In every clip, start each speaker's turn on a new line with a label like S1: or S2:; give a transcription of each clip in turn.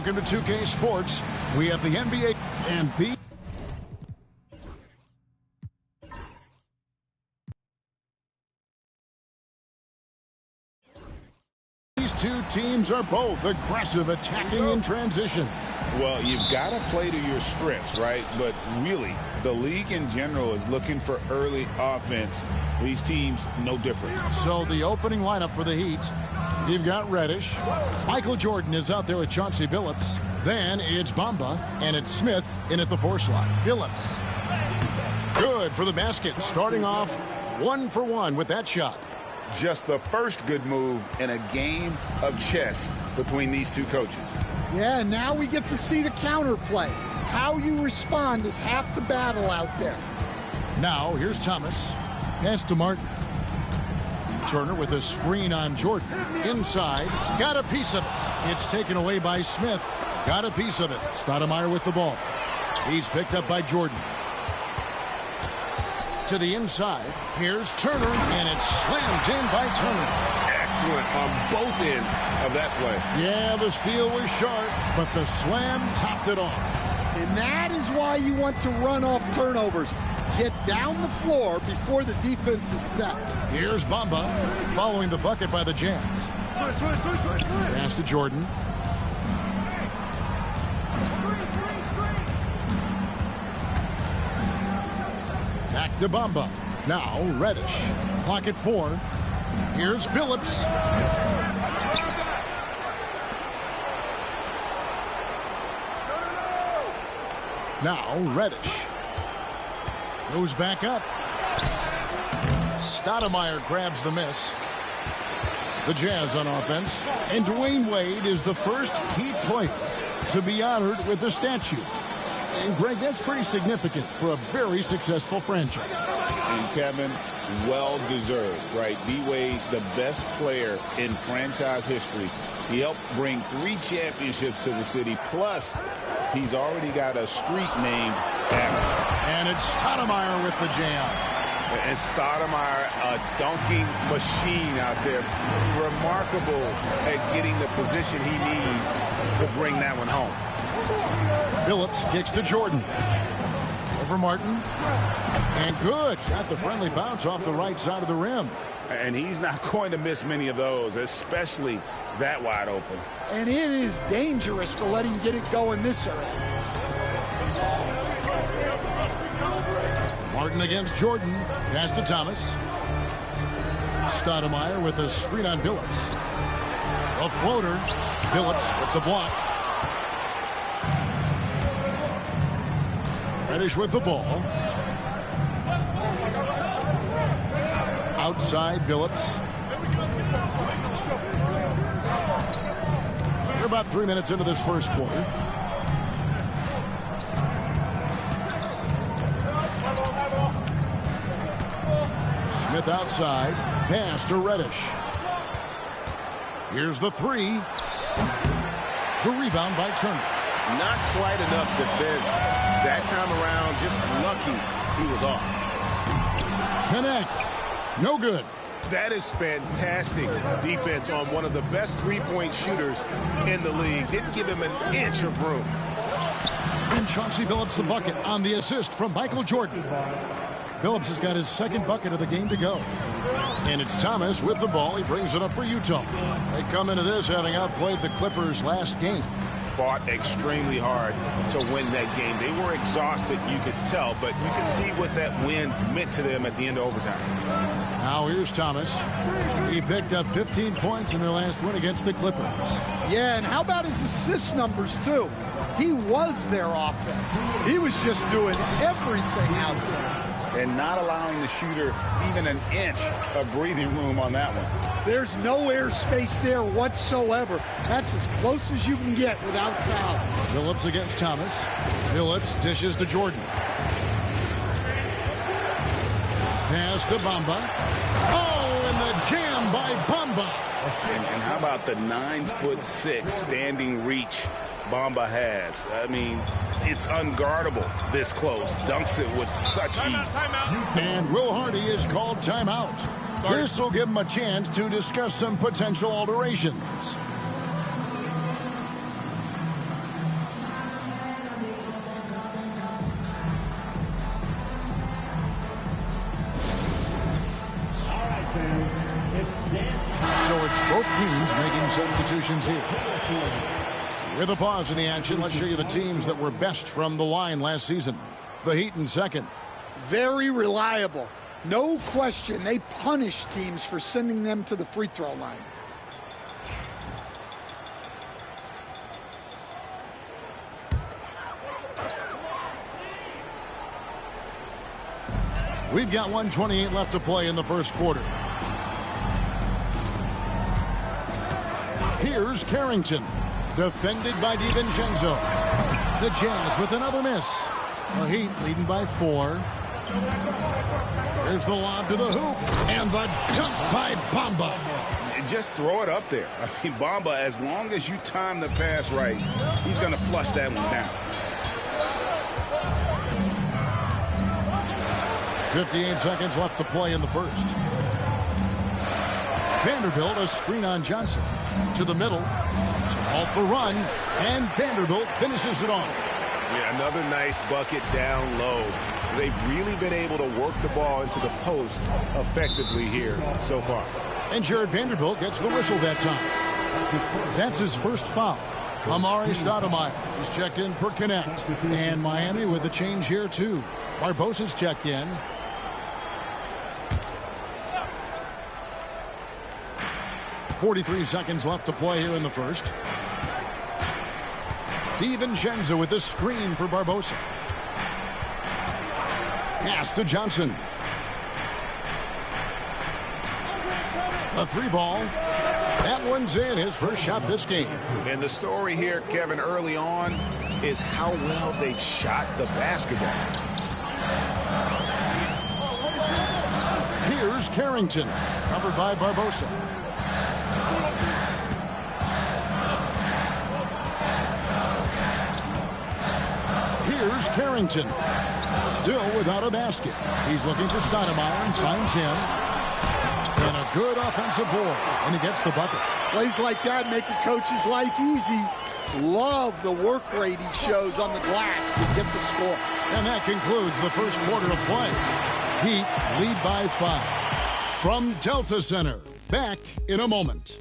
S1: Welcome to 2K Sports. We have the NBA and these two teams are both aggressive, attacking in transition.
S2: Well, you've got to play to your strengths, right? But really, the league in general is looking for early offense. These teams, no different.
S1: So the opening lineup for the Heat, you've got Reddish. Michael Jordan is out there with Chauncey Billups. Then it's Bamba, and it's Smith in at the 4 slot. Billups. Good for the basket, starting off 1 for 1 with that shot.
S2: Just the first good move in a game of chess between these two coaches.
S3: Yeah, now we get to see the counterplay. How you respond is half the battle out there.
S1: Now, here's Thomas. Pass to Martin. Turner with a screen on Jordan. Inside. Got a piece of it. It's taken away by Smith. Got a piece of it. Stoudemire with the ball. He's picked up by Jordan. To the inside. Here's Turner, and it's slammed in by Turner.
S2: Excellent on both ends of that play.
S1: Yeah, the steal was sharp, but the slam topped it off.
S3: And that is why you want to run off turnovers. Get down the floor before the defense is set.
S1: Here's Bamba following the bucket by the Jazz. Pass to Jordan. Back to Bamba. Now Reddish. Clock at 4. Here's Billups. Now Reddish. Goes back up. Stoudemire grabs the miss. The Jazz on offense. And Dwayne Wade is the first Heat player to be honored with a statue. And Greg, that's pretty significant for a very successful franchise.
S2: And Kevin, well-deserved, right? D-Wade, the best player in franchise history. He helped bring 3 championships to the city. Plus, he's already got a street named after him.
S1: And it's Stoudemire with the jam.
S2: And Stoudemire, a dunking machine out there. Remarkable at getting the position he needs to bring that one home.
S1: Billups kicks to Jordan. Over Martin. And good. Got the friendly bounce off the right side of the rim.
S2: And he's not going to miss many of those, especially that wide open.
S3: And it is dangerous to let him get it going this early.
S1: Martin against Jordan. Pass to Thomas. Stoudemire with a screen on Billups. A floater. Billups with the block. Reddish with the ball. Outside Billups. We're about 3 minutes into this first quarter. Smith outside. Pass to Reddish. Here's the 3. The rebound by Turner.
S2: Not quite enough defense that time around. Just lucky he was off.
S1: Connect. No good.
S2: That is fantastic defense on one of the best three-point shooters in the league. Didn't give him an inch of room.
S1: And Chauncey Billups the bucket on the assist from Michael Jordan. Billups has got his second bucket of the game to go. And it's Thomas with the ball. He brings it up for Utah. They come into this having outplayed the Clippers last game.
S2: Fought extremely hard to win that game. They were exhausted, you could tell, but you could see what that win meant to them at the end of overtime.
S1: Now here's Thomas. He picked up 15 points in their last win against the Clippers.
S3: Yeah, and how about his assist numbers, too? He was their offense. He was just doing everything out there.
S2: And not allowing the shooter even an inch of breathing room on that one.
S3: There's no airspace there whatsoever. That's as close as you can get without foul.
S1: Billups against Thomas. Billups dishes to Jordan. Pass to Bamba. Oh, and the jam by Bamba.
S2: And how about the 9'6" standing reach Bamba has? I mean, it's unguardable this close. Dunks it with such ease.
S1: And Will Hardy is called timeout. This will give him a chance to discuss some potential alterations. Both teams making substitutions here. With a pause in the action, let's show you the teams that were best from the line last season. The Heat in second.
S3: Very reliable. No question, they punish teams for sending them to the free throw line.
S1: We've got 1:28 left to play in the first quarter. Here's Carrington, defended by DiVincenzo. The Jazz with another miss. The Heat leading by 4. Here's the lob to the hoop, and the dunk by Bamba.
S2: Just throw it up there. I mean, Bamba, as long as you time the pass right, he's going to flush that one down.
S1: 58 seconds left to play in the first. Vanderbilt, a screen on Johnson. To the middle, to halt the run, and Vanderbilt finishes it off.
S2: Yeah, another nice bucket down low. They've really been able to work the ball into the post effectively here so far.
S1: And Jared Vanderbilt gets the whistle that time. That's his first foul. Amari Stoudemire is checked in for Connect. And Miami with a change here too. Barbosa's checked in. .43 seconds left to play here in the first. DiVincenzo with the screen for Barbosa. Pass to Johnson. A 3-ball. That one's in, his first shot this game.
S2: And the story here, Kevin, early on is how well they've shot the basketball.
S1: Here's Carrington, covered by Barbosa. Here's Carrington, still without a basket. He's looking for Stoudemire and finds him. And a good offensive board, and he gets the bucket.
S3: Plays like that make a coach's life easy. Love the work rate he shows on the glass to get the score.
S1: And that concludes the first quarter of play. Heat lead by 5. From Delta Center, back in a moment.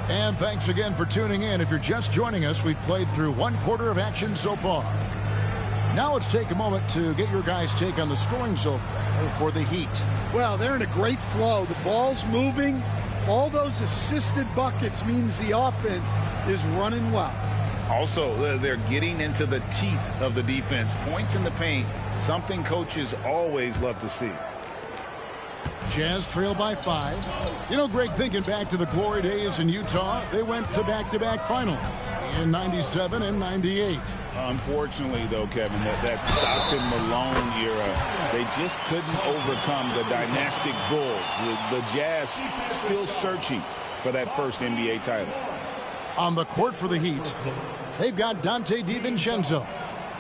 S1: And thanks again for tuning in. If you're just joining us, we've played through 1 quarter of action so far. Now let's take a moment to get your guys' take on the scoring so far for the Heat.
S3: Well, they're in a great flow. The ball's moving. All those assisted buckets means the offense is running well.
S2: Also, they're getting into the teeth of the defense. Points in the paint, something coaches always love to see.
S1: Jazz trail by 5. You know, Greg, thinking back to the glory days in Utah, they went to back-to-back finals in 97 and 98.
S2: Unfortunately, though, Kevin, that Stockton Malone era, they just couldn't overcome the dynastic Bulls. The Jazz still searching for that first NBA title.
S1: On the court for the Heat, they've got Dante DiVincenzo.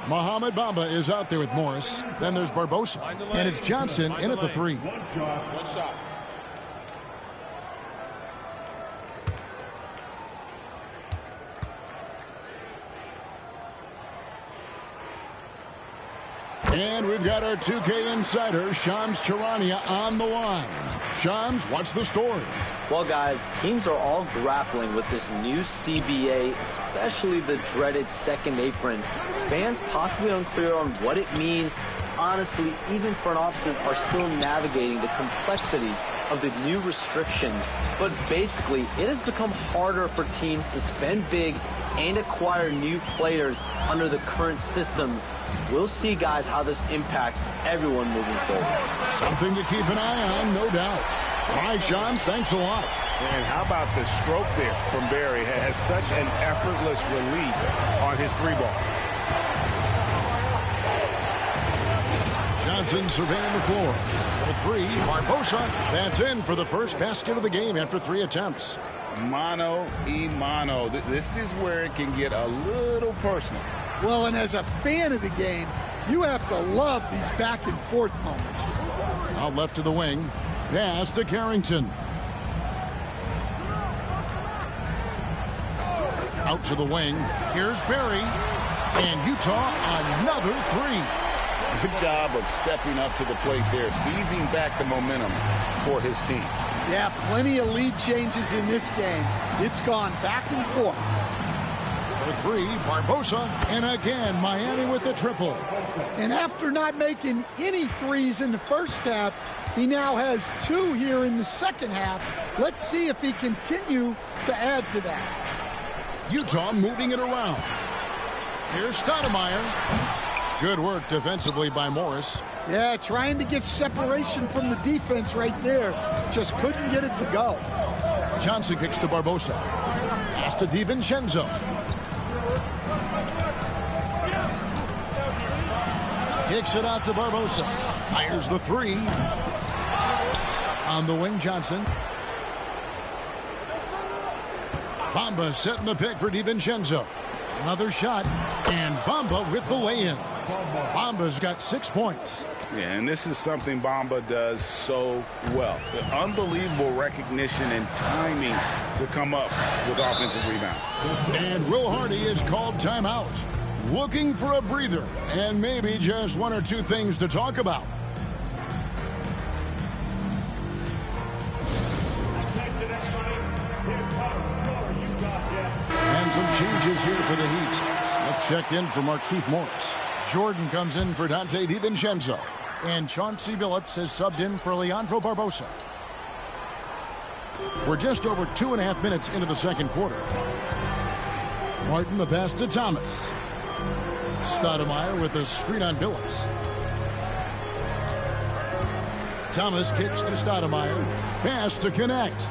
S1: Mohamed Bamba is out there with Morris. Then there's Barbosa. And it's Johnson in at the 3.
S2: One shot.
S1: And we've got our 2K insider, Shams Charania, on the line. Shams, what's the story?
S4: Well, guys, teams are all grappling with this new CBA, especially the dreaded second apron. Fans possibly unclear on what it means. Honestly, even front offices are still navigating the complexities of the new restrictions. But basically, it has become harder for teams to spend big and acquire new players under the current systems. We'll see, guys, how this impacts everyone moving forward.
S1: Something to keep an eye on, no doubt. All right, Shams, thanks a lot.
S2: And how about the stroke there from Barry? Has such an effortless release on his 3-ball.
S1: Johnson surveying the floor. For 3, Barbosa. That's in for the first basket of the game after 3 attempts.
S2: Mano y mano. This is where it can get a little personal.
S3: Well, and as a fan of the game, You have to love these back and forth moments.
S1: Out left to the wing. Pass to Carrington. Out to the wing. Here's Berry. And Utah, another three.
S2: Good job of stepping up to the plate there, seizing back the momentum for his team.
S3: Yeah, plenty of lead changes in this game. It's gone back and forth.
S1: For three, Barbosa. And again, Miami with the triple.
S3: And after not making any threes in the first half, he now has 2 here in the second half. Let's see if he continue to add to that.
S1: Utah moving it around. Here's Stoudemire. Good work defensively by Morris.
S3: Yeah, trying to get separation from the defense right there. Just couldn't get it to go.
S1: Johnson kicks to Barbosa. Pass to DiVincenzo. Kicks it out to Barbosa. Fires the three. On the wing, Johnson. Bamba setting the pick for DiVincenzo. Another shot. And Bamba with the lay-in. Bamba's got 6 points.
S2: Yeah, and this is something Bamba does so well. The unbelievable recognition and timing to come up with offensive rebounds.
S1: And Will Hardy is called timeout. Looking for a breather and maybe just 1 or 2 things to talk about. And some changes here for the Heat. Smith checked in for Markieff Morris. Jordan comes in for Dante DiVincenzo. And Chauncey Billups has subbed in for Leandro Barbosa. We're just over 2.5 minutes into the second quarter. Martin the pass to Thomas. Stoudemire with a screen on Billups. Thomas kicks to Stoudemire. Pass to connect.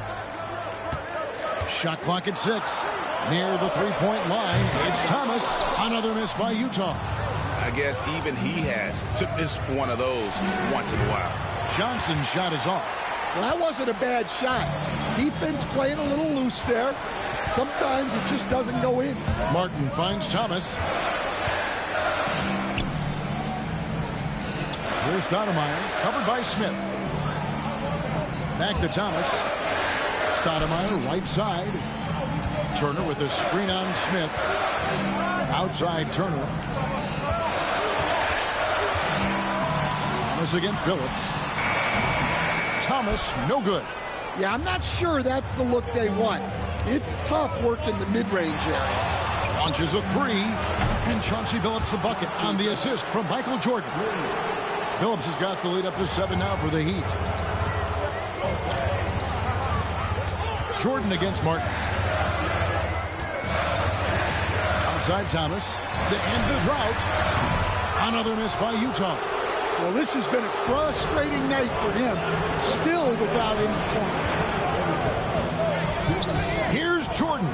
S1: Shot clock at 6. Near the three-point line, it's Thomas. Another miss by Utah.
S2: I guess even he took this one of those once in a while.
S1: Johnson's shot is off.
S3: Well, that wasn't a bad shot. Defense playing a little loose there. Sometimes it just doesn't go in.
S1: Martin finds Thomas. Here's Stoudemire, covered by Smith. Back to Thomas. Stoudemire, right side. Turner with a screen on Smith. Outside Turner. Thomas against Billups. Thomas, no good.
S3: Yeah, I'm not sure that's the look they want. It's tough working the mid-range area.
S1: Launches a three. And Chauncey Billups the bucket on the assist from Michael Jordan. Billups has got the lead up to 7 now for the Heat. Jordan against Martin. Outside Thomas. To end the drought. Another miss by Utah.
S3: Well, this has been a frustrating night for him. Still without any points.
S1: Here's Jordan.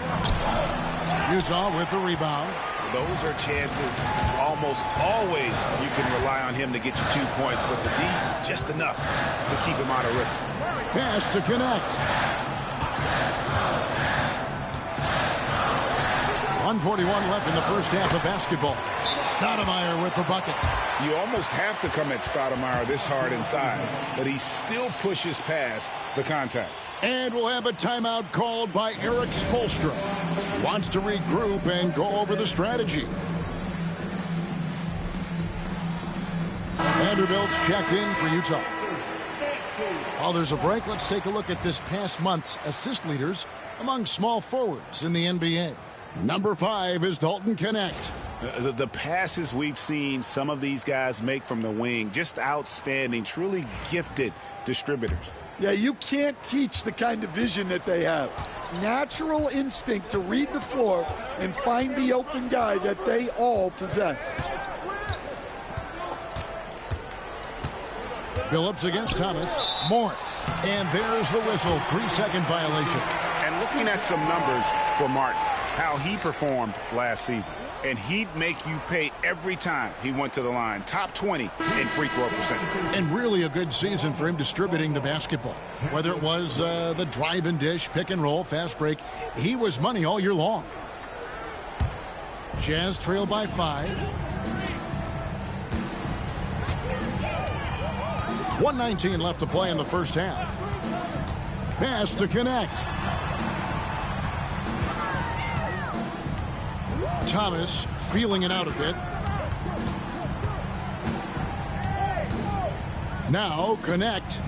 S1: Utah with the rebound.
S2: Those are chances almost always you can rely on him to get you 2 points, but the D, just enough to keep him out of rhythm.
S1: Pass to connect. 1:41 left in the first half of basketball. Stoudemire with the bucket.
S2: You almost have to come at Stoudemire this hard inside, but he still pushes past the contact.
S1: And we'll have a timeout called by Eric Spoelstra. Wants to regroup and go over the strategy. Vanderbilt's checked in for Utah. While there's a break, let's take a look at this past month's assist leaders among small forwards in the NBA. Number 5 is Dalton Knecht.
S2: The passes we've seen some of these guys make from the wing, just outstanding, truly gifted distributors.
S3: Yeah, you can't teach the kind of vision that they have. Natural instinct to read the floor and find the open guy that they all possess.
S1: Billups against Thomas. Morris. And there's the whistle. 3-second violation.
S2: And looking at some numbers for Martin, how he performed last season. And he'd make you pay every time he went to the line. Top 20 in free throw percent.
S1: And really a good season for him distributing the basketball. Whether it was the drive and dish, pick and roll, fast break, he was money all year long. Jazz trail by 5. 1:19 left to play in the first half. Pass to connect. Thomas feeling it out a bit. Now connect.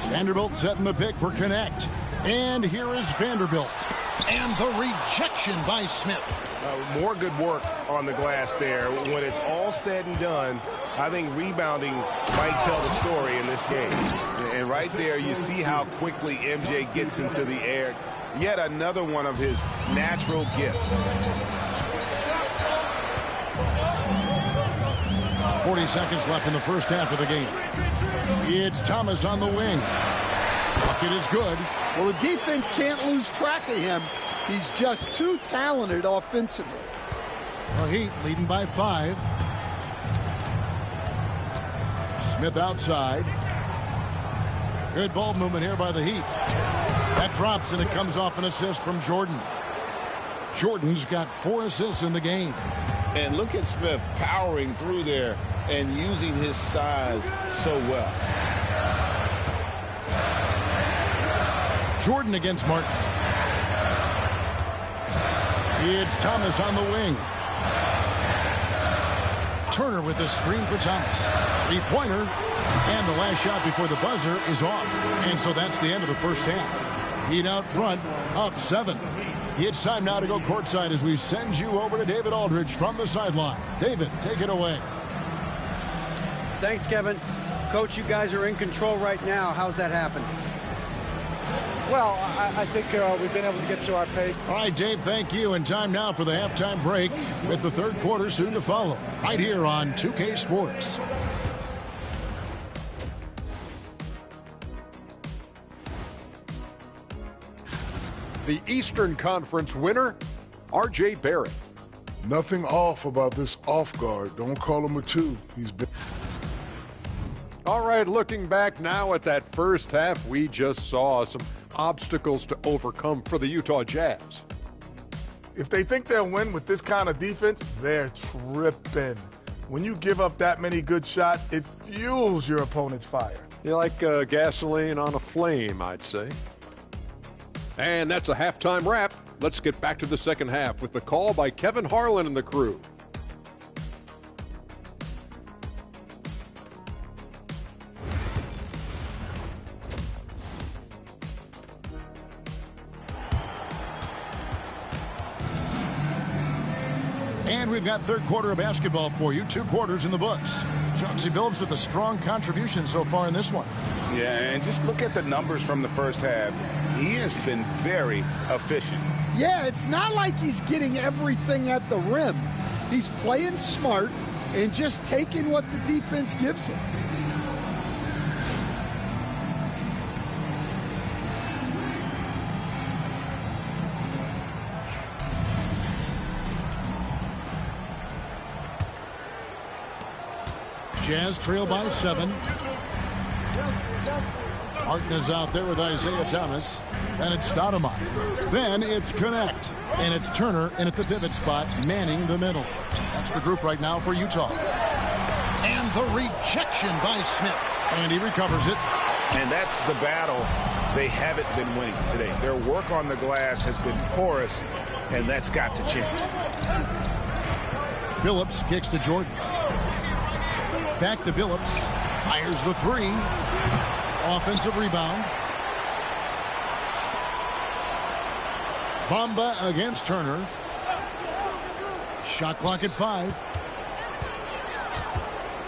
S1: Vanderbilt setting the pick for connect. And here is Vanderbilt. And the rejection by Smith.
S5: More good work on the glass there. When it's all said and done, I think rebounding might tell the story in this game. And right there, you see how quickly MJ gets into the air. Yet another one of his natural gifts.
S1: 40 seconds left in the first half of the game. It's Thomas on the wing. Bucket is good.
S3: Well, the defense can't lose track of him. He's just too talented offensively.
S1: The Heat leading by 5. Smith outside. Good ball movement here by the Heat. That drops and it comes off an assist from Jordan. Jordan's got 4 assists in the game.
S2: And look at Smith powering through there and using his size so well.
S1: Jordan against Martin. It's Thomas on the wing. Turner with a screen for Thomas. 3-pointer. And the last shot before the buzzer is off. And so that's the end of the first half. Heat out front, up 7. It's time now to go courtside as we send you over to David Aldridge from the sideline. David, take it away.
S6: Thanks, Kevin. Coach, you guys are in control right now. How's that happen?
S7: Well, I think we've been able to get to our pace.
S1: All right, Dave, thank you. And time now for the halftime break with the third quarter soon to follow. Right here on 2K Sports.
S8: The Eastern Conference winner, R.J. Barrett.
S9: Nothing off about this off guard. Don't call him a 2. He's been...
S8: All right, looking back now at that first half, we just saw some obstacles to overcome for the Utah Jazz.
S9: If they think they'll win with this kind of defense, they're tripping. When you give up that many good shots, it fuels your opponent's fire.
S8: You're like gasoline on a flame, I'd say. And that's a halftime wrap. Let's get back to the second half with the call by Kevin Harlan and the crew.
S1: And we've got third quarter of basketball for you. 2 quarters in the books. Chauncey Billups with a strong contribution so far in this one.
S2: Yeah, and just look at the numbers from the first half. He has been very efficient.
S3: Yeah, it's not like he's getting everything at the rim. He's playing smart and just taking what the defense gives him.
S1: Jazz trail by 7. Martin is out there with Isaiah Thomas. And it's Stoudemire. Then it's Connect. And it's Turner in at the pivot spot, manning the middle. That's the group right now for Utah. And the rejection by Smith. And he recovers it.
S2: And that's the battle they haven't been winning today. Their work on the glass has been porous, and that's got to change.
S1: Billups kicks to Jordan. Back to Billups. Fires the 3. Offensive rebound. Bamba against Turner. Shot clock at 5.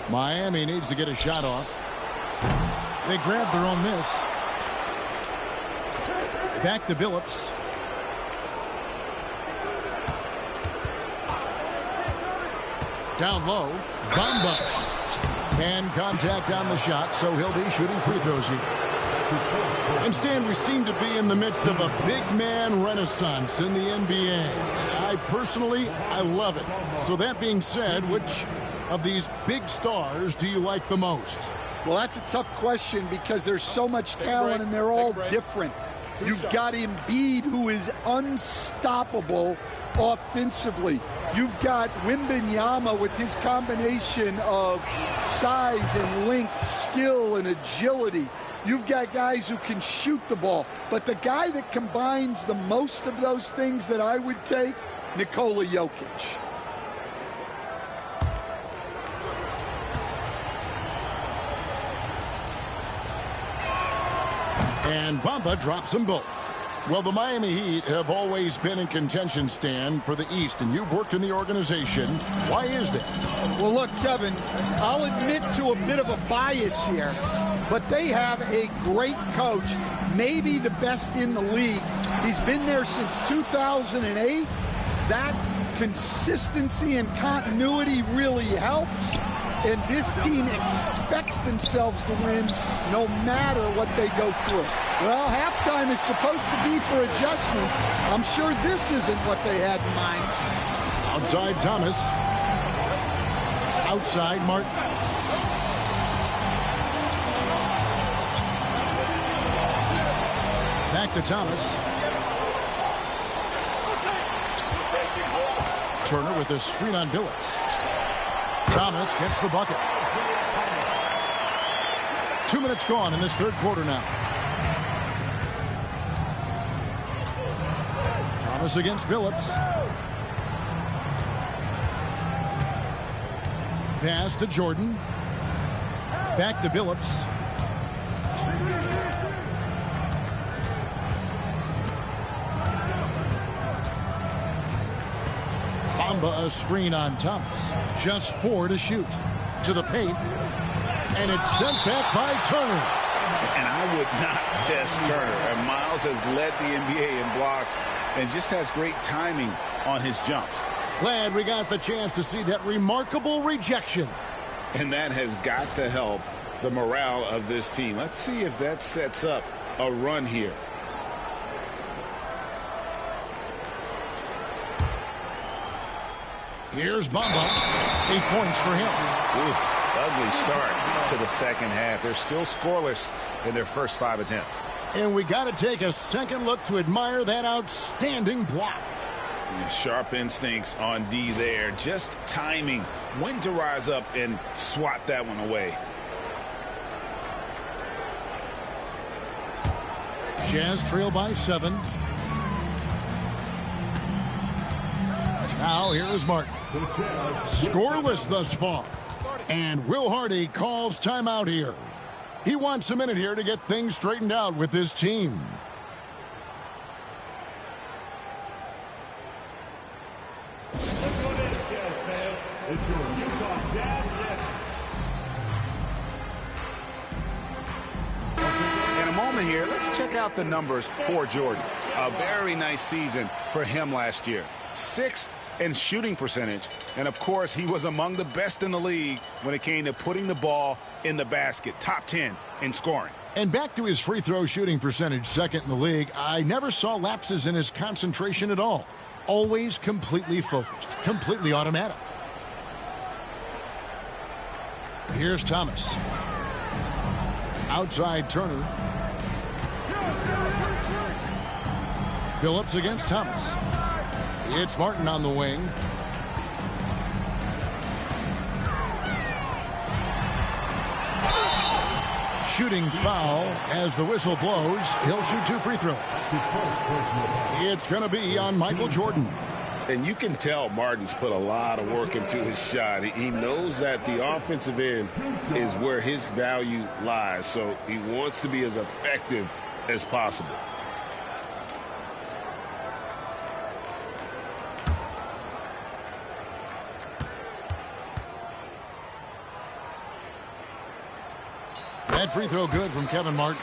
S1: Miami needs to get a shot off. They grab their own miss. Back to Billups. Down low. Bamba. And contact on the shot, so he'll be shooting free throws here. And Stan, we seem to be in the midst of a big man renaissance in the NBA. I love it. So that being said, which of these big stars do you like the most?
S3: Well, that's a tough question because there's so much talent and they're all different. You've got Embiid, who is unstoppable offensively. You've got Wembanyama with his combination of size and length, skill and agility. You've got guys who can shoot the ball. But the guy that combines the most of those things that I would take, Nikola Jokic.
S1: And Bamba drops them both. Well, the Miami Heat have always been in contention, Stan, for the East, and you've worked in the organization. Why is that?
S3: Well, look, Kevin, I'll admit to a bit of a bias here, but they have a great coach, maybe the best in the league. He's been there since 2008. That consistency and continuity really helps. And this team expects themselves to win no matter what they go through. Well, halftime is supposed to be for adjustments. I'm sure this isn't what they had in mind.
S1: Outside Thomas. Outside Martin. Back to Thomas. Turner with a screen on Billups. Thomas gets the bucket. 2 minutes gone in this third quarter now. Thomas against Billups. Pass to Jordan. Back to Billups. Bamba a screen on Thomas. Just 4 to shoot. To the paint. And it's sent back by Turner.
S2: And I would not test Turner. And Miles has led the NBA in blocks and just has great timing on his jumps.
S1: Glad we got the chance to see that remarkable rejection.
S2: And that has got to help the morale of this team. Let's see if that sets up a run here.
S1: Here's Bamba. 8 points for him.
S2: Oof, ugly start to the second half. They're still scoreless in their first 5 attempts.
S1: And we got to take a second look to admire that outstanding block.
S2: Yeah, sharp instincts on D there. Just timing when to rise up and swat that one away.
S1: Jazz trail by 7. Now here is Martin. Scoreless thus far. And Will Hardy calls timeout here. He wants a minute here to get things straightened out with his team.
S2: In a moment here, let's check out the numbers for Jordan. A very nice season for him last year. 6th in shooting percentage, and of course he was among the best in the league when it came to putting the ball in the basket. Top 10 in scoring.
S1: And back to his free throw shooting percentage, 2nd in the league. I never saw lapses in his concentration at all. Always completely focused, completely automatic. Here's Thomas. Outside Turner. Billups against Thomas. It's Martin on the wing. Shooting foul as the whistle blows. He'll shoot 2 free throws. It's going to be on Michael Jordan.
S5: And you can tell Martin's put a lot of work into his shot. He knows that the offensive end is where his value lies, so he wants to be as effective as possible.
S1: That free throw good from Kevin Martin.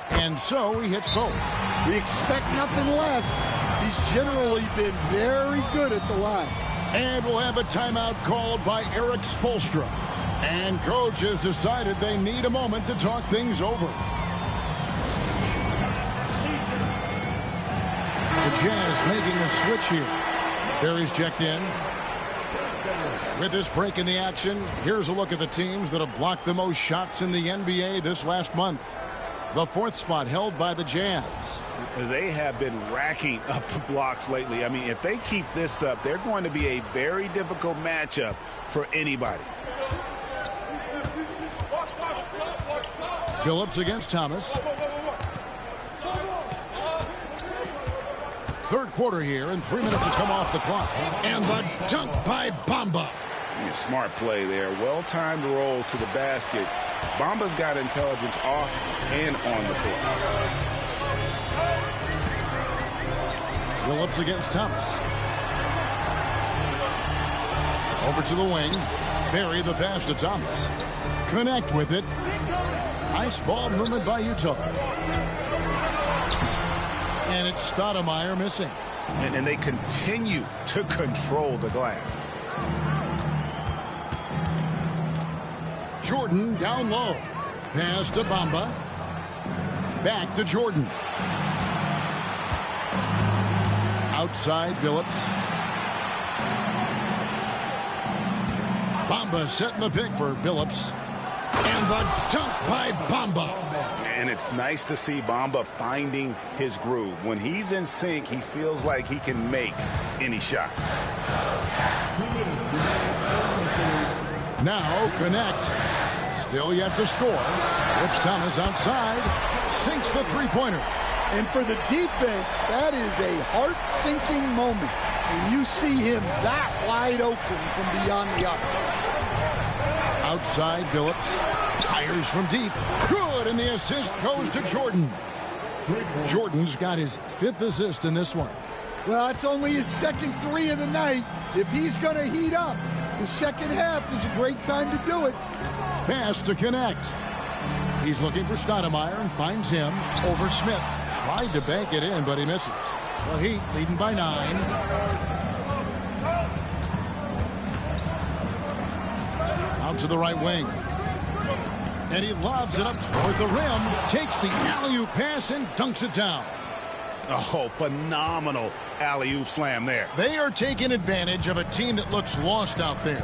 S1: And so he hits both.
S3: We expect nothing less. He's generally been very good at the line.
S1: And we'll have a timeout called by Eric Spoelstra. And coach has decided they need a moment to talk things over. Jazz making a switch here. Barry's checked in. With this break in the action, here's a look at the teams that have blocked the most shots in the NBA this last month. The 4th spot held by the Jazz.
S2: They have been racking up the blocks lately. I mean, if they keep this up, they're going to be a very difficult matchup for anybody.
S1: Phillips against Thomas. Third quarter here, and 3 minutes have come off the clock. And the dunk by Bamba.
S2: Yeah, smart play there. Well-timed roll to the basket. Bamba's got intelligence off and on the court.
S1: Phillips against Thomas. Over to the wing. Barry the pass to Thomas. Connect with it. Nice ball movement by Utah. And it's Stoudemire missing.
S2: And they continue to control the glass.
S1: Jordan down low. Pass to Bamba. Back to Jordan. Outside Phillips. Bamba setting the pick for Phillips. And the dunk by Bamba.
S2: And it's nice to see Bamba finding his groove. When he's in sync, he feels like he can make any shot.
S1: Now connect. Still yet to score. It's Thomas outside. Sinks the three-pointer.
S3: And for the defense, that is a heart-sinking moment when you see him that wide open from beyond the arc.
S1: Outside Phillips. Fires from deep. Good, and the assist goes to Jordan. Jordan's got his 5th assist in this one.
S3: Well, it's only his 2nd 3 of the night. If he's going to heat up, the second half is a great time to do it.
S1: Pass to connect. He's looking for Stoudemire and finds him over Smith. Tried to bank it in, but he misses. The Heat leading by 9. Out to the right wing. And he lobs it up toward the rim. Takes the alley-oop pass and dunks it down.
S2: Oh, phenomenal alley-oop slam there.
S1: They are taking advantage of a team that looks lost out there.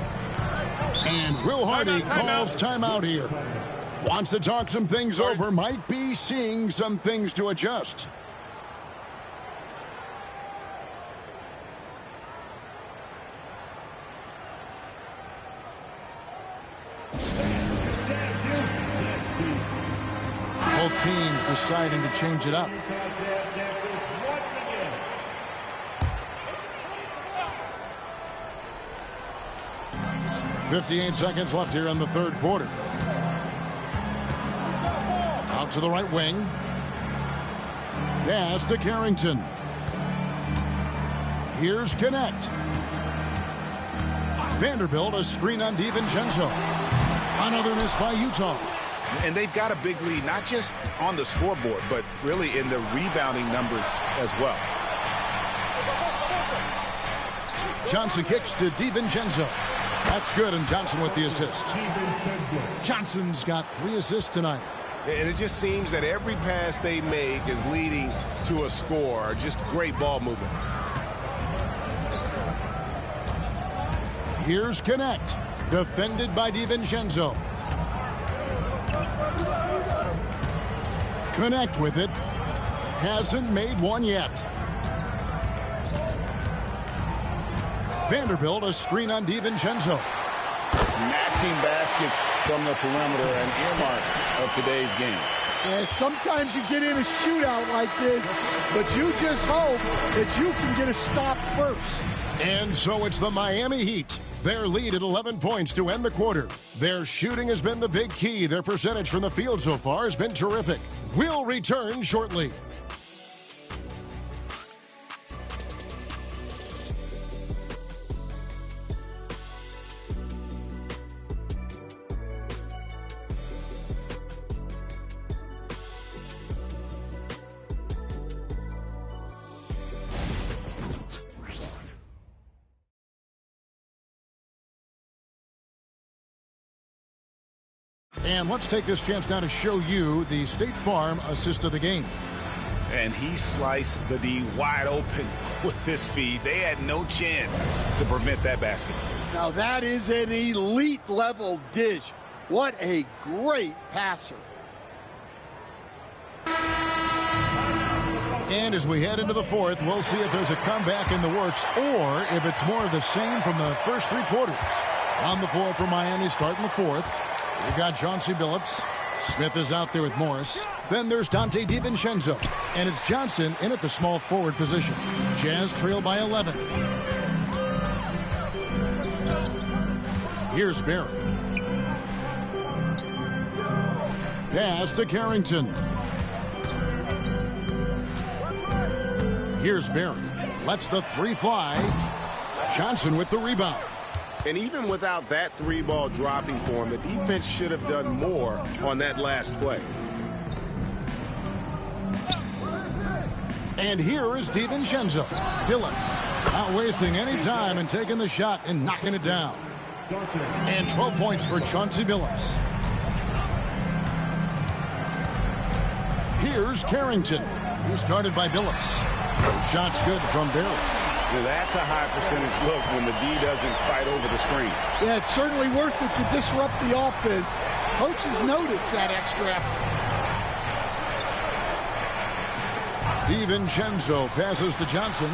S1: And Will Hardy calls timeout here. Wants to talk some things over. Might be seeing some things to adjust. Both teams deciding to change it up. .58 seconds left here in the third quarter. Out to the right wing. Pass to Carrington. Here's Connect. Vanderbilt, a screen on DiVincenzo. Another miss by Utah.
S2: And they've got a big lead, not just on the scoreboard, but really in the rebounding numbers as well.
S1: Johnson kicks to DiVincenzo. That's good, and Johnson with the assist. Johnson's got 3 assists tonight.
S5: And it just seems that every pass they make is leading to a score. Just great ball movement.
S1: Here's Connect. Defended by DiVincenzo. Connect with it. Hasn't made one yet. Vanderbilt, a screen on DiVincenzo.
S2: Matching baskets from the perimeter, an earmark of today's game.
S3: Yeah, sometimes you get in a shootout like this, but you just hope that you can get a stop first.
S1: And so it's the Miami Heat. Their lead at 11 points to end the quarter. Their shooting has been the big key. Their percentage from the field so far has been terrific. We'll return shortly. And let's take this chance now to show you the State Farm assist of the game.
S2: And he sliced the D wide open with his feed. They had no chance to prevent that basket.
S3: Now that is an elite level dish. What a great passer.
S1: And as we head into the fourth, we'll see if there's a comeback in the works or if it's more of the same from the first three quarters. On the floor for Miami starting the fourth. We've got Chauncey Billups. Smith is out there with Morris. Then there's Dante DiVincenzo. And it's Johnson in at the small forward position. Jazz trail by 11. Here's Barry. Pass to Carrington. Here's Barry. Lets the three fly. Johnson with the rebound.
S5: And even without that three ball dropping for him, the defense should have done more on that last play.
S1: And here is DiVincenzo. Billups not wasting any time and taking the shot and knocking it down. And 12 points for Chauncey Billups. Here's Carrington. He started by Billups. Shot's good from Barry.
S5: Now that's a high percentage look when the D doesn't fight over the screen.
S3: Yeah, it's certainly worth it to disrupt the offense. Coaches notice that extra effort.
S1: DiVincenzo passes to Johnson.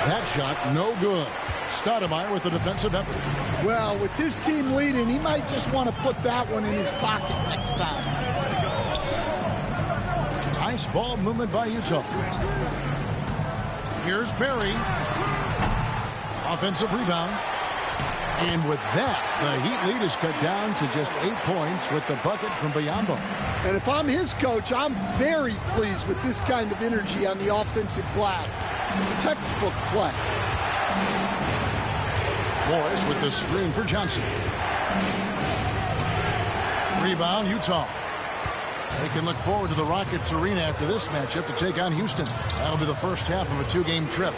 S1: That shot, no good. Stoudemire with the defensive effort.
S3: Well, with his team leading, he might just want to put that one in his pocket next time.
S1: Nice ball movement by Utah. Here's Barry. Offensive rebound. And with that, the Heat lead is cut down to just 8 points with the bucket from Biyombo.
S3: And if I'm his coach, I'm very pleased with this kind of energy on the offensive glass. Textbook play.
S1: Morris with the screen for Johnson. Rebound, Utah. They can look forward to the Rockets Arena after this matchup to take on Houston. That'll be the first half of a two-game trip.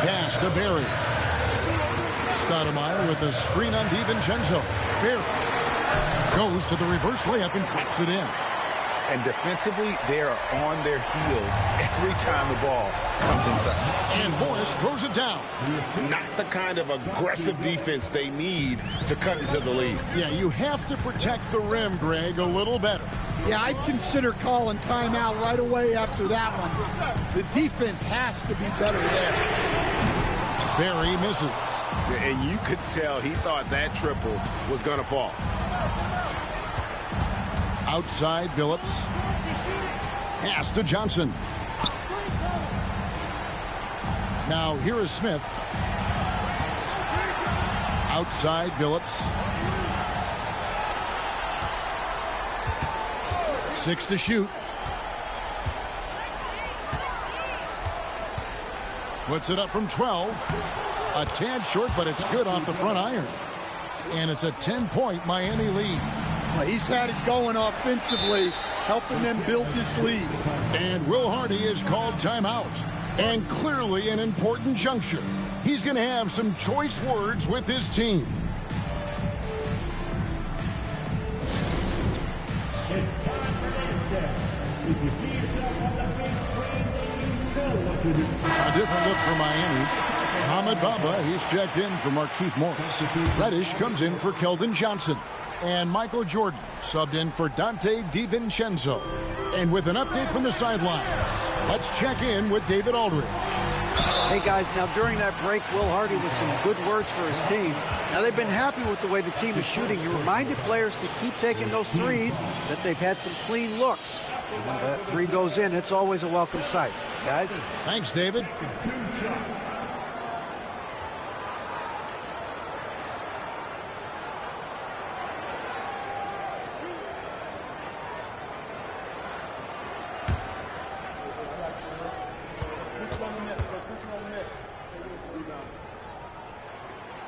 S1: Pass to Barry. Stoudemire with the screen on DiVincenzo. Barry goes to the reverse layup and traps it in.
S2: And defensively, they are on their heels every time the ball comes inside.
S1: And Morris throws it down.
S5: Not the kind of aggressive defense they need to cut into the lead.
S1: Yeah, you have to protect the rim, Greg, a little better.
S3: Yeah, I'd consider calling timeout right away after that one. The defense has to be better there.
S1: Barry misses.
S5: And you could tell he thought that triple was going to fall.
S1: Outside, Billups. Pass to Johnson. Now, here is Smith. Outside, Billups. 6 to shoot. Puts it up from 12. A tad short, but it's good off the front iron. And it's a 10-point Miami lead.
S3: Well, he's had it going offensively, helping them build this lead.
S1: And Will Hardy is called timeout. And clearly an important juncture. He's going to have some choice words with his team.
S10: It's time for next step. If you see yourself on the big screen, then you know what to do.
S1: A different look for Miami. Ahmed Bamba, he's checked in for Markieff Morris. Reddish comes in for Keldon Johnson. And Michael Jordan subbed in for Dante DiVincenzo. And with an update from the sidelines, let's check in with David Aldridge.
S6: Hey, guys, now during that break, Will Hardy with some good words for his team. Now, they've been happy with the way the team is shooting. He reminded players to keep taking those threes, that they've had some clean looks. And when that three goes in, it's always a welcome sight. Guys?
S1: Thanks, David.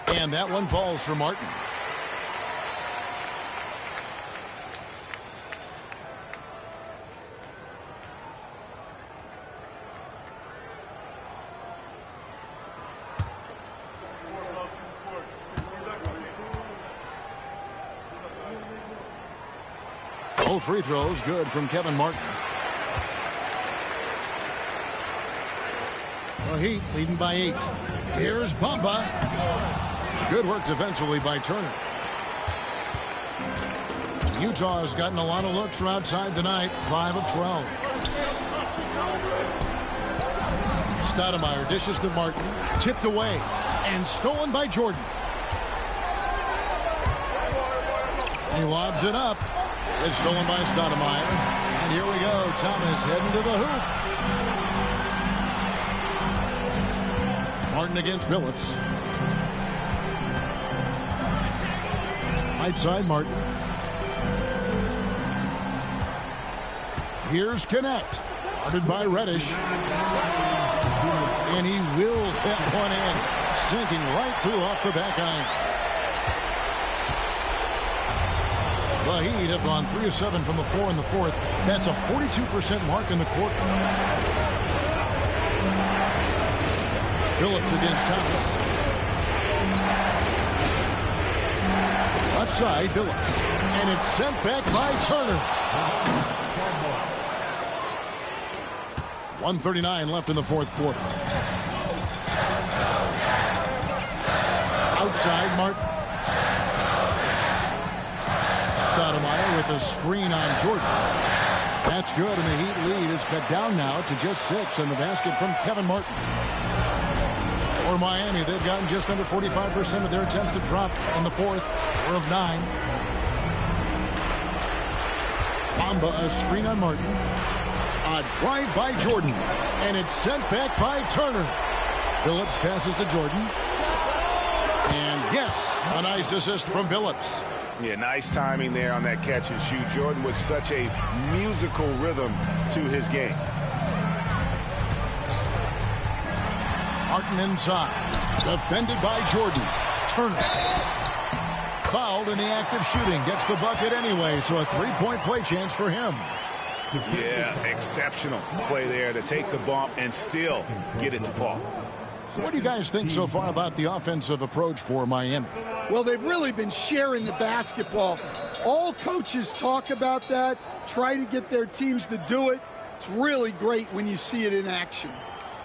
S1: And that one falls for Martin. Both free throws good from Kevin Martin. The Heat leading by 8. Here's Bamba. Good work defensively by Turner. Utah has gotten a lot of looks from outside tonight. 5 of 12. Stoudemire dishes to Martin. Tipped away and stolen by Jordan. He lobs it up. It's stolen by Stoudemire. And here we go. Thomas heading to the hoop. Martin against Billups. Right side, Martin. Here's Connect. Guarded by Reddish. And he wills that one in. Sinking right through off the back iron. The Heat have gone 3 of 7 from the floor in the fourth. That's a 42% mark in the quarter. Billups against Thomas. Left side, Billups. And it's sent back by Turner. 1:39 left in the fourth quarter. Outside, Martin. Stoudemire with a screen on Jordan. That's good, and the Heat lead is cut down now to just 6, and the basket from Kevin Martin. For Miami, they've gotten just under 45% of their attempts to drop in the fourth. 4 of 9. Bamba, a screen on Martin. A drive by Jordan, and it's sent back by Turner. Billups passes to Jordan. And yes, a nice assist from Billups.
S5: Yeah, nice timing there on that catch and shoot. Jordan with such a musical rhythm to his game.
S1: Martin inside. Defended by Jordan. Turner. Fouled in the act of shooting. Gets the bucket anyway, so a 3-point play chance for him.
S5: Yeah, exceptional play there to take the bump and still get it to fall.
S1: What do you guys think so far about the offensive approach for Miami?
S3: Well, they've really been sharing the basketball. All coaches talk about that, try to get their teams to do it. It's really great when you see it in action.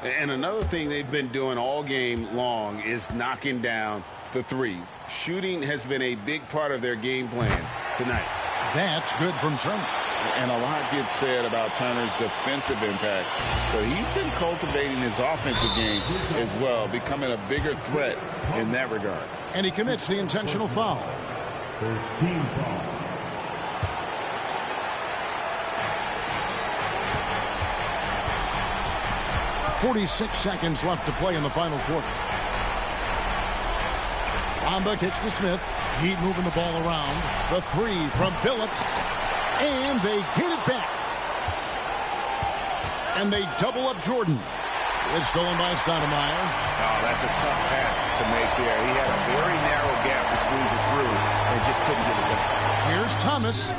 S2: And another thing they've been doing all game long is knocking down the three. Shooting has been a big part of their game plan tonight.
S1: That's good from Turner.
S2: And a lot gets said about Turner's defensive impact, but he's been cultivating his offensive game as well, becoming a bigger threat in that regard.
S1: And he commits the intentional foul.
S10: First team foul.
S1: .46 seconds left to play in the final quarter. Bamba kicks to Smith. Heat moving the ball around. The three from Billups. And they get it back. And they double up Jordan. It's stolen by Stoudemire.
S5: Oh, that's a tough pass to make there. He had a very narrow gap to squeeze it through and just couldn't get it done.
S1: Here's Thomas.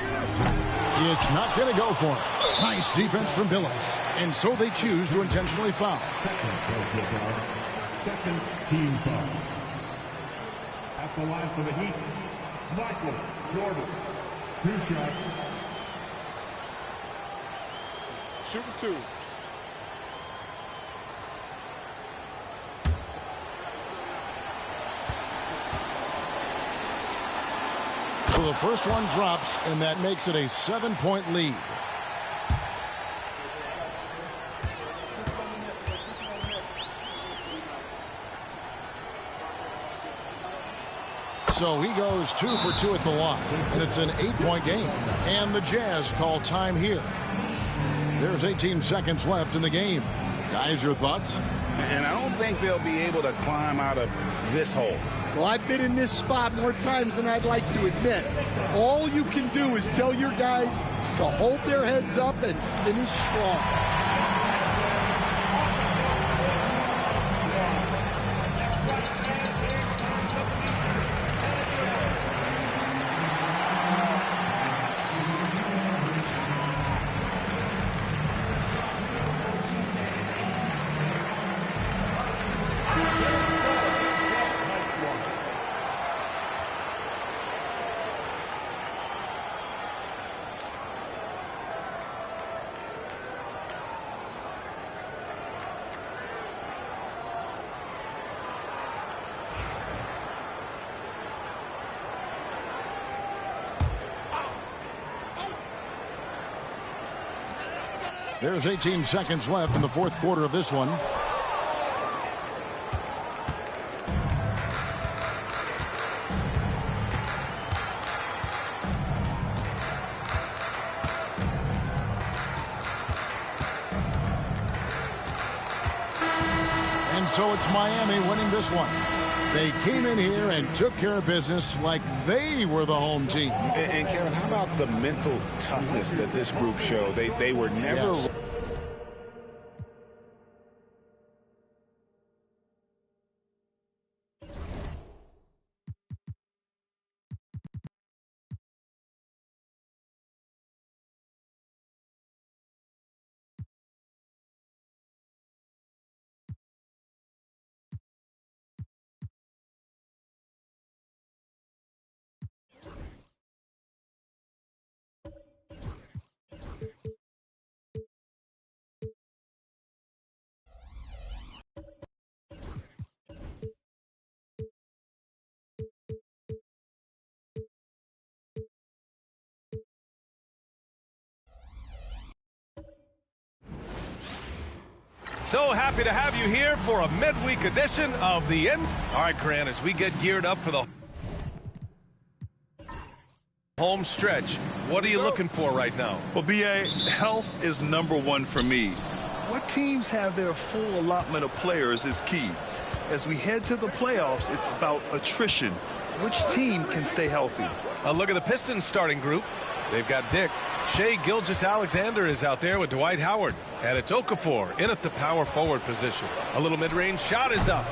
S1: It's not going to go for him. Nice defense from Billups. And so they choose to intentionally foul.
S10: Second team foul. At the line for the Heat, Michael Jordan. 2 shots.
S9: Shooting 2.
S1: So the first one drops, and that makes it a 7-point lead. So he goes 2 for 2 at the line, and it's an 8-point game. And the Jazz call time here. There's 18 seconds left in the game. Guys, your thoughts?
S2: And I don't think they'll be able to climb out of this hole.
S3: Well, I've been in this spot more times than I'd like to admit. All you can do is tell your guys to hold their heads up and finish strong.
S1: There's 18 seconds left in the fourth quarter of this one. And so it's Miami winning this one. They came in here and took care of business like they were the home team.
S2: And Kevin, how about the mental toughness that this group showed? They were never...
S1: Yes.
S11: So happy to have you here for a midweek edition of the All right, Grant, as we get geared up for the home stretch, what are you looking for right now?
S12: Well, B.A., health is number one for me. What teams have their full allotment of players is key. As we head to the playoffs, it's about attrition. Which team can stay healthy?
S11: A look at the Pistons starting group. They've got Dick. Shai Gilgeous-Alexander is out there with Dwight Howard. And it's Okafor in at the power forward position. A little mid-range shot is up.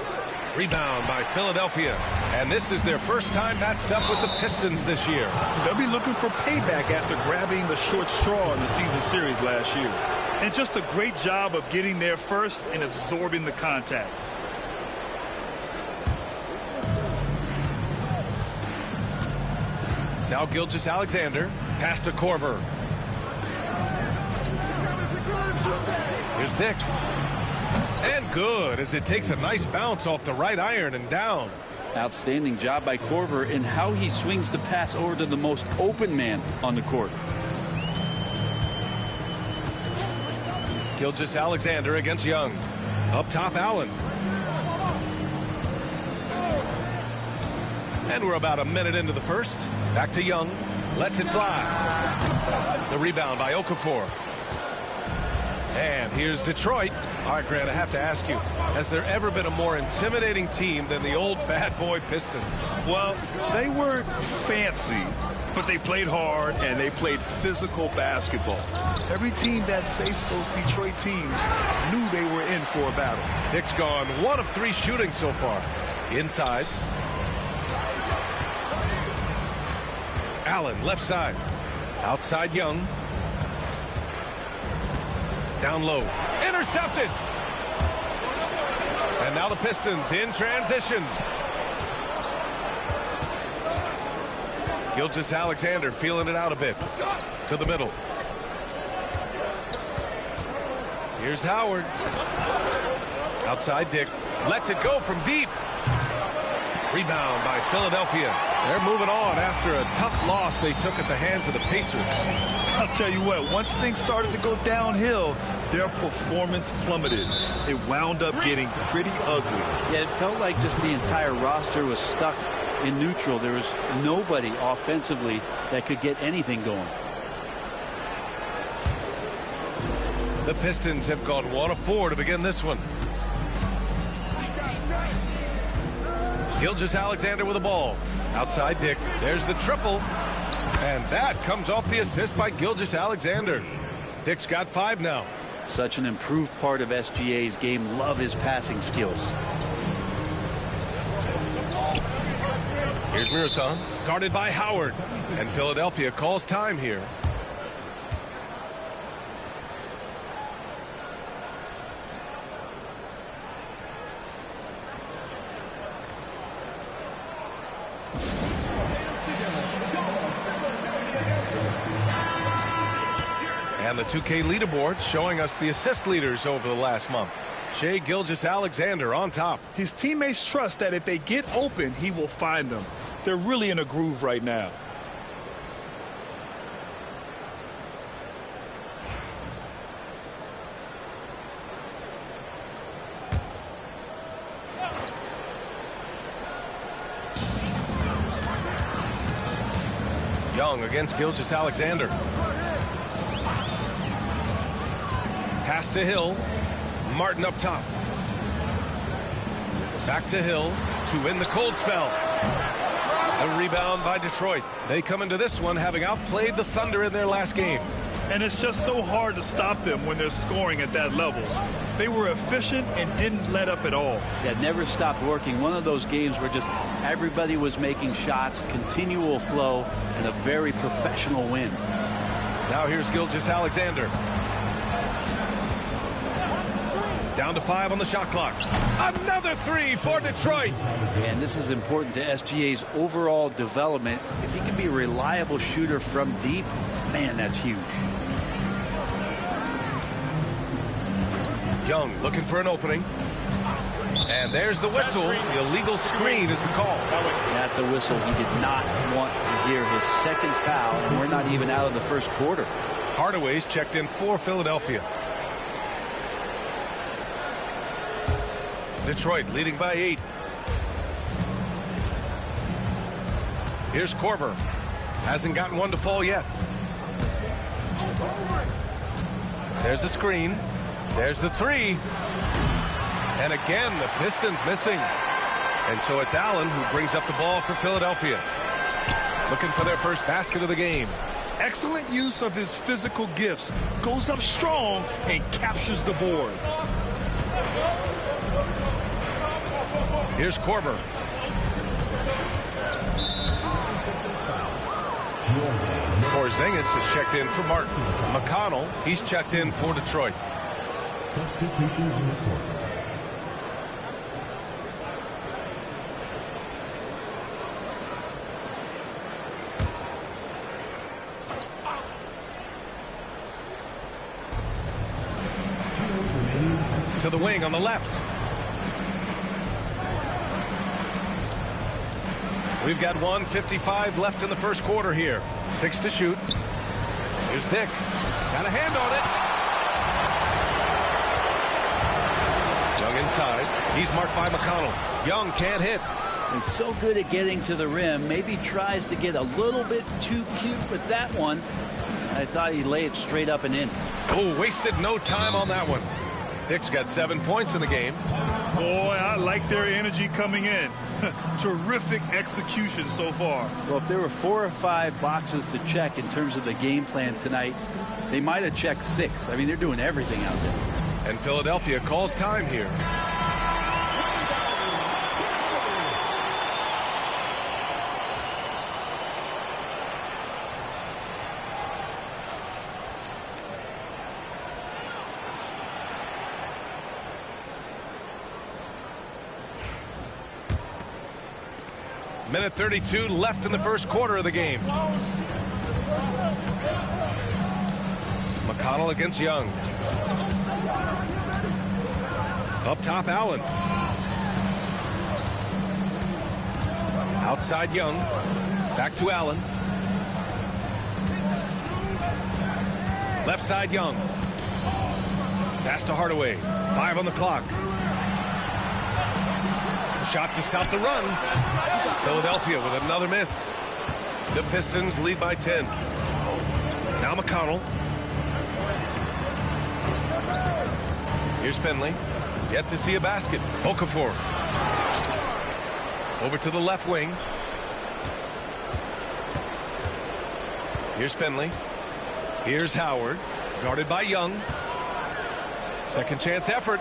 S11: Rebound by Philadelphia. And this is their first time matched up with the Pistons this year.
S12: They'll be looking for payback after grabbing the short straw in the season series last year. And just a great job of getting there first and absorbing the contact.
S11: Now Gilgeous-Alexander, pass to Korver. Here's Dick. And good, as it takes a nice bounce off the right iron and down.
S13: Outstanding job by Korver in how he swings the pass over to the most open man on the court.
S11: Gilgeous-Alexander against Young. Up top, Allen. And we're about a minute into the first. Back to Young. Lets it fly. The rebound by Okafor. And here's Detroit. All right, Grant, I have to ask you, has there ever been a more intimidating team than the old bad boy Pistons?
S12: Well, they weren't fancy, but they played hard and they played physical basketball. Every team that faced those Detroit teams knew they were in for a battle.
S11: Dick's gone 1 of 3 shooting so far. Inside. Allen, left side. Outside Young. Down low. Intercepted. And now the Pistons in transition. Gilgeous-Alexander feeling it out a bit. To the middle. Here's Howard. Outside Dick. Lets it go from deep. Rebound by Philadelphia. They're moving on after a tough loss they took at the hands of the Pacers.
S12: I'll tell you what, once things started to go downhill, their performance plummeted. It wound up getting pretty ugly.
S13: Yeah, it felt like just the entire roster was stuck in neutral. There was nobody offensively that could get anything going.
S11: The Pistons have gone 1 of 4 to begin this one. Gilgeous-Alexander with the ball. Outside Dick. There's the triple. And that comes off the assist by Gilgeous-Alexander. Dick's got 5 now.
S13: Such an improved part of SGA's game. Love his passing skills.
S11: Here's Mirasan, guarded by Howard. And Philadelphia calls time here. And the 2K leaderboard showing us the assist leaders over the last month. Shai Gilgeous-Alexander on top.
S12: His teammates trust that if they get open, he will find them. They're really in a groove right now.
S11: Young against Gilgeous-Alexander. Pass to Hill. Martin up top. Back to Hill to win the cold spell. A rebound by Detroit. They come into this one having outplayed the Thunder in their last game.
S12: And it's just so hard to stop them when they're scoring at that level. They were efficient and didn't let up at all.
S13: Yeah, never stopped working. One of those games where just everybody was making shots, continual flow, and a very professional win.
S11: Now here's Gilgeous-Alexander. Down to 5 on the shot clock. Another 3 for Detroit.
S13: And this is important to SGA's overall development. If he can be a reliable shooter from deep, man, that's huge.
S11: Young looking for an opening. And there's the whistle. The illegal screen is the call.
S13: That's a whistle. He did not want to hear his second foul, and we're not even out of the first quarter.
S11: Hardaway's checked in for Philadelphia. Detroit leading by 8. Here's Korver. Hasn't gotten one to fall yet. There's the screen. There's the 3. And again, the Pistons missing. And so it's Allen who brings up the ball for Philadelphia. Looking for their first basket of the game.
S12: Excellent use of his physical gifts. Goes up strong and captures the board.
S11: Here's Korver. Porzingis has checked in for Martin. McConnell, he's checked in for Detroit.
S10: Substitution on the court.
S11: To the wing on the left. We've got 1:55 left in the first quarter here. 6 to shoot. Here's Dick. Got a hand on it. Young inside. He's marked by McConnell. Young can't hit.
S13: He's so good at getting to the rim. Maybe tries to get a little bit too cute with that one. I thought he'd lay it straight up and in.
S11: Oh, wasted no time on that one. Dick's got 7 points in the game.
S12: Boy, I like their energy coming in. Terrific execution so far.
S13: Well, if there were 4 or 5 boxes to check in terms of the game plan tonight, they might have checked 6. I mean, they're doing everything out there.
S11: And Philadelphia calls time here. Minute 32 left in the first quarter of the game. McConnell against Young. Up top, Allen. Outside Young. Back to Allen. Left side Young. Pass to Hardaway. 5 on the clock. Shot to stop the run. Philadelphia with another miss. The Pistons lead by 10. Now McConnell. Here's Finley. Yet to see a basket. Okafor. Over to the left wing. Here's Finley. Here's Howard. Guarded by Young. Second chance effort.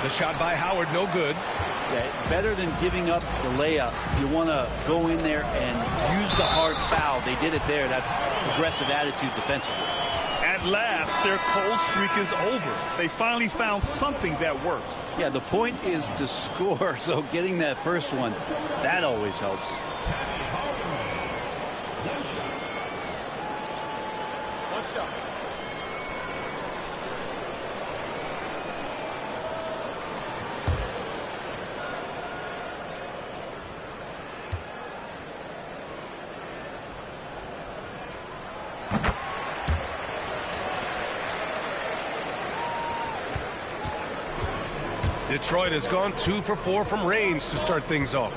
S11: The shot by Howard, no good.
S13: Yeah, better than giving up the layup. You want to go in there and use the hard foul. They did it there. That's aggressive attitude defensively.
S12: At last, their cold streak is over. They finally found something that worked.
S13: Yeah, the point is to score, so getting that first one, that always helps.
S1: What's up?
S11: Detroit has gone 2 for 4 from range to start things off.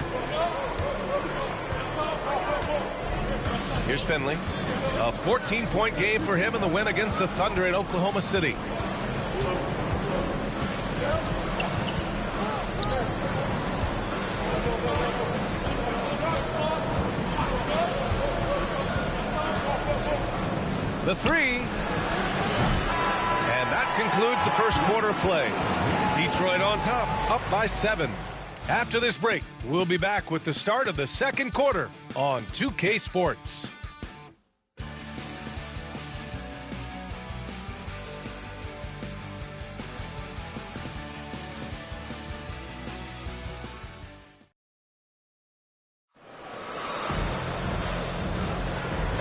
S11: Here's Finley. A 14-point game for him in the win against the Thunder in Oklahoma City. The three. And that concludes the first quarter of play. Detroit on top, up by 7. After this break, we'll be back with the start of the second quarter on 2K Sports.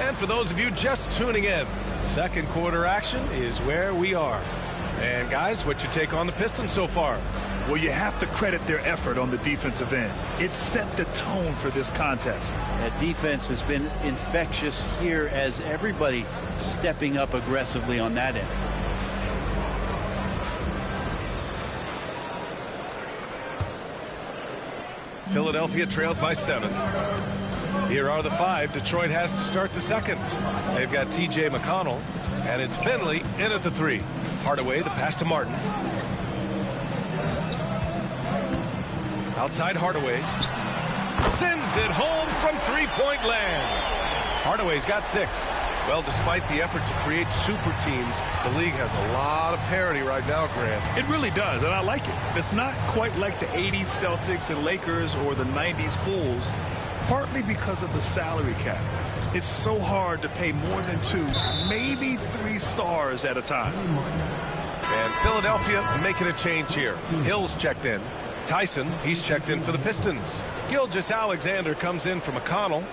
S11: And for those of you just tuning in, second quarter action is where we are. And guys, what's your take on the Pistons so far?
S12: Well, you have to credit their effort on the defensive end. It set the tone for this contest.
S13: That defense has been infectious here as everybody stepping up aggressively on that end.
S11: Philadelphia trails by 7. Here are the 5 Detroit has to start the second. They've got T.J. McConnell, and it's Finley in at the 3. Hardaway, the pass to Martin. Outside Hardaway. Sends it home from three-point land. Hardaway's got 6. Well, despite the effort to create super teams, the league has a lot of parity right now, Grant.
S12: It really does, and I like it. It's not quite like the 80s Celtics and Lakers or the 90s Bulls, partly because of the salary cap. It's so hard to pay more than 2, maybe 3 stars at a time.
S11: And Philadelphia making a change here. Hill's checked in. Tyson, he's checked in for the Pistons. Gilgeous-Alexander comes in for McConnell.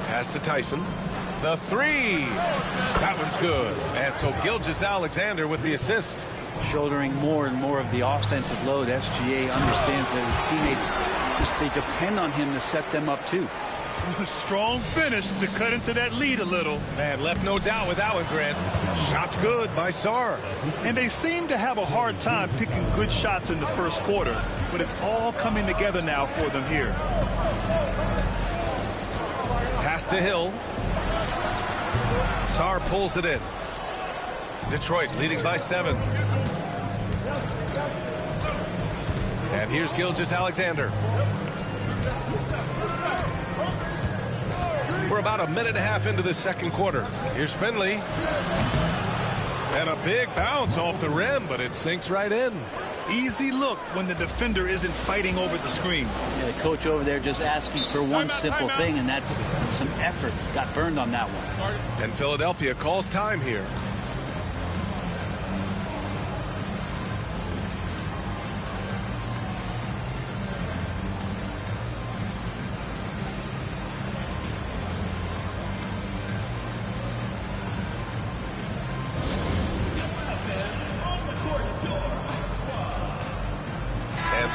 S11: Pass to Tyson. The 3. That one's good. And so Gilgeous-Alexander with the assist.
S13: Shouldering more and more of the offensive load. SGA understands that his teammates they depend on him to set them up too.
S12: Strong finish to cut into that lead a little.
S11: Man, left no doubt with that one, Grant. Shots good by Sarr.
S12: And they seem to have a hard time picking good shots in the first quarter, but it's all coming together now for them here.
S11: Pass to Hill. Sarr pulls it in. Detroit leading by 7. And here's Gilgeous-Alexander. We're about a minute and a half into the second quarter. Here's Finley. And a big bounce off the rim, but it sinks right in.
S12: Easy look when the defender isn't fighting over the screen.
S13: Yeah, the coach over there just asking for one simple thing, and that's some effort. Got burned on that one.
S11: And Philadelphia calls time here.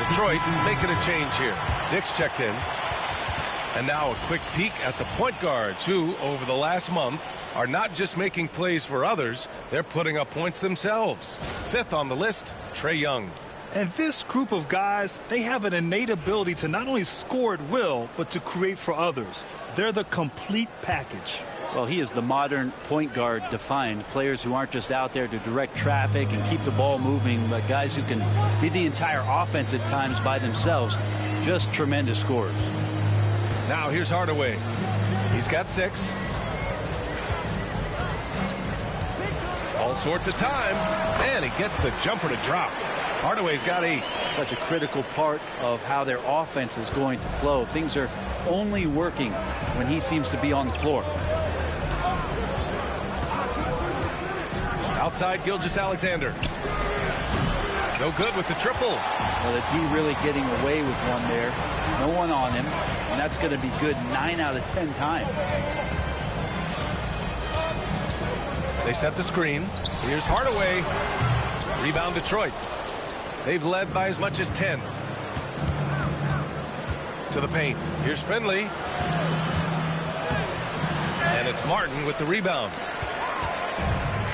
S11: Detroit making a change here. Dick's checked in. And now a quick peek at the point guards who, over the last month, are not just making plays for others, they're putting up points themselves. 5th on the list, Trae Young.
S12: And this group of guys, they have an innate ability to not only score at will, but to create for others. They're the complete package.
S13: Well, he is the modern point guard defined. Players who aren't just out there to direct traffic and keep the ball moving, but guys who can lead the entire offense at times by themselves. Just tremendous scorers.
S11: Now here's Hardaway. He's got 6. All sorts of time. And he gets the jumper to drop. Hardaway's got 8.
S13: Such a critical part of how their offense is going to flow. Things are only working when he seems to be on the floor.
S11: Outside Gilgeous-Alexander. No good with the triple.
S13: Well, the D really getting away with one there. No one on him. And that's going to be good 9 out of 10 times.
S11: They set the screen. Here's Hardaway. Rebound Detroit. They've led by as much as 10. To the paint. Here's Finley. And it's Martin with the rebound.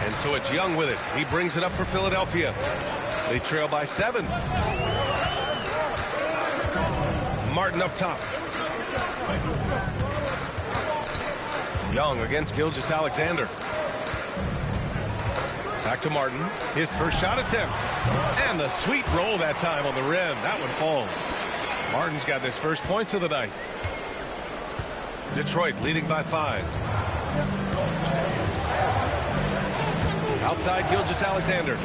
S11: And so it's Young with it. He brings it up for Philadelphia. They trail by 7. Martin up top. Young against Gilgeous-Alexander. Back to Martin. His first shot attempt. And the sweet roll that time on the rim. That one falls. Martin's got his first points of the night. Detroit leading by 5. Outside Gilgeous-Alexander.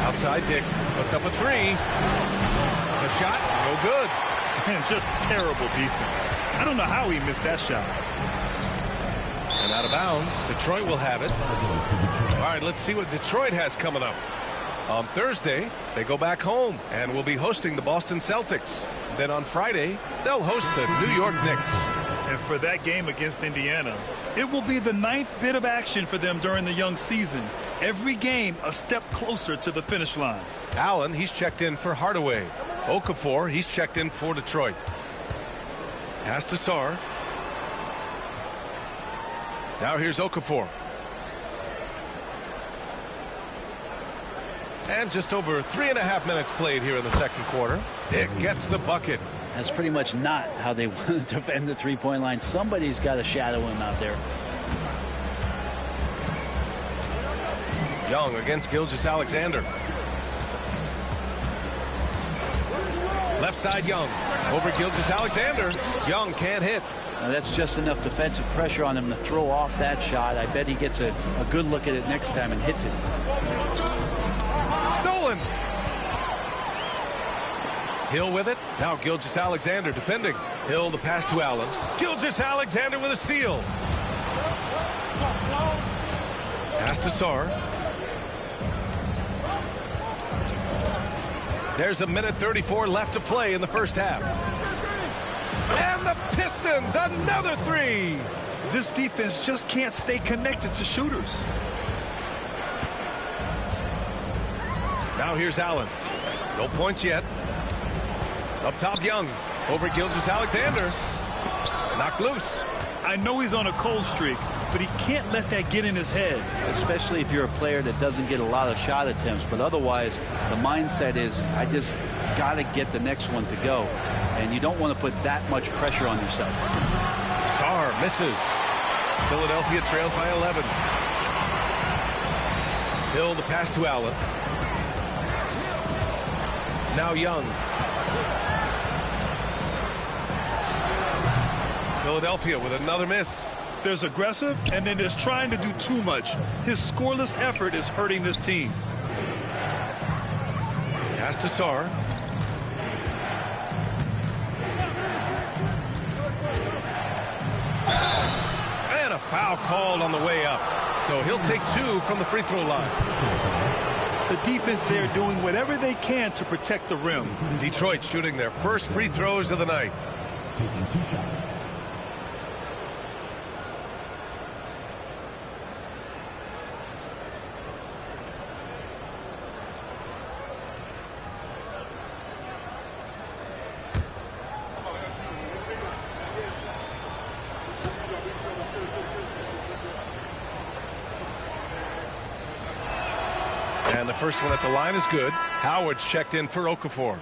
S11: Outside Dick. Puts up a 3. The shot, no good.
S12: And just terrible defense. I don't know how he missed that shot.
S11: And out of bounds. Detroit will have it. All right, let's see what Detroit has coming up. On Thursday, they go back home and will be hosting the Boston Celtics. Then on Friday, they'll host the New York Knicks.
S12: And for that game against Indiana, it will be the 9th bit of action for them during the young season. Every game a step closer to the finish line.
S11: Allen, he's checked in for Hardaway. Okafor, he's checked in for Detroit. Pass to Sarr. Now here's Okafor. And just over 3.5 minutes played here in the second quarter. Dick gets the bucket.
S13: That's pretty much not how they want to defend the three-point line. Somebody's got to shadow him out there.
S11: Young against Gilgeous-Alexander. Left side Young. Over Gilgeous-Alexander. Young can't hit.
S13: Now that's just enough defensive pressure on him to throw off that shot. I bet he gets a good look at it next time and hits it.
S11: Stolen. Hill with it. Now Gilgeous-Alexander defending. Hill the pass to Allen. Gilgeous-Alexander with a steal. Pass to Sarr. There's a minute 34 left to play in the first half. And the Pistons, another 3.
S12: This defense just can't stay connected to shooters.
S11: Now here's Allen. No points yet. Up top Young. Over Gilgeous-Alexander. Knocked loose.
S12: I know he's on a cold streak, but he can't let that get in his head.
S13: Especially if you're a player that doesn't get a lot of shot attempts. But otherwise, the mindset is, I just got to get the next one to go. And you don't want to put that much pressure on yourself.
S11: Sarr misses. Philadelphia trails by 11. Hill the pass to Allen. Now Young. Philadelphia with another miss.
S12: There's aggressive, and then there's trying to do too much. His scoreless effort is hurting this team.
S11: Pass to Sarr. And a foul called on the way up. So he'll take 2 from the free throw line.
S12: The defense there doing whatever they can to protect the rim.
S11: Detroit shooting their first free throws of the night.
S10: Taking 2 shots.
S11: And the first one at the line is good. Howard's checked in for Okafor.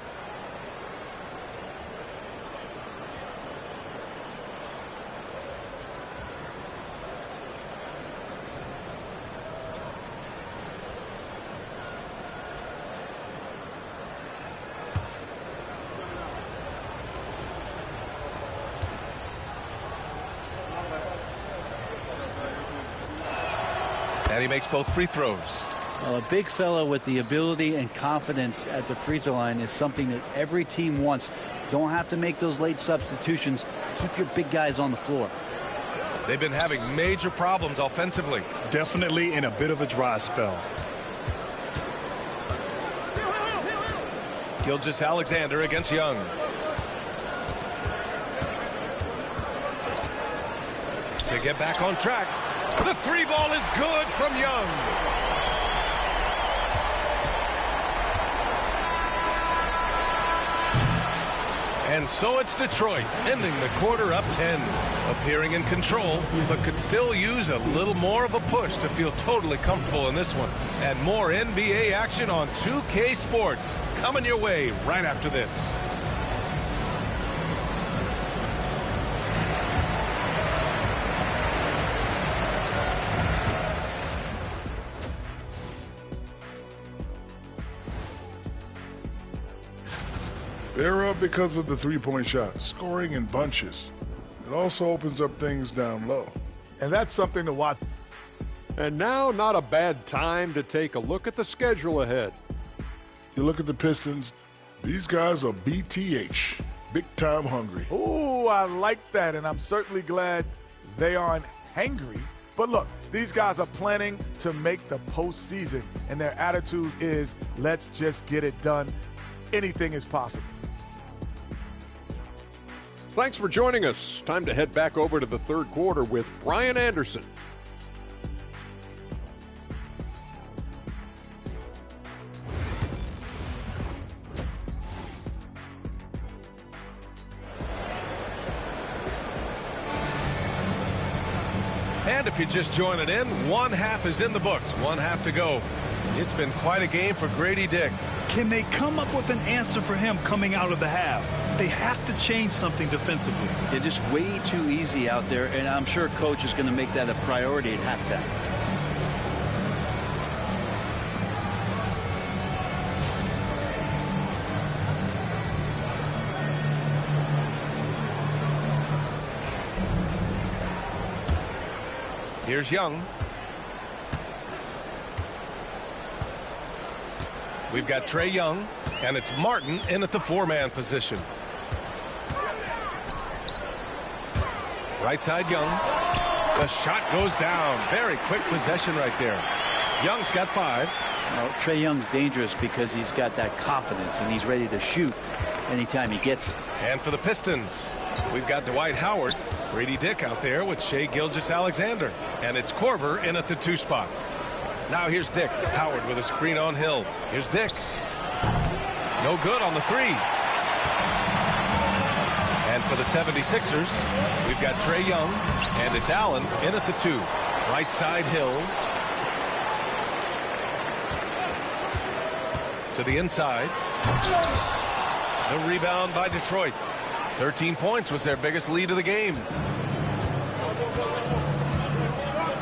S11: And he makes both free throws.
S13: Well, a big fella with the ability and confidence at the free throw line is something that every team wants. Don't have to make those late substitutions. Keep your big guys on the floor.
S11: They've been having major problems offensively.
S12: Definitely in a bit of a dry spell.
S11: Gilgeous-Alexander against Young. To get back on track. The 3 ball is good from Young. And And so it's Detroit, ending the quarter up 10. Appearing in control, but could still use a little more of a push to feel totally comfortable in this one. And more NBA action on 2K Sports coming your way right after this.
S14: They're up because of the three-point shot, scoring in bunches. It also opens up things down low.
S9: And that's something to watch.
S8: And now, not a bad time to take a look at the schedule ahead.
S14: You look at the Pistons, these guys are BTH, big time hungry.
S9: Ooh, I like that, and I'm certainly glad they aren't hangry. But look, these guys are planning to make the postseason, and their attitude is, let's just get it done. Anything is possible.
S8: Thanks for joining us. Time to head back over to the third quarter with Brian Anderson.
S11: And if you're just joining in, one half is in the books, one half to go. It's been quite a game for Grady Dick.
S12: Can they come up with an answer for him coming out of the half? They have to change something defensively.
S13: They're just way too easy out there, and I'm sure coach is going to make that a priority at halftime.
S11: Here's Young. We've got Trey Young, and it's Martin in at the four-man position. Right side Young. The shot goes down. Very quick possession right there. Young's got 5.
S13: Well, Trey Young's dangerous because he's got that confidence, and he's ready to shoot anytime he gets it.
S11: And for the Pistons, we've got Dwight Howard. Grady Dick out there with Shai Gilgeous-Alexander. And it's Korver in at the 2 spot. Now here's Dick. Howard with a screen on Hill. Here's Dick. No good on the 3. And for the 76ers, we've got Trey Young. And it's Allen in at the 2. Right side Hill. To the inside. The rebound by Detroit. 13 points was their biggest lead of the game.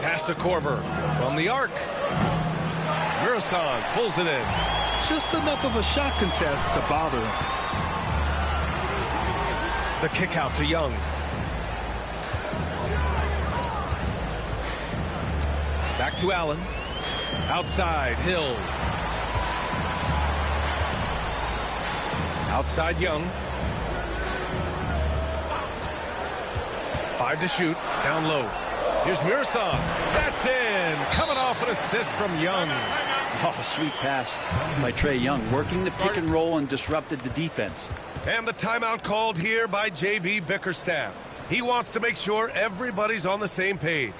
S11: Pass to Korver from the arc. Murasan pulls it in.
S12: Just enough of a shot contest to bother him.
S11: The kick out to Young. Back to Allen. Outside Hill. Outside Young. 5 to shoot. Down low. Here's Murasan. That's in. Coming off an assist from Young.
S13: Oh, sweet pass by Trey Young, working the pick and roll and disrupted the defense.
S11: And the timeout called here by J.B. Bickerstaff. He wants to make sure everybody's on the same page.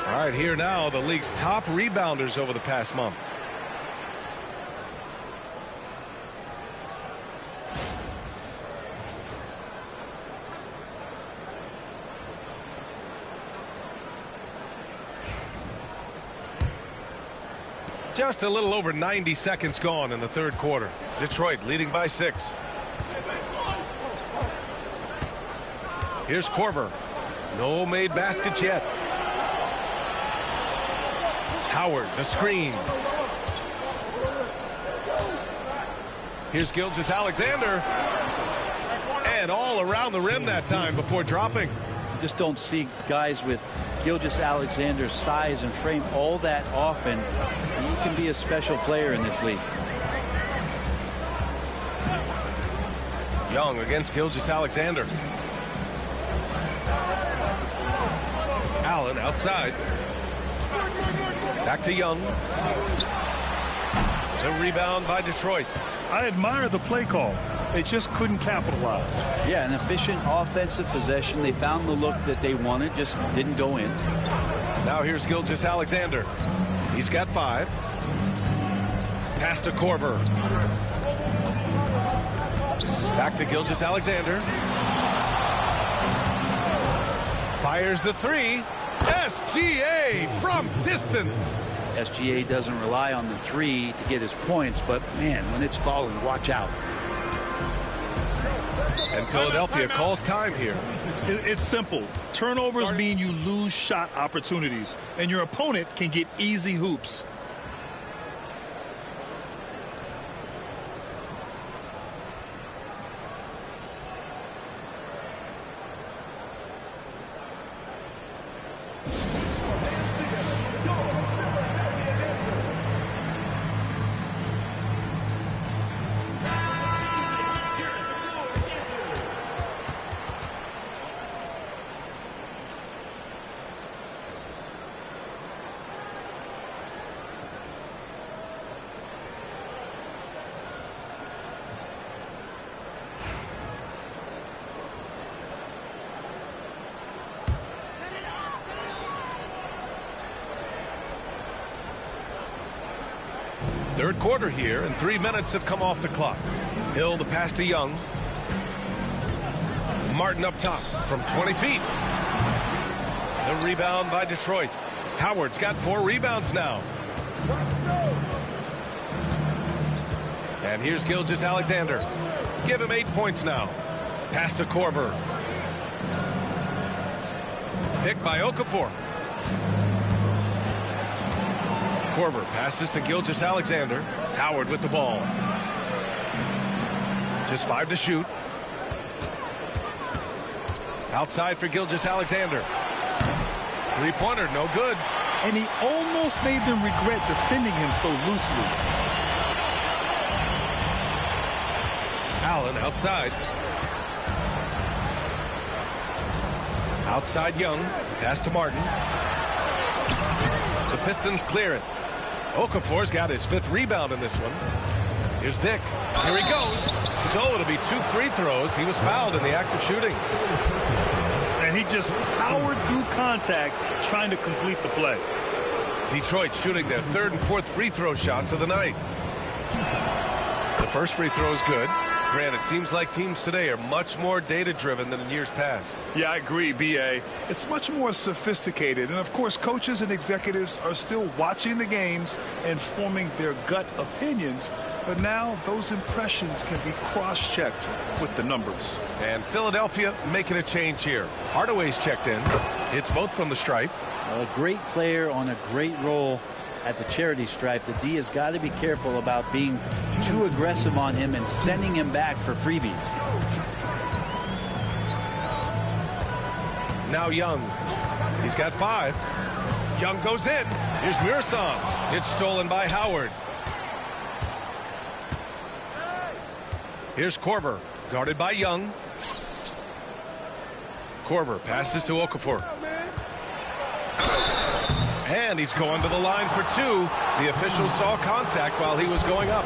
S11: All right, here now, the league's top rebounders over the past month. Just a little over 90 seconds gone in the third quarter. Detroit leading by 6. Here's Korver. No made baskets yet. Howard, the screen. Here's Gilgeous-Alexander. And all around the rim that time before dropping.
S13: You just don't see guys with Gilgeous-Alexander's size and frame all that often. He can be a special player in this league.
S11: Young against Gilgeous-Alexander. Allen outside. Back to Young. The rebound by Detroit.
S12: I admire the play call. They just couldn't capitalize.
S13: Yeah, an efficient offensive possession. They found the look that they wanted, just didn't go in.
S11: Now here's Gilgeous-Alexander. He's got 5. Pass to Korver. Back to Gilgeous-Alexander. Fires the 3. SGA from distance.
S13: SGA doesn't rely on the 3 to get his points, but man, when it's falling, watch out.
S11: And Philadelphia calls time here.
S12: It's simple. Turnovers mean you lose shot opportunities, and your opponent can get easy hoops.
S11: Third quarter here, and 3 minutes have come off the clock. Hill, the pass to Young. Martin up top from 20 feet. The rebound by Detroit. Howard's got 4 rebounds now. And here's Gilgeous-Alexander. Give him 8 points now. Pass to Korver. Picked by Okafor. Korver passes to Gilgeous-Alexander. Howard with the ball. Just 5 to shoot. Outside for Gilgeous-Alexander. 3-pointer, no good.
S12: And he almost made them regret defending him so loosely.
S11: Allen outside. Outside Young. Pass to Martin. The Pistons clear it. Okafor's got his 5th rebound in this one. Here's Dick. Here he goes. So it'll be 2 free throws. He was fouled in the act of shooting.
S12: And he just powered through contact trying to complete the play.
S11: Detroit shooting their 3rd and 4th free throw shots of the night. The first free throw is good. Grant, it seems like teams today are much more data-driven than in years past.
S12: Yeah, I agree, B.A. It's much more sophisticated. And, of course, coaches and executives are still watching the games and forming their gut opinions. But now those impressions can be cross-checked with the numbers.
S11: And Philadelphia making a change here. Hardaway's checked in. Hits both from the stripe.
S13: A great player on a great role at the charity stripe. The D has got to be careful about being too aggressive on him and sending him back for freebies.
S11: Now Young. He's got 5. Young goes in. Here's Mursong. It's stolen by Howard. Here's Korver. Guarded by Young. Korver passes to Okafor. And he's going to the line for 2. The official saw contact while he was going up.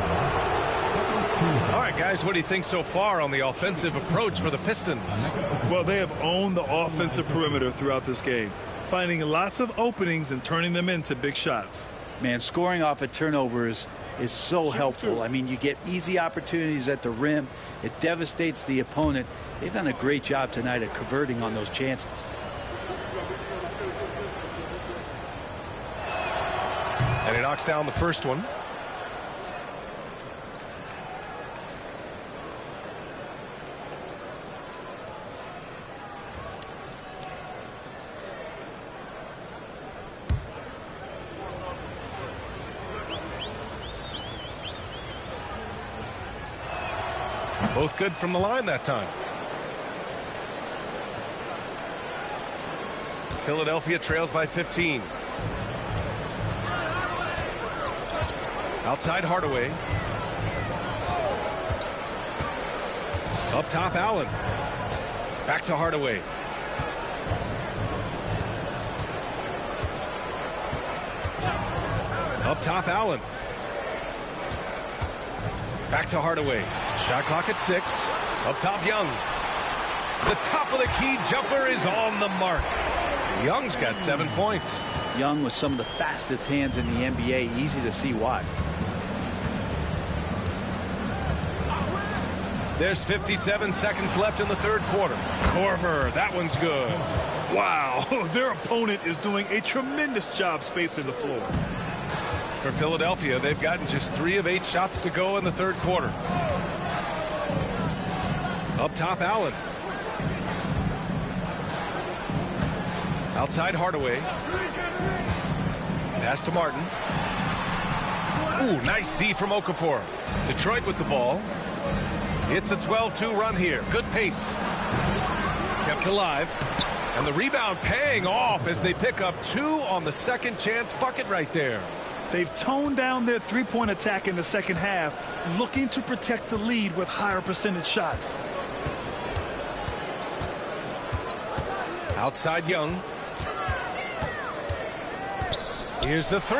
S11: All right, guys, what do you think so far on the offensive approach for the Pistons?
S12: Well, they have owned the offensive perimeter throughout this game, finding lots of openings and turning them into big shots.
S13: Man, scoring off of turnovers is so helpful. I mean, you get easy opportunities at the rim. It devastates the opponent. They've done a great job tonight at converting on those chances.
S11: And he knocks down the first one. Both good from the line that time. Philadelphia trails by 15. Outside Hardaway. Up top Allen. Back to Hardaway. Up top Allen. Back to Hardaway. Shot clock at 6. Up top, Young. The top of the key jumper is on the mark. Young's got 7 points.
S13: Young with some of the fastest hands in the NBA. Easy to see why.
S11: There's 57 seconds left in the third quarter. Corver, that one's good.
S12: Wow, their opponent is doing a tremendous job spacing the floor.
S11: For Philadelphia, they've gotten just 3 of 8 shots to go in the third quarter. Up top, Allen. Outside, Hardaway. Pass to Martin. Ooh, nice D from Okafor. Detroit with the ball. It's a 12-2 run here. Good pace. Kept alive. And the rebound paying off as they pick up 2 on the second chance bucket right there.
S12: They've toned down their three-point attack in the second half, looking to protect the lead with higher percentage shots.
S11: Outside, Young. Here's the 3.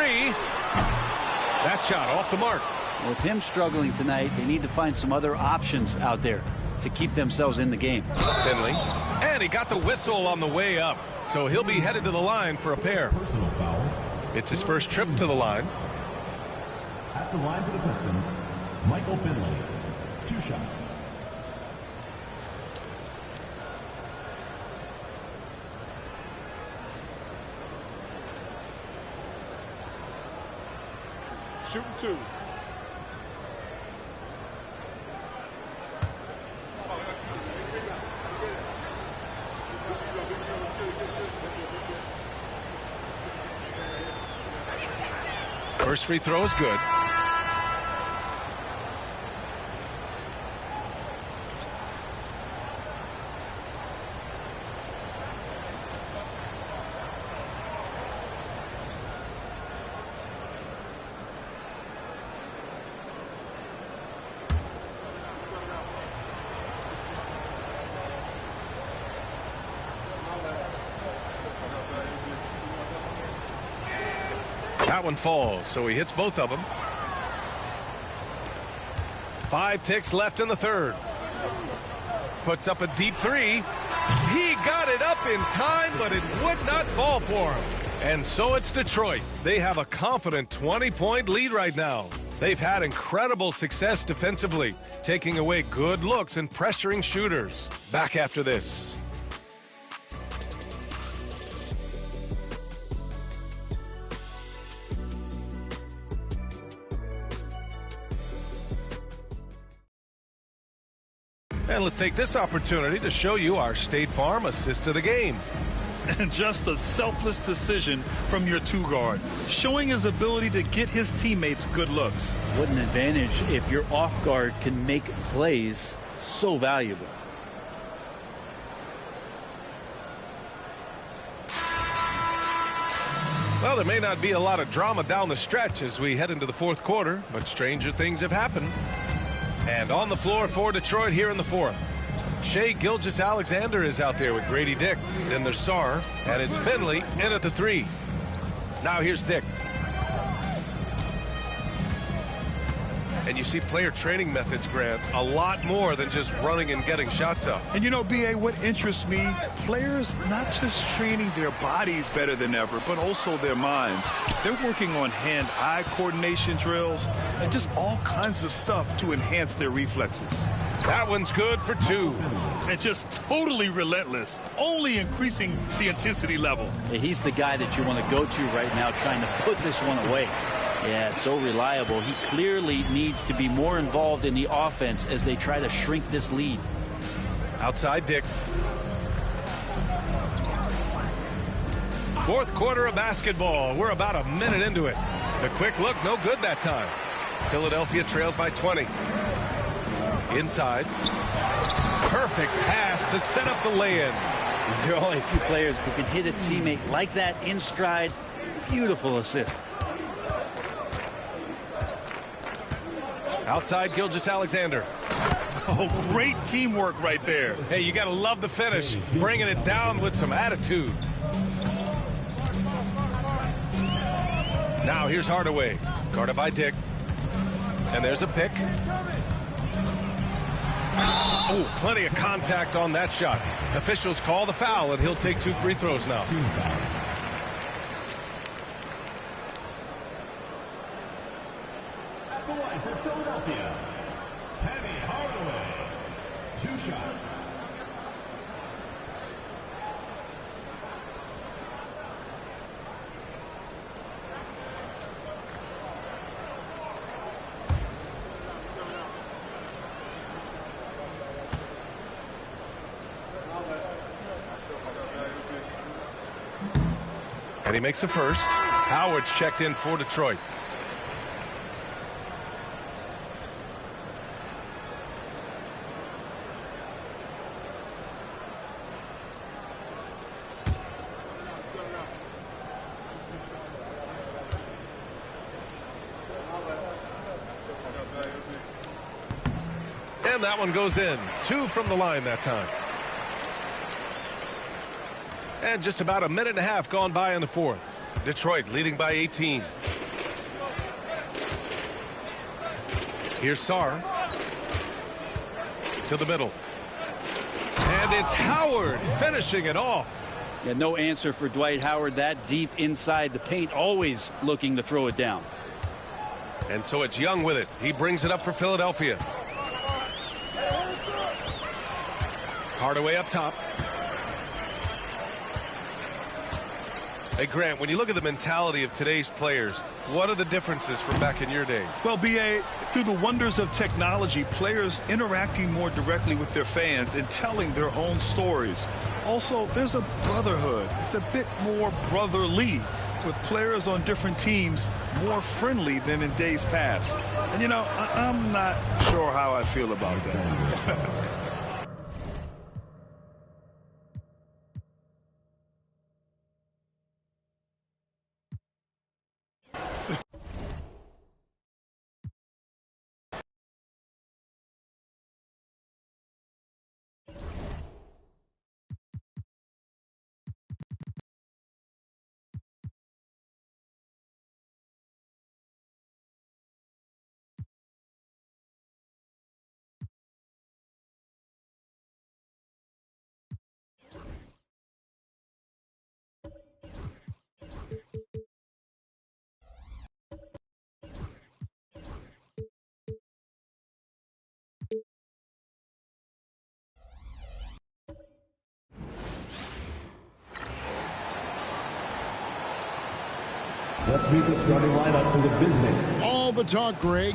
S11: That shot off the mark.
S13: With him struggling tonight, they need to find some other options out there to keep themselves in the game.
S11: Finley. And he got the whistle on the way up. So he'll be headed to the line for a pair.
S10: Personal foul.
S11: It's his first trip to the line.
S10: At the line for the Pistons, Michael Finley. 2 shots.
S9: Shooting 2.
S11: First free throw is good. That one falls, so he hits both of them. 5 ticks left in the third. Puts up a deep 3. He got it up in time, but it would not fall for him. And so it's Detroit. They have a confident 20-point lead right now. They've had incredible success defensively, taking away good looks and pressuring shooters. Back after this. And let's take this opportunity to show you our State Farm assist of the game.
S12: And just a selfless decision from your 2-guard, showing his ability to get his teammates good looks.
S13: What an advantage if your off guard can make plays so valuable.
S11: Well, there may not be a lot of drama down the stretch as we head into the fourth quarter, but stranger things have happened. And on the floor for Detroit here in the fourth. Shai Gilgeous-Alexander is out there with Grady Dick. Then there's Sarr, and it's Finley in at the 3. Now here's Dick. And you see player training methods, Grant, a lot more than just running and getting shots up.
S12: And you know, B.A., what interests me, players not just training their bodies better than ever, but also their minds. They're working on hand-eye coordination drills and just all kinds of stuff to enhance their reflexes.
S11: That one's good for 2.
S12: And just totally relentless, only increasing the intensity level.
S13: Yeah, he's the guy that you want to go to right now trying to put this one away. Yeah, so reliable. He clearly needs to be more involved in the offense as they try to shrink this lead.
S11: Outside Dick. Fourth quarter of basketball. We're about a minute into it. The quick look, no good that time. Philadelphia trails by 20. Inside. Perfect pass to set up the lay-in.
S13: There are only a few players who can hit a teammate like that in stride. Beautiful assist.
S11: Outside Gilgeous-Alexander.
S12: Oh, great teamwork right there.
S11: Hey, you got to love the finish. Bringing it down with some attitude. Now here's Hardaway. Guarded by Dick. And there's a pick. Oh, plenty of contact on that shot. Officials call the foul, and he'll take 2 free throws now.
S10: At the line for Philadelphia, Penny Hardaway. 2 shots.
S11: And he makes a first. Howard's checked in for Detroit. And that one goes in. 2 from the line that time. And just about a minute and a half gone by in the fourth. Detroit leading by 18. Here's Sarr. To the middle. And it's Howard finishing it off.
S13: Yeah, no answer for Dwight Howard that deep inside the paint, always looking to throw it down.
S11: And so it's Young with it. He brings it up for Philadelphia. Hardaway up top. Hey, Grant, when you look at the mentality of today's players, what are the differences from back in your day?
S12: Well, B.A., through the wonders of technology, players interacting more directly with their fans and telling their own stories. Also, there's a brotherhood. It's a bit more brotherly, with players on different teams more friendly than in days past. And, you know, I'm not sure how I feel about that.
S10: Let's meet the starting lineup for the Visitors.
S1: All the talk, Greg,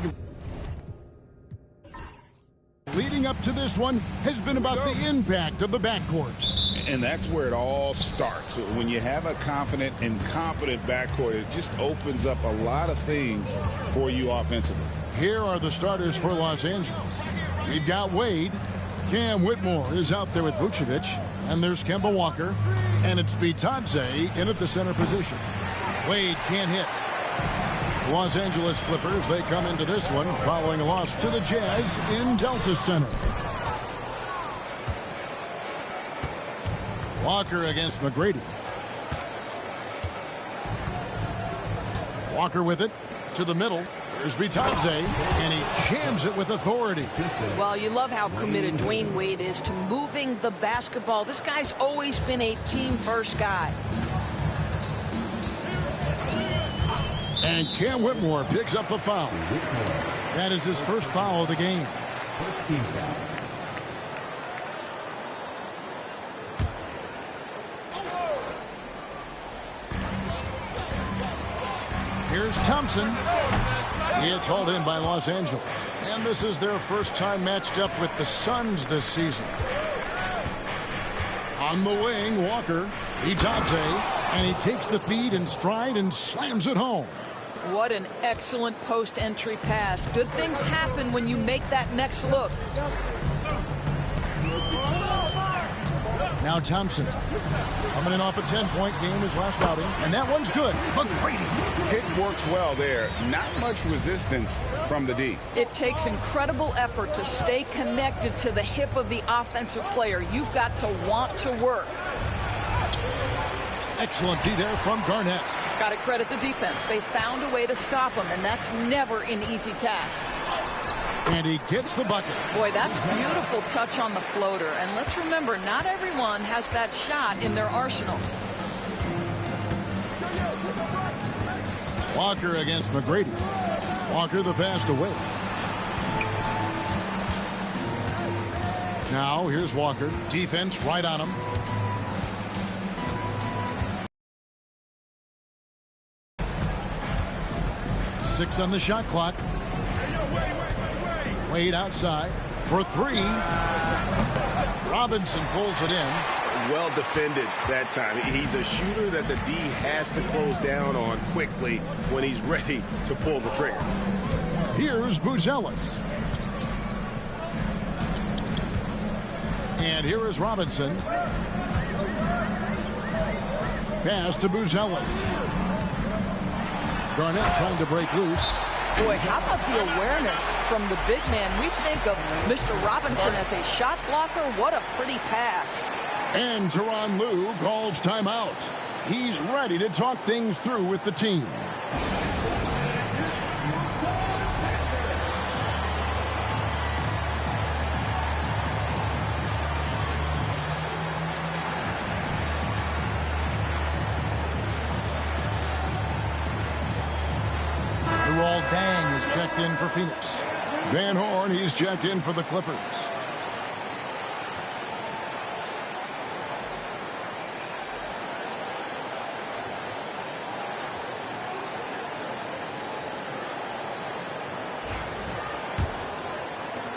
S1: leading up to this one has been about the impact of the backcourt.
S2: And that's where it all starts. When you have a confident and competent backcourt, it just opens up a lot of things for you offensively.
S1: Here are the starters for Los Angeles. We've got Wade. Cam Whitmore is out there with Vucevic. And there's Kemba Walker. And it's Bitadze in at the center position. Wade can't hit. The Los Angeles Clippers, they come into this one following a loss to the Jazz in Delta Center. Walker against McGrady. Walker with it to the middle. There's Bitadze, and he jams it with authority.
S15: Well, you love how committed Dwayne Wade is to moving the basketball. This guy's always been a team-first guy.
S1: And Cam Whitmore picks up the foul. That is his first foul of the game.
S10: First team foul.
S1: Here's Thompson. It's hauled in by Los Angeles. And this is their first time matched up with the Suns this season. On the wing, Walker. Bitadze. And he takes the feed in stride and slams it home.
S15: What an excellent post-entry pass. Good things happen when you make that next look.
S1: Now Thompson coming in off a 10-point game his last outing. And that one's good. McGrady.
S2: It works well there. Not much resistance from the D.
S15: It takes incredible effort to stay connected to the hip of the offensive player. You've got to want to work.
S1: Excellent D there from Garnett.
S15: Got to credit the defense. They found a way to stop him, and that's never an easy task.
S1: And he gets the bucket.
S15: Boy, that's a beautiful touch on the floater. And let's remember, not everyone has that shot in their arsenal.
S1: Walker against McGrady. Walker the pass to Wade. Now here's Walker. Defense right on him. Six on the shot clock. Wade outside for three. Robinson pulls it in.
S5: Well defended that time. He's a shooter that the D has to close down on quickly when he's ready to pull the trigger.
S1: Here's Buzelis. And here is Robinson. Pass to Buzelis. Garnett trying to break loose.
S15: Boy, how about the awareness from the big man? We think of Mr. Robinson as a shot blocker. What a pretty pass.
S1: And Tyronn Lue calls timeout. He's ready to talk things through with the team. Dang is checked in for Phoenix. Van Horn, he's checked in for the Clippers.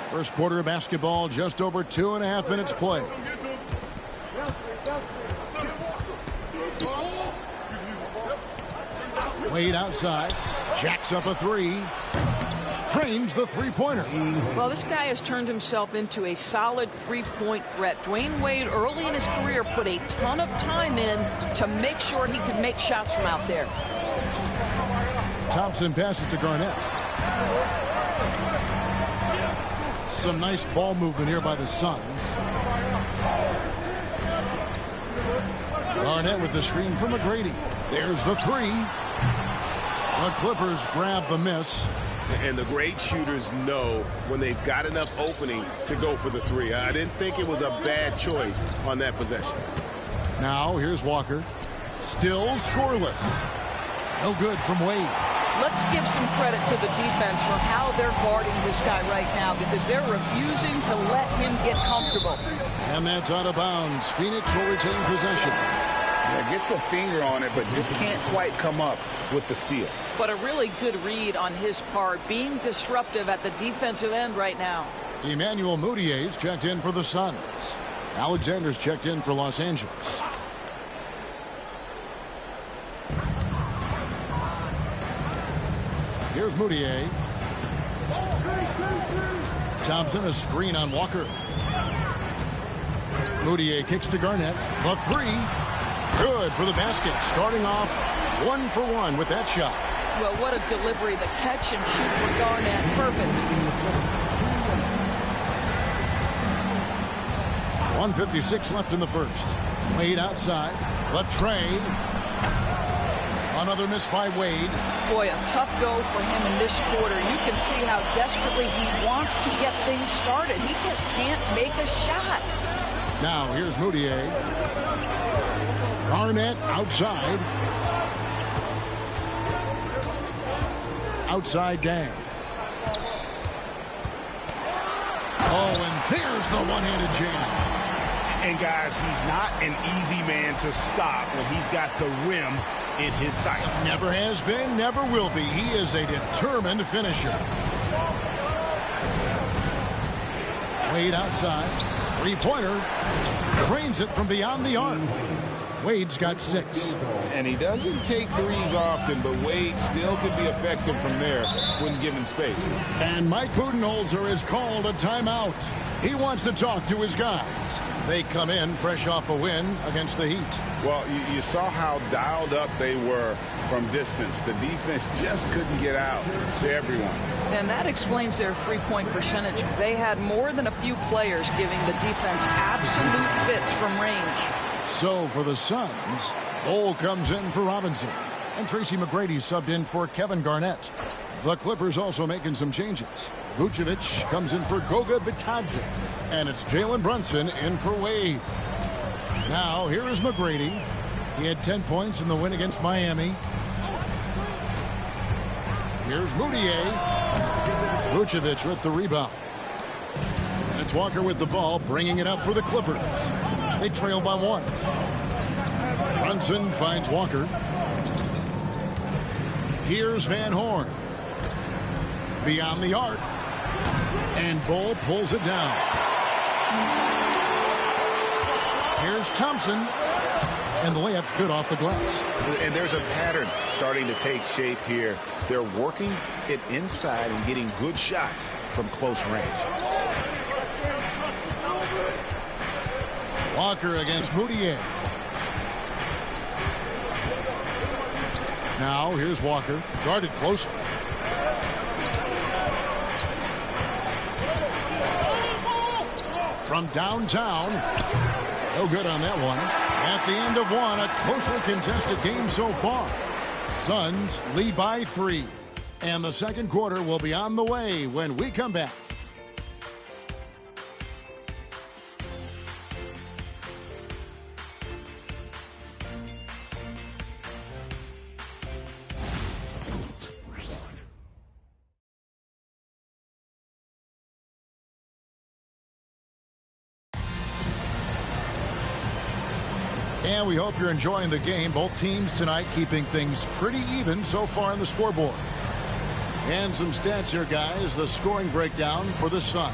S1: First quarter of basketball, just over 2.5 minutes played. Wade outside. Jacks up a three. Trains the three-pointer.
S15: Well, this guy has turned himself into a solid three-point threat. Dwayne Wade, early in his career, put a ton of time in to make sure he could make shots from out there.
S1: Thompson passes to Garnett. Some nice ball movement here by the Suns. Garnett with the screen from McGrady. There's the three. The Clippers grab the miss.
S5: And the great shooters know when they've got enough opening to go for the three. I didn't think it was a bad choice on that possession.
S1: Now here's Walker. Still scoreless. No good from Wade.
S15: Let's give some credit to the defense for how they're guarding this guy right now, because they're refusing to let him get comfortable.
S1: And that's out of bounds. Phoenix will retain possession.
S2: Yeah, gets a finger on it, but just can't quite come up with the steal.
S15: But a really good read on his part, being disruptive at the defensive end right now.
S1: Emmanuel Moutier's checked in for the Suns. Alexander's checked in for Los Angeles. Here's Moutier. Thompson, a screen on Walker. Moutier kicks to Garnett. The three. Good for the basket. Starting off 1 for 1 with that shot.
S15: Well, what a delivery. The catch and shoot for Garnett. Perfect.
S1: 1:56 left in the first. Wade outside. The tray. Another miss by Wade.
S15: Boy, a tough go for him in this quarter. You can see how desperately he wants to get things started. He just can't make a shot.
S1: Now here's Moutier. Garnett outside. Outside Dang. Oh, and there's the one-handed jam.
S5: And guys, he's not an easy man to stop when he's got the rim in his sights.
S1: Never has been, never will be. He is a determined finisher. Wade outside. Three-pointer. Trains it from beyond the arc. Wade's got 6.
S2: And he doesn't take threes often, but Wade still can be effective from there when given space.
S1: And Mike Budenholzer has called a timeout. He wants to talk to his guys. They come in fresh off a win against the Heat.
S2: Well, you saw how dialed up they were from distance. The defense just couldn't get out to everyone.
S15: And that explains their three-point percentage. They had more than a few players giving the defense absolute fits from range.
S1: So for the Suns, Bol comes in for Robinson. And Tracy McGrady subbed in for Kevin Garnett. The Clippers also making some changes. Vucevic comes in for Goga Bitadze. And it's Jalen Brunson in for Wade. Now, here is McGrady. He had 10 points in the win against Miami. Here's Moutier. Vucevic with the rebound. And it's Walker with the ball, bringing it up for the Clippers. They trail by 1. Brunson finds Walker. Here's Van Horn. Beyond the arc. And Bull pulls it down. Here's Thompson. And the layup's good off the glass.
S2: And there's a pattern starting to take shape here. They're working it inside and getting good shots from close range.
S1: Walker against Moutier. Now here's Walker, guarded closely. From downtown. No good on that one. At the end of one, a closely contested game so far. Suns lead by 3. And the second quarter will be on the way when we come back. And we hope you're enjoying the game. Both teams tonight keeping things pretty even so far on the scoreboard. And some stats here, guys. The scoring breakdown for the Suns.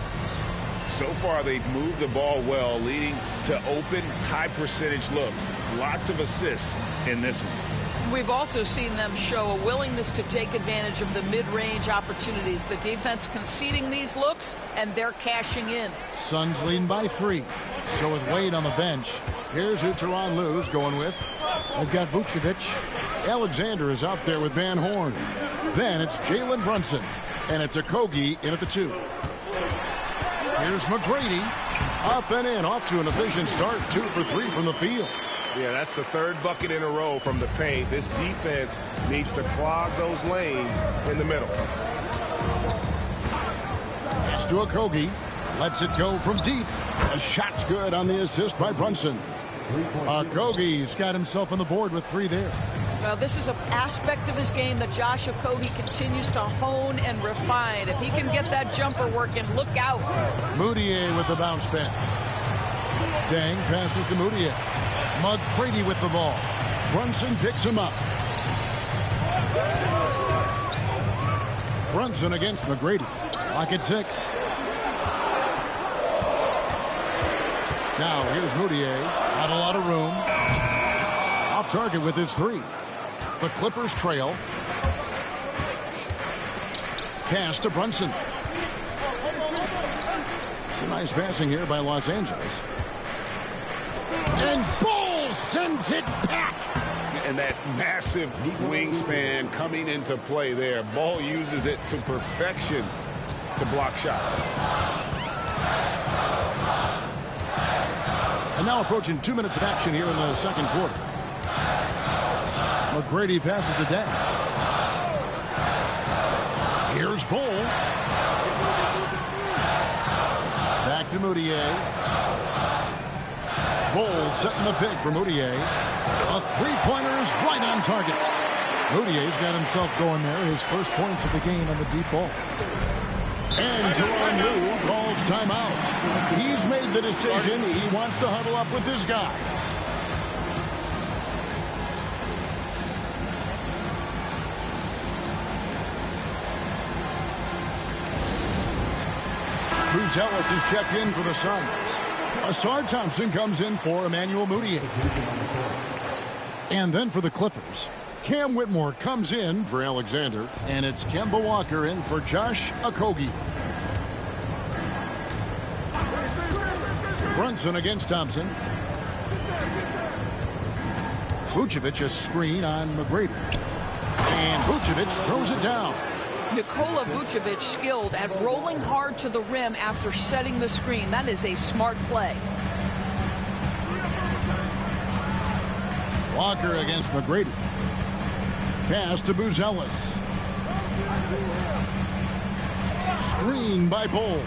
S2: So far, they've moved the ball well, leading to open, high-percentage looks. Lots of assists in this one.
S15: We've also seen them show a willingness to take advantage of the mid-range opportunities. The defense conceding these looks, and they're cashing in.
S1: Suns leading by 3. So with Wade on the bench, here's who Tyronn Lue's going with. They've got Vucevic. Alexander is out there with Van Horn. Then it's Jalen Brunson. And it's Okogie in at the 2. Here's McGrady. Up and in. Off to an efficient start. 2 for 3 from the field.
S5: Yeah, that's the 3rd bucket in a row from the paint. This defense needs to clog those lanes in the middle.
S1: Pass to Okogie. Lets it go from deep. The shot's good on the assist by Brunson. Okogie's got himself on the board with 3 there.
S15: This is an aspect of his game that Josh Okogie continues to hone and refine. If he can get that jumper working, look out.
S1: Moutier with the bounce pass. Dang passes to Moutier. McGrady with the ball. Brunson picks him up. Brunson against McGrady. Lock at 6. Now here's Moutier. Not a lot of room. Off target with his 3. The Clippers trail. Pass to Brunson. Some nice passing here by Los Angeles. And Bull sends it back.
S2: And that massive wingspan coming into play there. Ball uses it to perfection to block shots.
S1: And now approaching 2 minutes of action here in the second quarter. McGrady passes to Deng. Here's Bull. Back to Moutier. Bull setting the pick for Moutier. A 3-pointer is right on target. Moutier's got himself going there. His first points of the game on the deep ball. And Tyronn Lue calls timeout. He's made the decision. He wants to huddle up with his guy. Bruce Ellis is checked in for the Suns. Asar Thompson comes in for Emmanuel Moutier. And then for the Clippers, Cam Whitmore comes in for Alexander, and it's Kemba Walker in for Josh Okogie. Brunson against Thompson. Vucevic a screen on McGrady. And Vucevic throws it down.
S15: Nikola Vucevic skilled at rolling hard to the rim after setting the screen. That is a smart play.
S1: Walker against McGrady. Pass to Booz Ellis. Screen by Bull.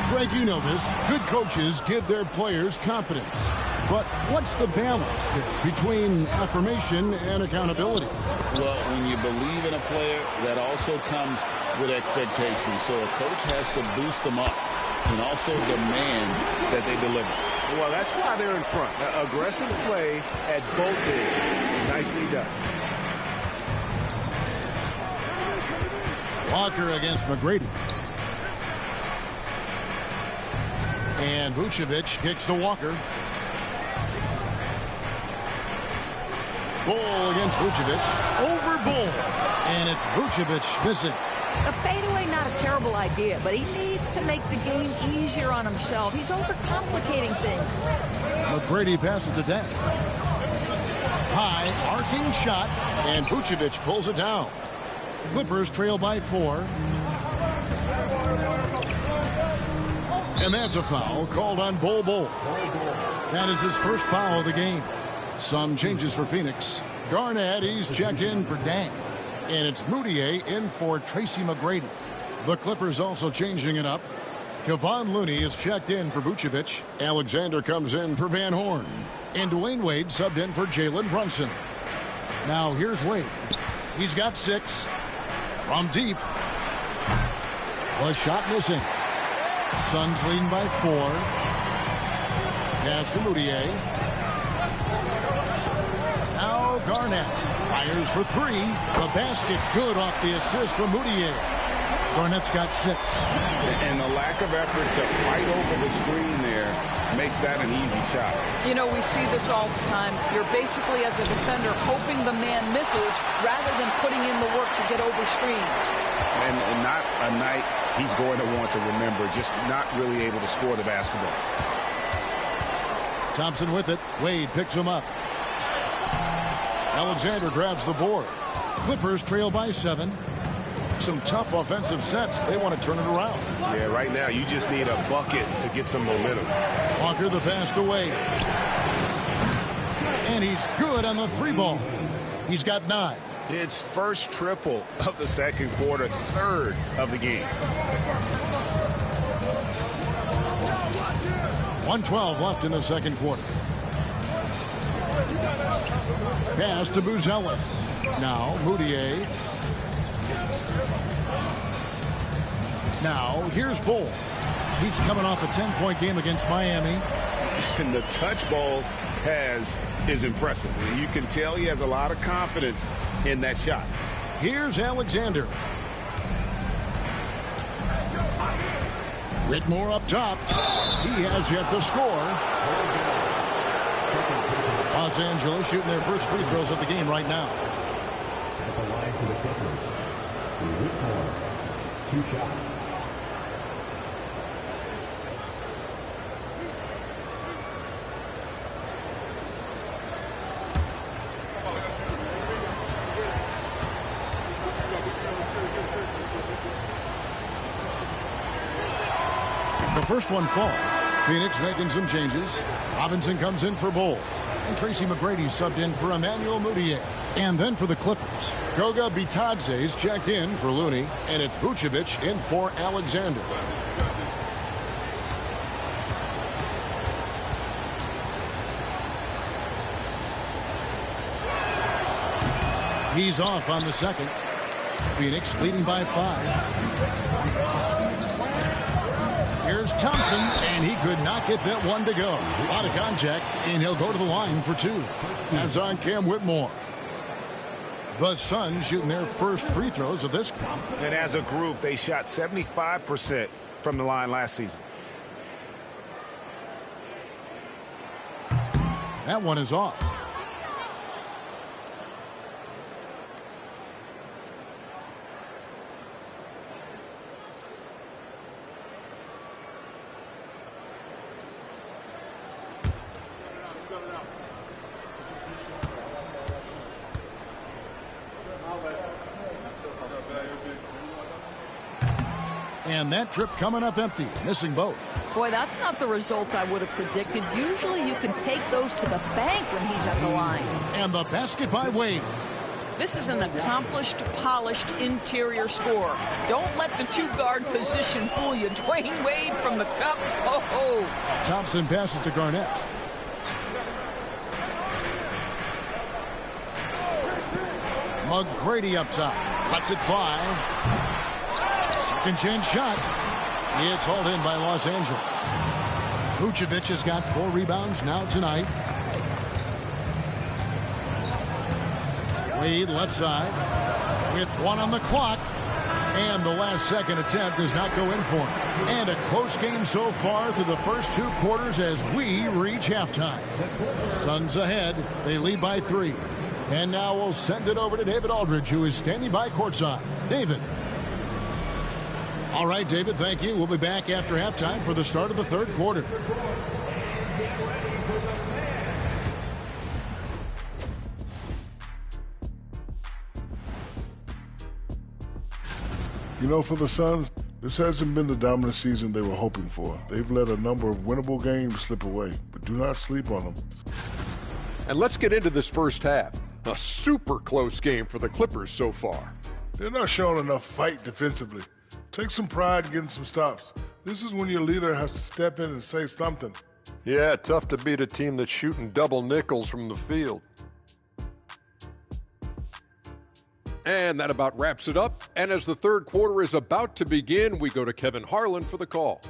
S1: Greg, you know this. Good coaches give their players confidence. But what's the balance there between affirmation and accountability?
S2: Well, when you believe in a player, that also comes with expectations. So a coach has to boost them up and also demand that they deliver.
S5: Well, that's why they're in front. Aggressive play at both ends. Nicely done.
S1: Walker against McGrady. And Vucevic kicks to Walker. Bull against Vucevic. Over Bull. And it's Vucevic missing.
S15: A fadeaway, not a terrible idea, but he needs to make the game easier on himself. He's overcomplicating things.
S1: McGrady passes to Dent. High, arcing shot, and Vucevic pulls it down. Clippers trail by 4. And that's a foul called on Bull. That is his first foul of the game. Some changes for Phoenix. Garnett, he's checked in for Dang. And it's Moutier in for Tracy McGrady. The Clippers also changing it up. Kevon Looney is checked in for Vucevic. Alexander comes in for Van Horn. And Dwayne Wade subbed in for Jalen Brunson. Now here's Wade. He's got 6. From deep. The shot missing. Suns leading by 4. Pass to Moutier. Now Garnett fires for 3. The basket good off the assist from Moutier. Garnett's got 6.
S2: And the lack of effort to fight over the screen there makes that an easy shot.
S15: You know, we see this all the time. You're basically, as a defender, hoping the man misses rather than putting in the work to get over screens.
S2: And not a night he's going to want to remember, just not really able to score the basketball.
S1: Thompson with it. Wade picks him up. Alexander grabs the board. Clippers trail by 7. Some tough offensive sets. They want to turn it around.
S5: Yeah, right now you just need a bucket to get some momentum.
S1: Walker the pass to Wade. And he's good on the 3-ball. He's got 9.
S5: It's first triple of the second quarter, 3rd of the game.
S1: 1:12 left in the second quarter. Pass to Buzelis. Now Moutier. Now here's Bull. He's coming off a 10-point game against Miami.
S2: And the touch ball is impressive. You can tell he has a lot of confidence in that shot.
S1: Here's Alexander. Whitmore up top. He has yet to score. Los Angeles shooting their first free throws of the game right now.
S10: At the line for the Clippers, Whitmore, 2 shots.
S1: The first one falls. Phoenix making some changes. Robinson comes in for Bull. And Tracy McGrady subbed in for Emmanuel Moutier. And then for the Clippers, Goga Bitadze's checked in for Looney. And it's Vucevic in for Alexander. He's off on the second. Phoenix leading by 5. Here's Thompson, and he could not get that one to go. A lot of contact, and he'll go to the line for 2. That's on Cam Whitmore. The Suns shooting their first free throws of this group.
S5: And as a group, they shot 75% from the line last season.
S1: That one is off. And that trip coming up empty, missing both.
S15: Boy, that's not the result I would have predicted. Usually you can take those to the bank when he's at the line.
S1: And the basket by Wade.
S15: This is an accomplished, polished interior scorer. Don't let the two-guard position fool you. Dwayne Wade from the cup. Oh.
S1: Thompson passes to Garnett. McGrady up top. Lets it fly. Second chance shot. It's hauled in by Los Angeles. Vucevic has got 4 rebounds now tonight. Wade left side with 1 on the clock. And the last second attempt does not go in for him. And a close game so far through the first 2 quarters as we reach halftime. Suns ahead. They lead by 3. And now we'll send it over to David Aldridge, who is standing by courtside. David. All right, David, thank you. We'll be back after halftime for the start of the 3rd quarter.
S14: You know, for the Suns, this hasn't been the dominant season they were hoping for. They've let a number of winnable games slip away, but do not sleep on them.
S8: And let's get into this first half. A super close game for the Clippers so far.
S14: They're not showing enough fight defensively. Take some pride in getting some stops. This is when your leader has to step in and say something.
S8: Yeah, tough to beat a team that's shooting double nickels from the field. And that about wraps it up. And as the 3rd quarter is about to begin, we go to Kevin Harlan for the call.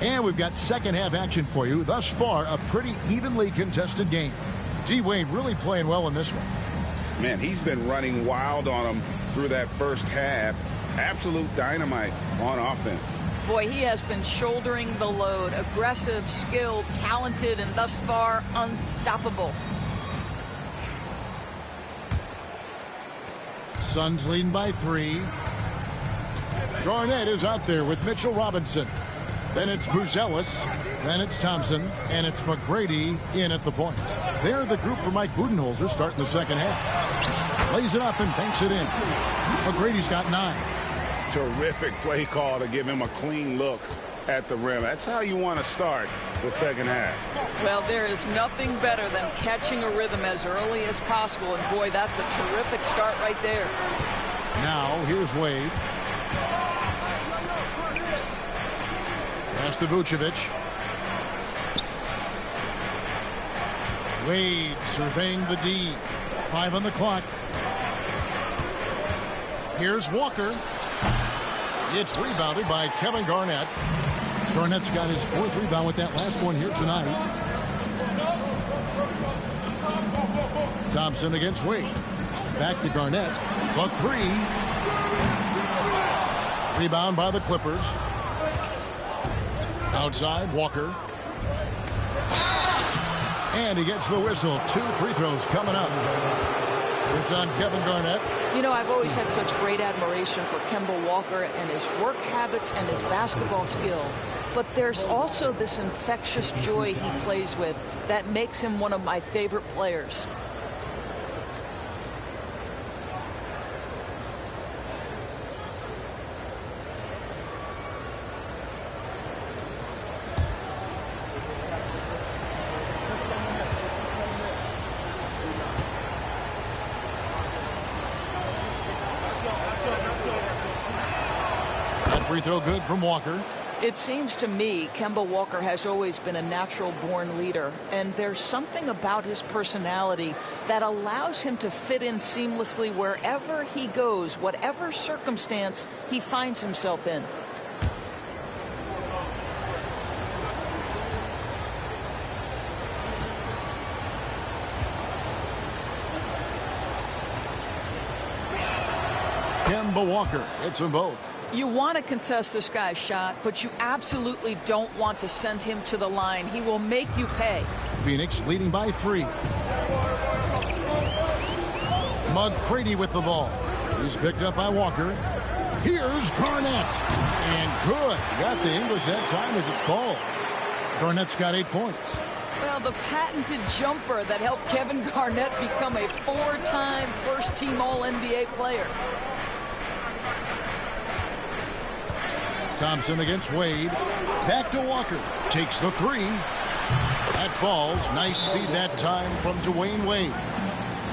S1: And we've got second half action for you. Thus far, a pretty evenly contested game. D-Wade really playing well in this one.
S2: Man, he's been running wild on him through that first half. Absolute dynamite on offense.
S15: Boy, he has been shouldering the load. Aggressive, skilled, talented, and thus far unstoppable.
S1: Suns leading by 3. Garnett is out there with Mitchell Robinson. Then it's Buzelis, then it's Thompson, and it's McGrady in at the point. They're the group for Mike Budenholzer starting the second half. Lays it up and banks it in. McGrady's got 9.
S2: Terrific play call to give him a clean look at the rim. That's how you want to start the second half.
S15: Well, there is nothing better than catching a rhythm as early as possible, and boy, that's a terrific start right there.
S1: Now, here's Wade. Pass to Vucevic. Wade surveying the D. 5 on the clock. Here's Walker. It's rebounded by Kevin Garnett. Garnett's got his 4th rebound with that last one here tonight. Thompson against Wade. Back to Garnett. The 3. Rebound by the Clippers. Outside, Walker. And he gets the whistle. 2 free throws coming up. It's on Kevin Garnett.
S15: You know, I've always had such great admiration for Kemba Walker and his work habits and his basketball skill. But there's also this infectious joy he plays with that makes him one of my favorite players.
S1: Free throw good from Walker.
S15: It seems to me Kemba Walker has always been a natural-born leader, and there's something about his personality that allows him to fit in seamlessly wherever he goes, whatever circumstance he finds himself in.
S1: Kemba Walker hits them both.
S15: You want to contest this guy's shot, but you absolutely don't want to send him to the line. He will make you pay.
S1: Phoenix leading by 3. McGrady with the ball. He's picked up by Walker. Here's Garnett. And good. Got the English that time as it falls. Garnett's got 8 points.
S15: Well, the patented jumper that helped Kevin Garnett become a 4-time first-team All-NBA player.
S1: Thompson against Wade. Back to Walker. Takes the three. That falls. Nice feed that time from Dwayne Wade.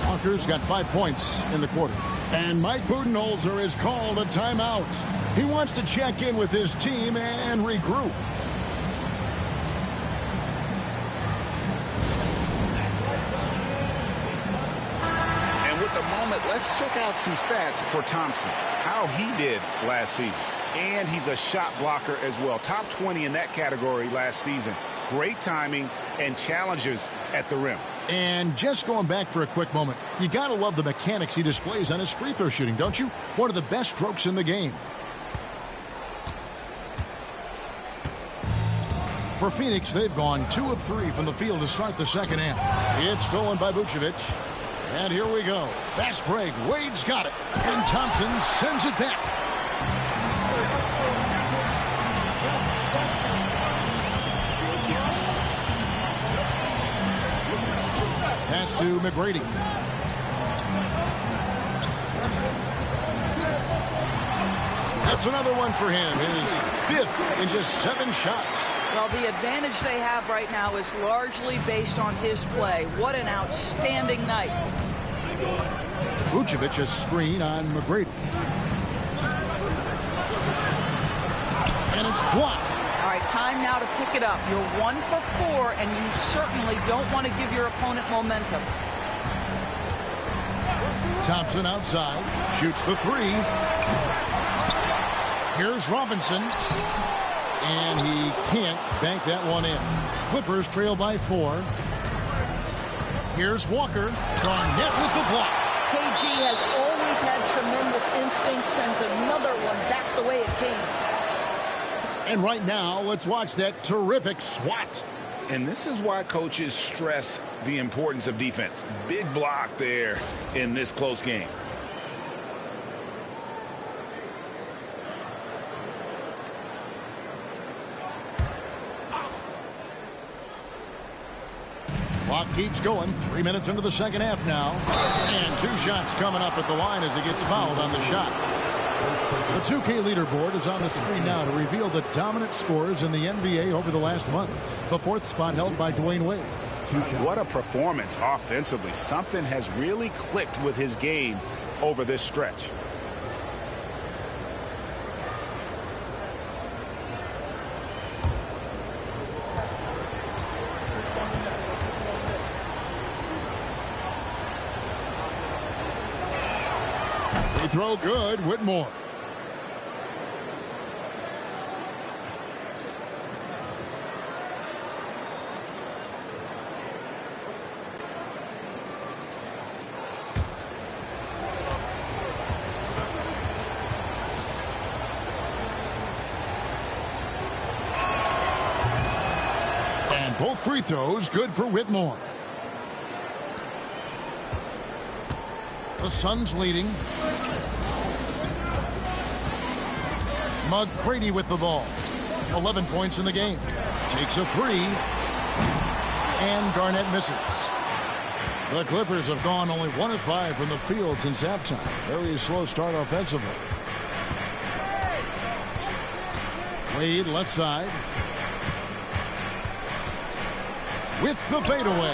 S1: Walker's got 5 points in the quarter. And Mike Budenholzer has called a timeout. He wants to check in with his team and regroup.
S2: And with the moment, let's check out some stats for Thompson. How he did last season. And he's a shot blocker as well. Top 20 in that category last season. Great timing and challenges at the rim.
S1: And just going back for a quick moment, you got to love the mechanics he displays on his free throw shooting, don't you? One of the best strokes in the game. For Phoenix, they've gone 2 of 3 from the field to start the second half. It's stolen by Vucevic. And here we go. Fast break. Wade's got it. And Thompson sends it back. Pass to McGrady. That's another one for him. His 5th in just 7 shots.
S15: Well, the advantage they have right now is largely based on his play. What an outstanding night.
S1: Vucevic a screen on McGrady. And it's blocked.
S15: All right, time now to pick it up. You're 1 for 4, and you certainly don't want to give your opponent momentum.
S1: Thompson outside, shoots the 3. Here's Robinson. And he can't bank that one in. Clippers trail by 4. Here's Walker. Garnett with the block.
S15: KG has always had tremendous instincts, sends another one back the way it came.
S1: And right now, let's watch that terrific swat.
S2: And this is why coaches stress the importance of defense. Big block there in this close game.
S1: Clock keeps going. 3 minutes into the second half now. And 2 shots coming up at the line as he gets fouled on the shot. The 2K leaderboard is on the screen now to reveal the dominant scores in the NBA over the last month. The 4th spot held by Dwayne Wade.
S2: What a performance offensively. Something has really clicked with his game over this stretch.
S1: Free throw good. Whitmore. And both free throws good for Whitmore. The Suns leading. McGrady with the ball. 11 points in the game. Takes a 3. And Garnett misses. The Clippers have gone only 1 of 5 from the field since halftime. Very slow start offensively. Wade left side. With the fadeaway.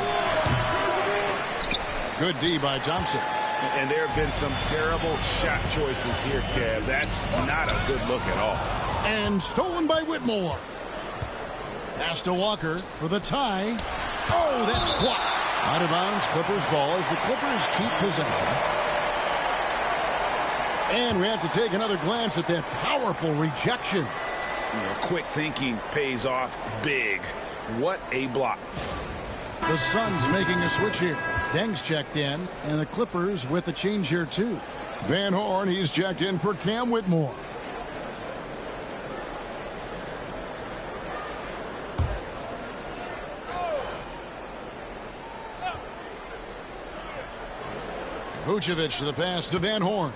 S1: Good D by Thompson.
S2: And there have been some terrible shot choices here, Kev. That's not a good look at all.
S1: And stolen by Whitmore. Pass to Walker for the tie. Oh, that's blocked. Out of bounds, Clippers ball as the Clippers keep possession. And we have to take another glance at that powerful rejection.
S2: Quick thinking pays off big. What a block.
S1: The Suns making a switch here. Deng's checked in, and the Clippers with a change here, too. Van Horn, he's checked in for Cam Whitmore. Vucevic to the pass to Van Horn.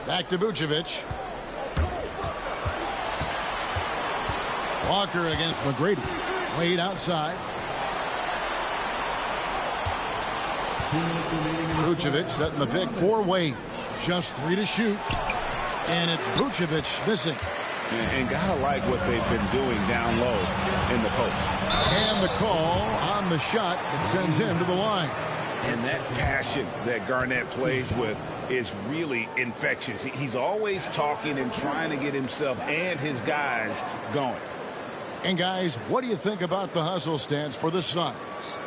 S1: Back to Vucevic. Walker against McGrady. Wade outside. Vucevic setting the pick for Wade. Just 3 to shoot. And it's Vucevic missing.
S2: And gotta like what they've been doing down low in the post.
S1: And the call on the shot that sends him to the line.
S2: And that passion that Garnett plays with is really infectious. He's always talking and trying to get himself and his guys going.
S1: And guys, what do you think about the hustle stance for the Suns?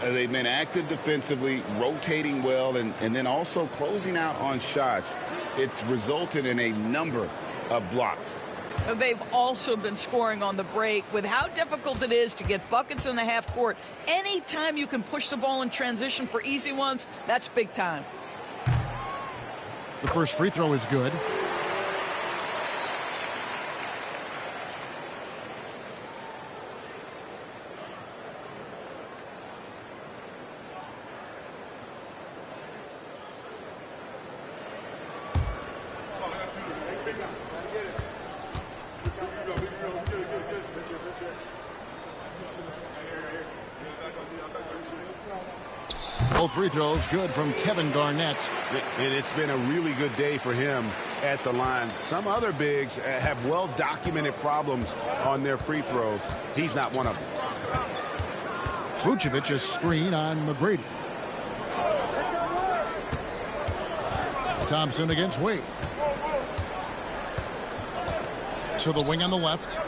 S2: They've been active defensively, rotating well, and then also closing out on shots. It's resulted in a number of blocks.
S15: They've also been scoring on the break. With how difficult it is to get buckets in the half court, anytime you can push the ball in transition for easy ones, that's big time.
S1: The first free throw is good. Both free throws good from Kevin Garnett.
S2: And it's been a really good day for him at the line. Some other bigs have well-documented problems on their free throws. He's not one of them.
S1: Vucevic a screen on McGrady. Thompson against Wade. To the wing on the left.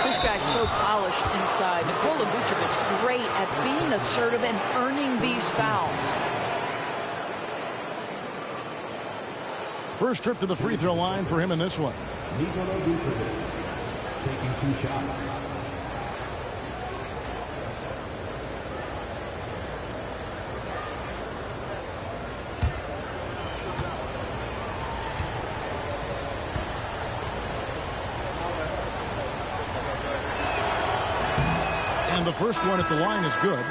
S15: This guy's so polished inside. Nikola Vucevic great at being assertive and earning these fouls.
S1: First trip to the free throw line for him in this one.
S10: Nikola Vucevic taking 2 shots.
S1: And the first one at the line is good.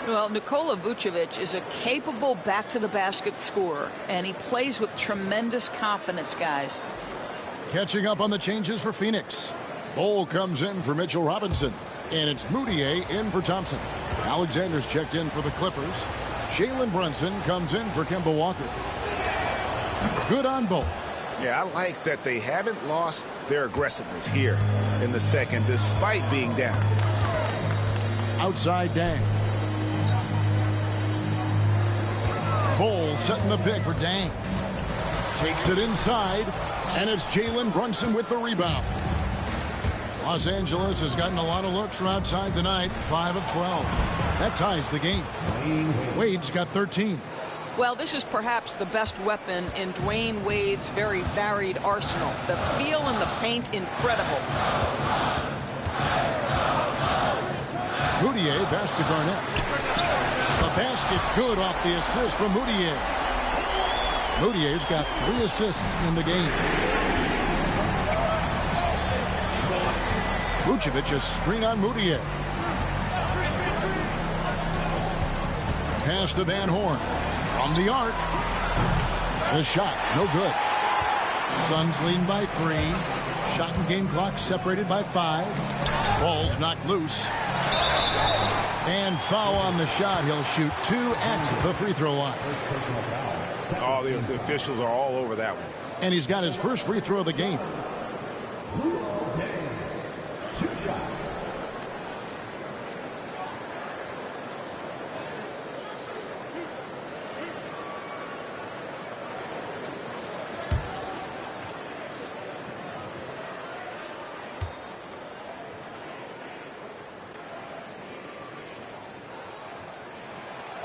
S15: Well, Nikola Vucevic is a capable back-to-the-basket scorer, and he plays with tremendous confidence, guys.
S1: Catching up on the changes for Phoenix. Bol comes in for Mitchell Robinson, and it's Moutier in for Thompson. Alexander's checked in for the Clippers. Jalen Brunson comes in for Kemba Walker. Good on both.
S2: Yeah, I like that they haven't lost their aggressiveness here in the second, despite being down.
S1: Outside Dang. Bol setting the pick for Dang. Takes it inside, and it's Jalen Brunson with the rebound. Los Angeles has gotten a lot of looks from outside tonight, 5 of 12. That ties the game. Wade's got 13.
S15: Well, this is perhaps the best weapon in Dwayne Wade's very varied arsenal. The feel in the paint, incredible.
S1: Moutier pass to Garnett. The basket good off the assist from Moutier. Moutier's got 3 assists in the game. Vucevic a screen on Moutier. Pass to Van Horn. From the arc. The shot, no good. Suns leading by 3. Shot and game clock separated by 5. Ball's knocked loose. And foul on the shot. He'll shoot 2 at the free throw line.
S2: Oh, the officials are all over that one.
S1: And he's got his first free throw of the game.
S10: 2 shots.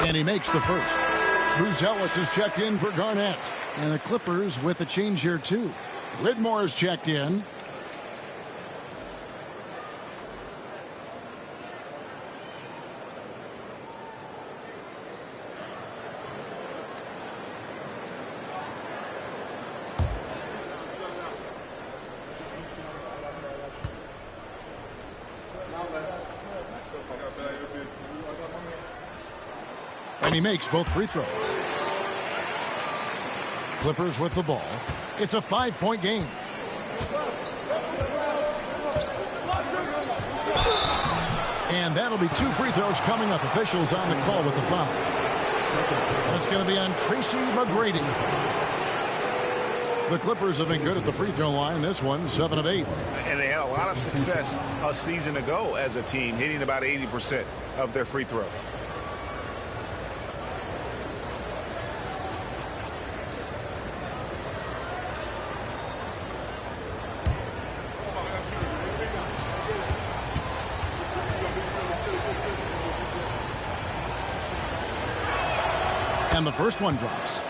S1: And he makes the first. Bruce Ellis is checked in for Garnett. And the Clippers with a change here, too. Lidmore is checked in. And he makes both free throws. Clippers with the ball. It's a 5-point game. And that'll be 2 free throws coming up. Officials on the call with the foul. And it's going to be on Tracy McGrady. The Clippers have been good at the free throw line. This one, 7 of 8.
S2: And they had a lot of success a season ago as a team, hitting about 80% of their free throws.
S1: And the first one drops.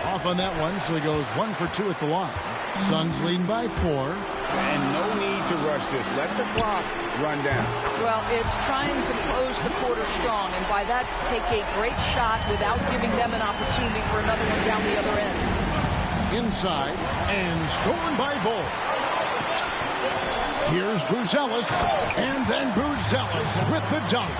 S1: Off on that one, so he goes 1 for 2 at the line. Suns leading by 4.
S2: And no need to rush this. Let the clock run down.
S15: Well, it's trying to close the quarter strong, and by that, take a great shot without giving them an opportunity for another one down the other end.
S1: Inside, and stolen by Bull. Here's Buzelis, and then Buzelis with the dunk.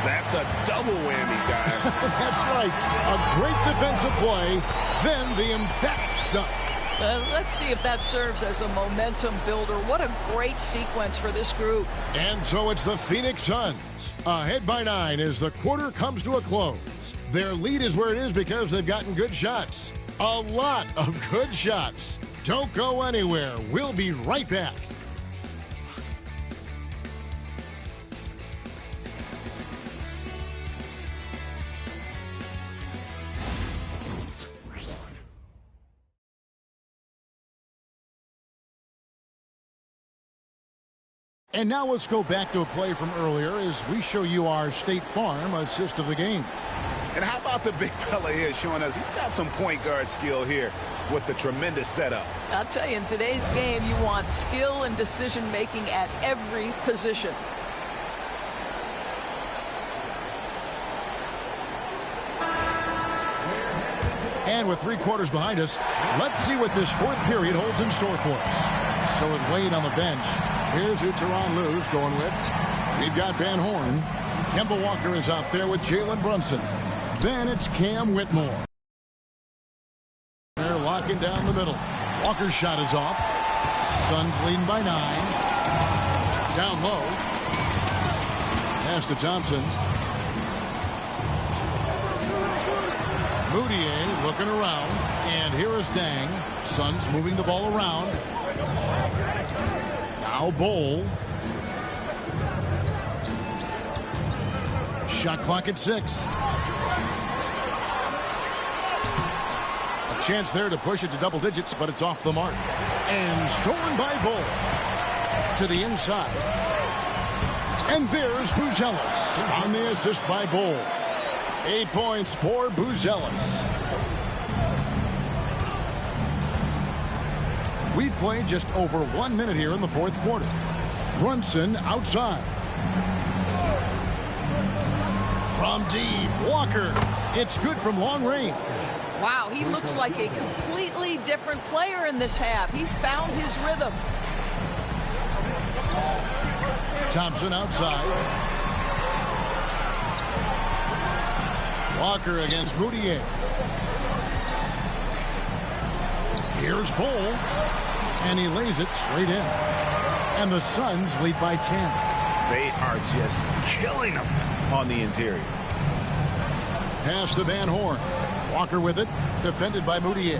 S2: That's a double whammy, guys.
S1: That's right. A great defensive play, then the emphatic dunk.
S15: Let's see if that serves as a momentum builder. What a great sequence for this group.
S1: And so it's the Phoenix Suns. Ahead by 9 as the quarter comes to a close. Their lead is where it is because they've gotten good shots. A lot of good shots. Don't go anywhere. We'll be right back. And now let's go back to a play from earlier as we show you our State Farm assist of the game.
S2: And how about the big fella here showing us he's got some point guard skill here with the tremendous setup.
S15: I'll tell you, in today's game, you want skill and decision-making at every position.
S1: And with 3 quarters behind us, let's see what this 4th period holds in store for us. So with Wade on the bench, here's who Tyronn Lue's going with. We've got Van Horn. Kemba Walker is out there with Jalen Brunson. Then it's Cam Whitmore. They're locking down the middle. Walker's shot is off. Suns leading by 9. Down low. Pass to Thompson. Moutier looking around. And here is Dang. Suns moving the ball around. Now Bowl. Shot clock at 6. A chance there to push it to double digits, but it's off the mark. And stolen by Bull. To the inside. And there's Buzelis on the assist by Bull. 8 points for Buzelis. We've played just over 1 minute here in the 4th quarter. Brunson outside. From deep, Walker. It's good from long range.
S15: Wow, he looks like a completely different player in this half. He's found his rhythm.
S1: Thompson outside. Walker against Moutier. Here's Bull. And he lays it straight in. And the Suns lead by 10.
S2: They are just killing them on the interior.
S1: Pass to Van Horn. Walker with it. Defended by Moutier.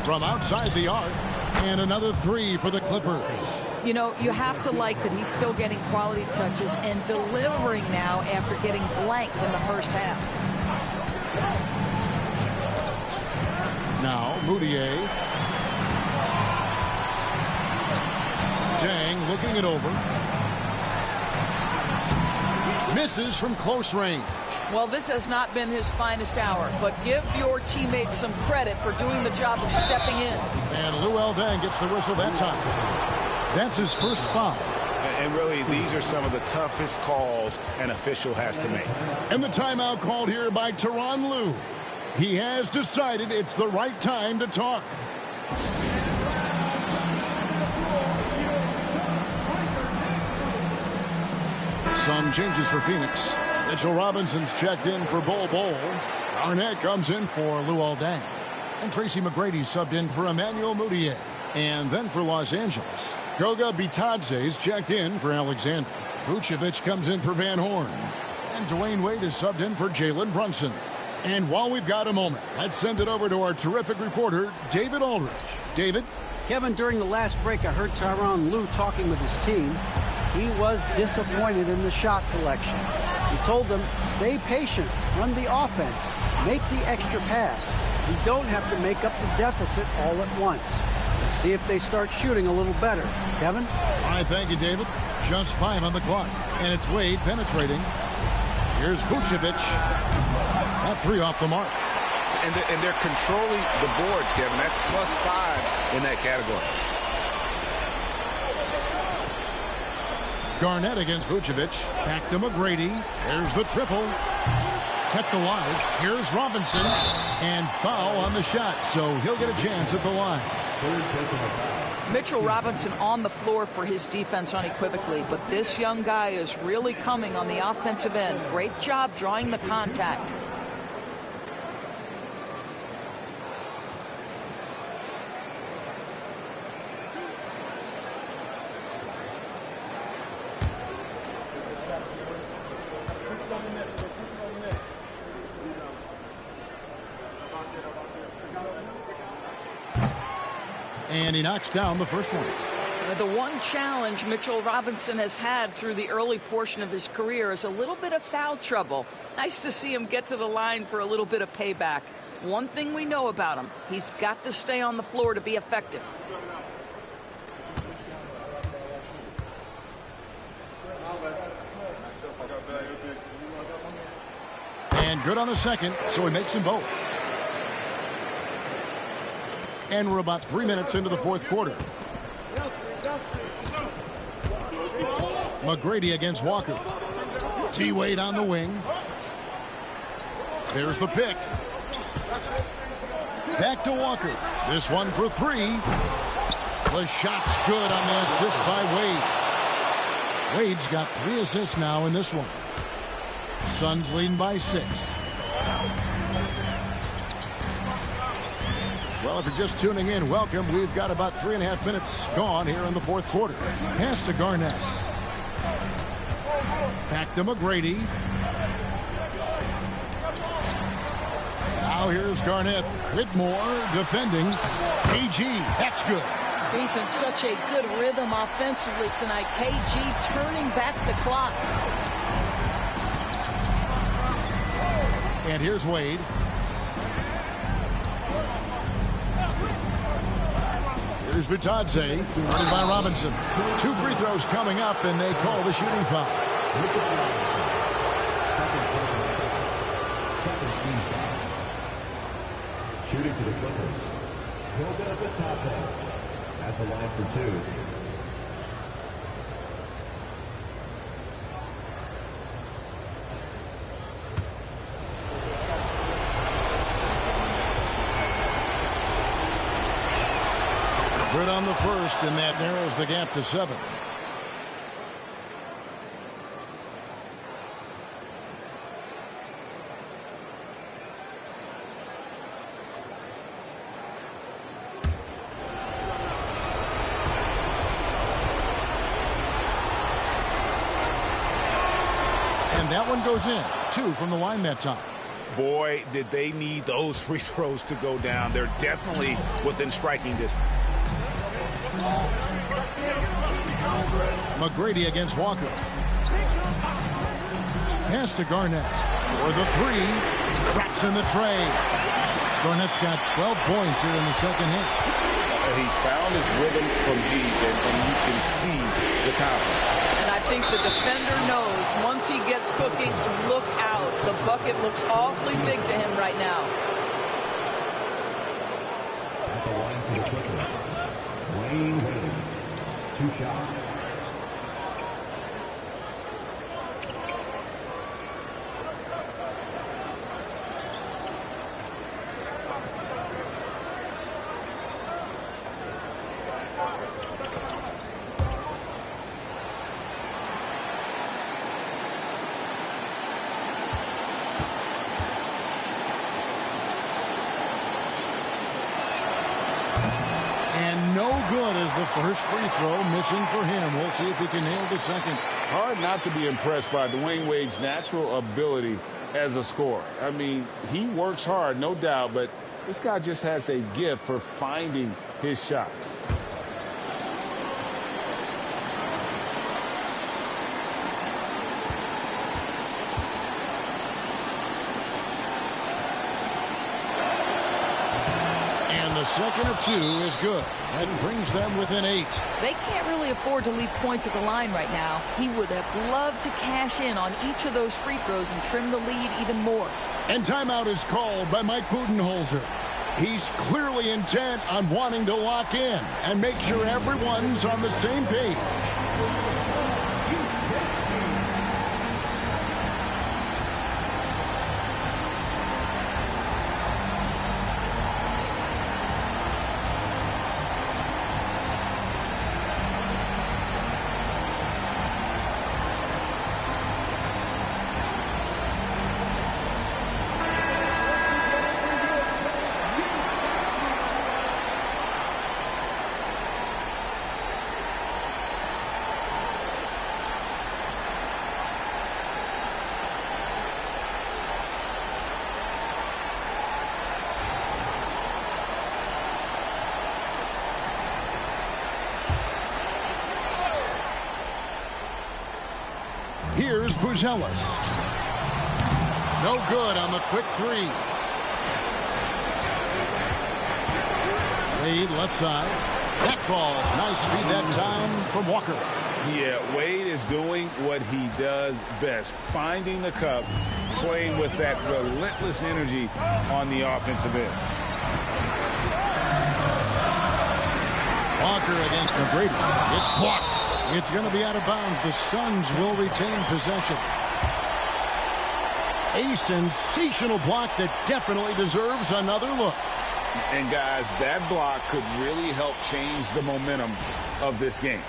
S1: From outside the arc. And another 3 for the Clippers.
S15: You know, you have to like that he's still getting quality touches and delivering now after getting blanked in the first half.
S1: Now Moutier. Dang looking it over. Misses from close range.
S15: Well, this has not been his finest hour, but give your teammates some credit for doing the job of stepping in.
S1: And Luol Deng gets the whistle that time. That's his first foul.
S2: And really, these are some of the toughest calls an official has to make.
S1: And the timeout called here by Tyronn Lue. He has decided it's the right time to talk. Some changes for Phoenix. Mitchell Robinson's checked in for Bol Bol. Garnett comes in for Luol Deng. And Tracy McGrady subbed in for Emmanuel Mudiay. And then for Los Angeles, Goga Bitadze's checked in for Alexander. Vucevic comes in for Van Horn. And Dwayne Wade is subbed in for Jalen Brunson. And while we've got a moment, let's send it over to our terrific reporter, David Aldridge. David?
S6: Kevin, during the last break, I heard Tyronn Lue talking with his team. He was disappointed in the shot selection. He told them, stay patient, run the offense, make the extra pass. You don't have to make up the deficit all at once. See if they start shooting a little better. Kevin?
S1: All right, thank you, David. Just 5 on the clock. And it's Wade penetrating. Here's Vucevic. That 3 off the mark.
S2: And they're controlling the boards, Kevin. That's +5 in that category.
S1: Garnett against Vucevic. Back to McGrady. There's the triple. Kept alive. Here's Robinson. And foul on the shot. So he'll get a chance at the line.
S15: Mitchell Robinson on the floor for his defense unequivocally, but this young guy is really coming on the offensive end. Great job drawing the contact.
S1: And he knocks down the first one.
S15: The one challenge Mitchell Robinson has had through the early portion of his career is a little bit of foul trouble. Nice to see him get to the line for a little bit of payback. One thing we know about him, he's got to stay on the floor to be effective.
S1: And good on the second, so he makes them both. And we're about 3 minutes into the fourth quarter. McGrady against Walker. T-Wade on the wing. There's the pick. Back to Walker. This one for 3. The shot's good on the assist by Wade. Wade's got 3 assists now in this one. Suns leading by 6. Well, if you're just tuning in, welcome. We've got about 3.5 minutes gone here in the fourth quarter. Pass to Garnett. Back to McGrady. Now here's Garnett. Whitmore defending. KG, that's good.
S15: He's in such a good rhythm offensively tonight. KG turning back the clock.
S1: And here's Wade. Here's Bitadze, guarded by Robinson. 2 free throws coming up, and they call the shooting foul.
S10: Shooting for the Clippers. Goga Bitadze at the line for 2.
S1: Good on the first, and that narrows the gap to 7. And that one goes in. 2 from the line that time.
S2: Boy, did they need those free throws to go down. They're definitely within striking distance.
S1: McGrady against Walker. Pass to Garnett. For the 3. Drops in the tray. Garnett's got 12 points here in the second half.
S2: He's found his rhythm from deep, and you can see the confidence.
S15: And I think the defender knows once he gets cooking, look out. The bucket looks awfully big to him right now.
S10: At the line for the Clippers, Wayne Wade. 2 shots.
S1: the first free throw missing for him. We'll see if he can nail the second.
S2: Hard not to be impressed by Dwayne Wade's natural ability as a scorer. I mean, he works hard, no doubt, but this guy just has a gift for finding his shots.
S1: The second of 2 is good. That brings them within 8.
S15: They can't really afford to leave points at the line right now. He would have loved to cash in on each of those free throws and trim the lead even more.
S1: And timeout is called by Mike Budenholzer. He's clearly intent on wanting to lock in and make sure everyone's on the same page. Here's Buzelis. No good on the quick 3. Wade left side. That falls. Nice feed that time from Walker.
S2: Yeah, Wade is doing what he does best. Finding the cup, playing with that relentless energy on the offensive end.
S1: Walker against McGrady. It's blocked. It's going to be out of bounds. The Suns will retain possession. A sensational block that definitely deserves another look.
S2: And guys, that block could really help change the momentum of this game.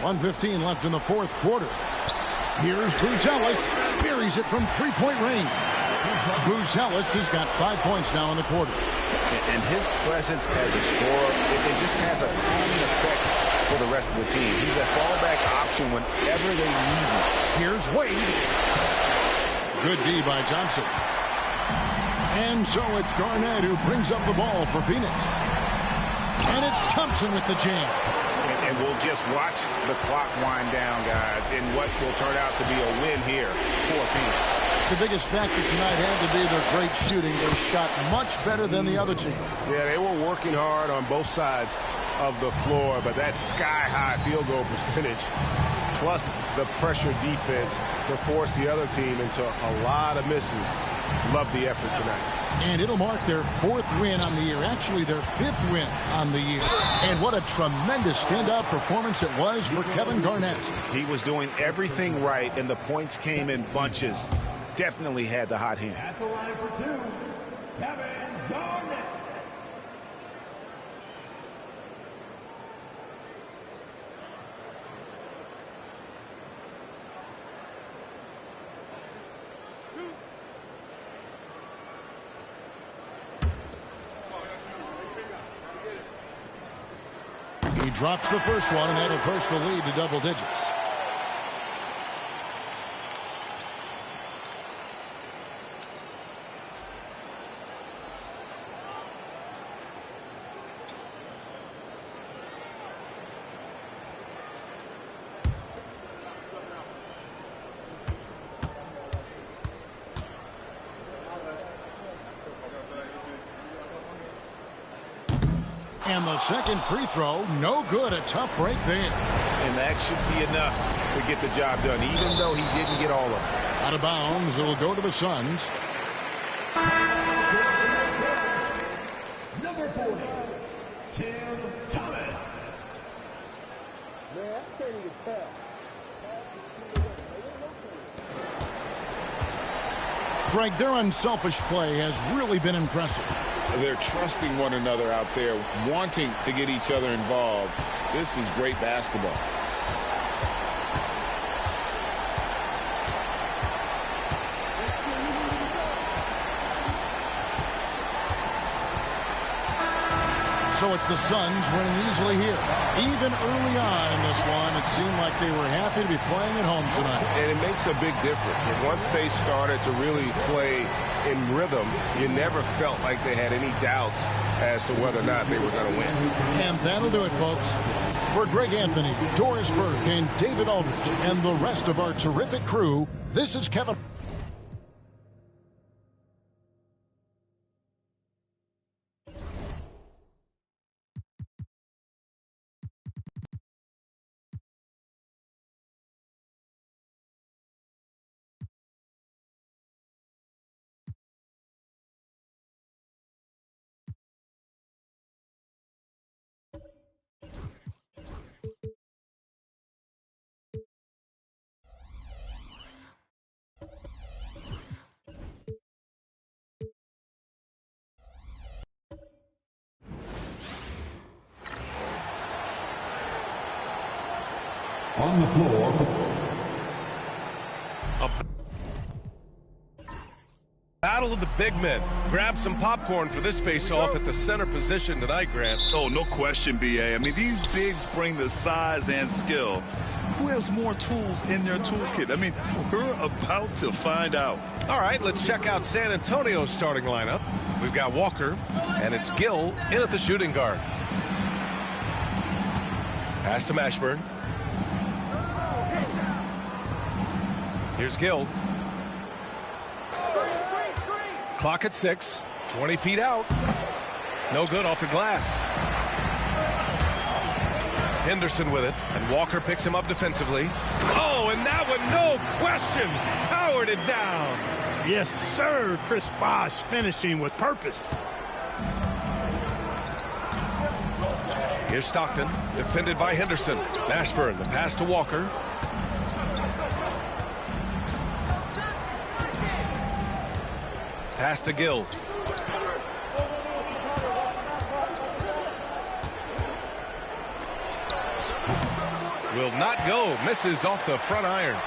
S1: .115 left in the fourth quarter. Here's Buzelis. Buries it from three-point range. Buzelis has got 5 points now in the quarter.
S2: And his presence as a scorer, it just has a calming effect for the rest of the team. He's a fallback option whenever they need him.
S1: Here's Wade. Good D by Johnson. And so it's Garnett who brings up the ball for Phoenix. And it's Thompson with the jam.
S2: And we'll just watch the clock wind down, guys, in what will turn out to be a win here for Phoenix.
S1: The biggest factor tonight had to be their great shooting. They shot much better than the other team.
S5: Yeah, they were working hard on both sides of the floor, but that sky-high field goal percentage plus the pressure defense to force the other team into a lot of misses. Love the effort tonight.
S1: And it'll mark their 4th win on the year, actually their 5th win on the year. And what a tremendous standout performance it was for Kevin Garnett.
S2: He was doing everything right, and the points came in bunches. Definitely had the hot hand.
S10: At the line for 2, Kevin Garnett.
S1: He drops the first one, and that'll push the lead to double digits. And the second free throw, no good. A tough break there.
S2: And that should be enough to get the job done, even though he didn't get all of it.
S1: Out of bounds, it'll go to the Suns.
S10: Number 40, Tim Thomas.
S1: Greg, their unselfish play has really been impressive.
S2: They're trusting one another out there, wanting to get each other involved. This is great basketball.
S1: So it's the Suns winning easily here. Even early on in this one, it seemed like they were happy to be playing at home tonight.
S5: And it makes a big difference. And once they started to really play in rhythm, you never felt like they had any doubts as to whether or not they were going to win.
S1: And that'll do it, folks. For Greg Anthony, Doris Burke, and David Aldridge, and the rest of our terrific crew, this is Kevin.
S10: On the floor.
S11: Battle of the big men. Grab some popcorn for this face-off at the center position tonight, Grant.
S12: Oh, no question, B.A. I mean, these bigs bring the size and skill. Who has more tools in their toolkit? I mean, we're about to find out.
S11: All right, let's check out San Antonio's starting lineup. We've got Walker, and it's Gill in at the shooting guard. Pass to Mashburn. Here's Gill. Clock at 6. 20 feet out. No good off the glass. Henderson with it, and Walker picks him up defensively. Oh, and that one, no question, powered it down.
S16: Yes, sir. Chris Bosh finishing with purpose.
S11: Here's Stockton, defended by Henderson. Mashburn, the pass to Walker. Pass to Gill. Will not go. Misses off the front iron.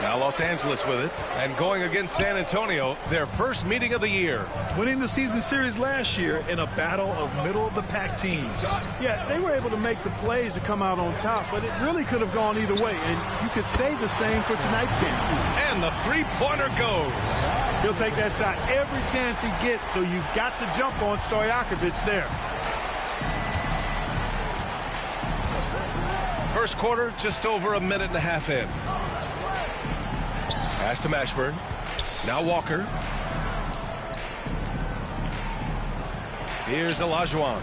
S11: Now Los Angeles with it. And going against San Antonio, their first meeting of the year.
S12: Winning the season series last year in a battle of middle-of-the-pack teams.
S16: Yeah, they were able to make the plays to come out on top, but it really could have gone either way. And you could say the same for tonight's game.
S11: And the three-pointer goes.
S16: He'll take that shot every chance he gets, so you've got to jump on Stojakovic there.
S11: First quarter, just over a minute and a half in. Pass to Mashburn. Now Walker. Here's Olajuwon.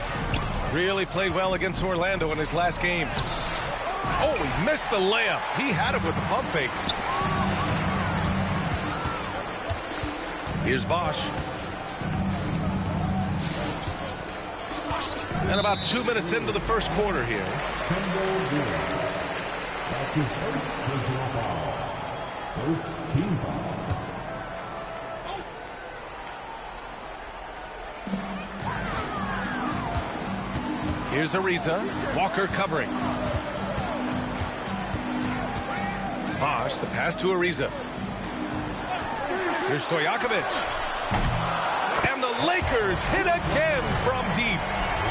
S11: Really played well against Orlando in his last game. Oh, he missed the layup. He had it with the pump fake. Here's Bosh. And about 2 minutes into the first quarter here.
S10: That's his first personal foul. First team foul.
S11: Here's Ariza. Walker covering. Bosh, the pass to Ariza. Here's Stojakovic. And the Lakers hit again from deep.